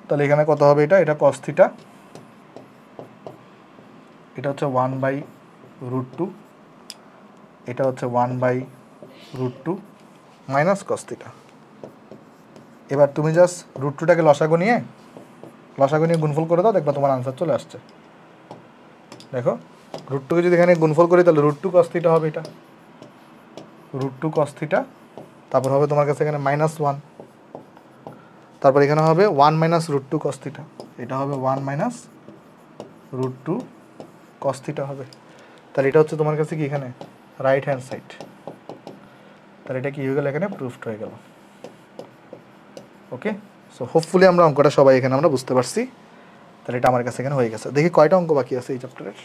তাহলে এখানে কত হবে, এটা কস থিটা, এটা হচ্ছে 1/√2, এটা হচ্ছে 1/√2 মাইনাস কস থিটা। এবার তুমি জাস্ট √2টাকে লসাগু নিয়ে গুণফল করে দাও, দেখবা তোমার আনসার চলে আসছে। দেখো √2কে যদি এখানে গুণফল করি তাহলে √2 cos থিটা হবে, এটা √2 cos থিটা, তারপর হবে তোমার কাছে এখানে -1, তারপর এখানে হবে 1 - √2 cos থিটা, এটা হবে 1 - √2 cos থিটা হবে। তাহলে এটা হচ্ছে তোমার কাছে কি এখানে রাইট হ্যান্ড সাইড, তাহলে এটা কি হয়ে গেল, এখানে প্রুফড হয়ে গেল। ওকে, সো হোপফুলি আমরা অঙ্কটা সবাই এখানে আমরা বুঝতে পারছি। তাহলে এটা আমার কাছে এখানে হয়ে গেছে। দেখি কয়টা অঙ্ক বাকি আছে এই চ্যাপ্টারের।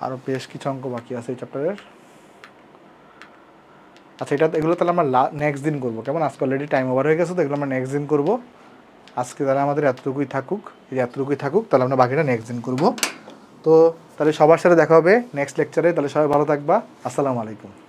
আরও বেশ কিছু অঙ্ক বাকি আছে এই চ্যাপ্টারের। আচ্ছা, এগুলো তাহলে আমরা নেক্সট দিন করবো, কেমন? আজকে অলরেডি টাইম ওভার হয়ে গেছে, তো এগুলো আমরা নেক্সট দিন করবো। আজকে তাহলে আমাদের এতটুকুই থাকুক, তাহলে আমরা বাকিটা নেক্সট দিন করবো। তো তাহলে সবার সাথে দেখা হবে নেক্সট লেকচারে। তাহলে সবাই ভালো থাকবা। আসসালামু আলাইকুম।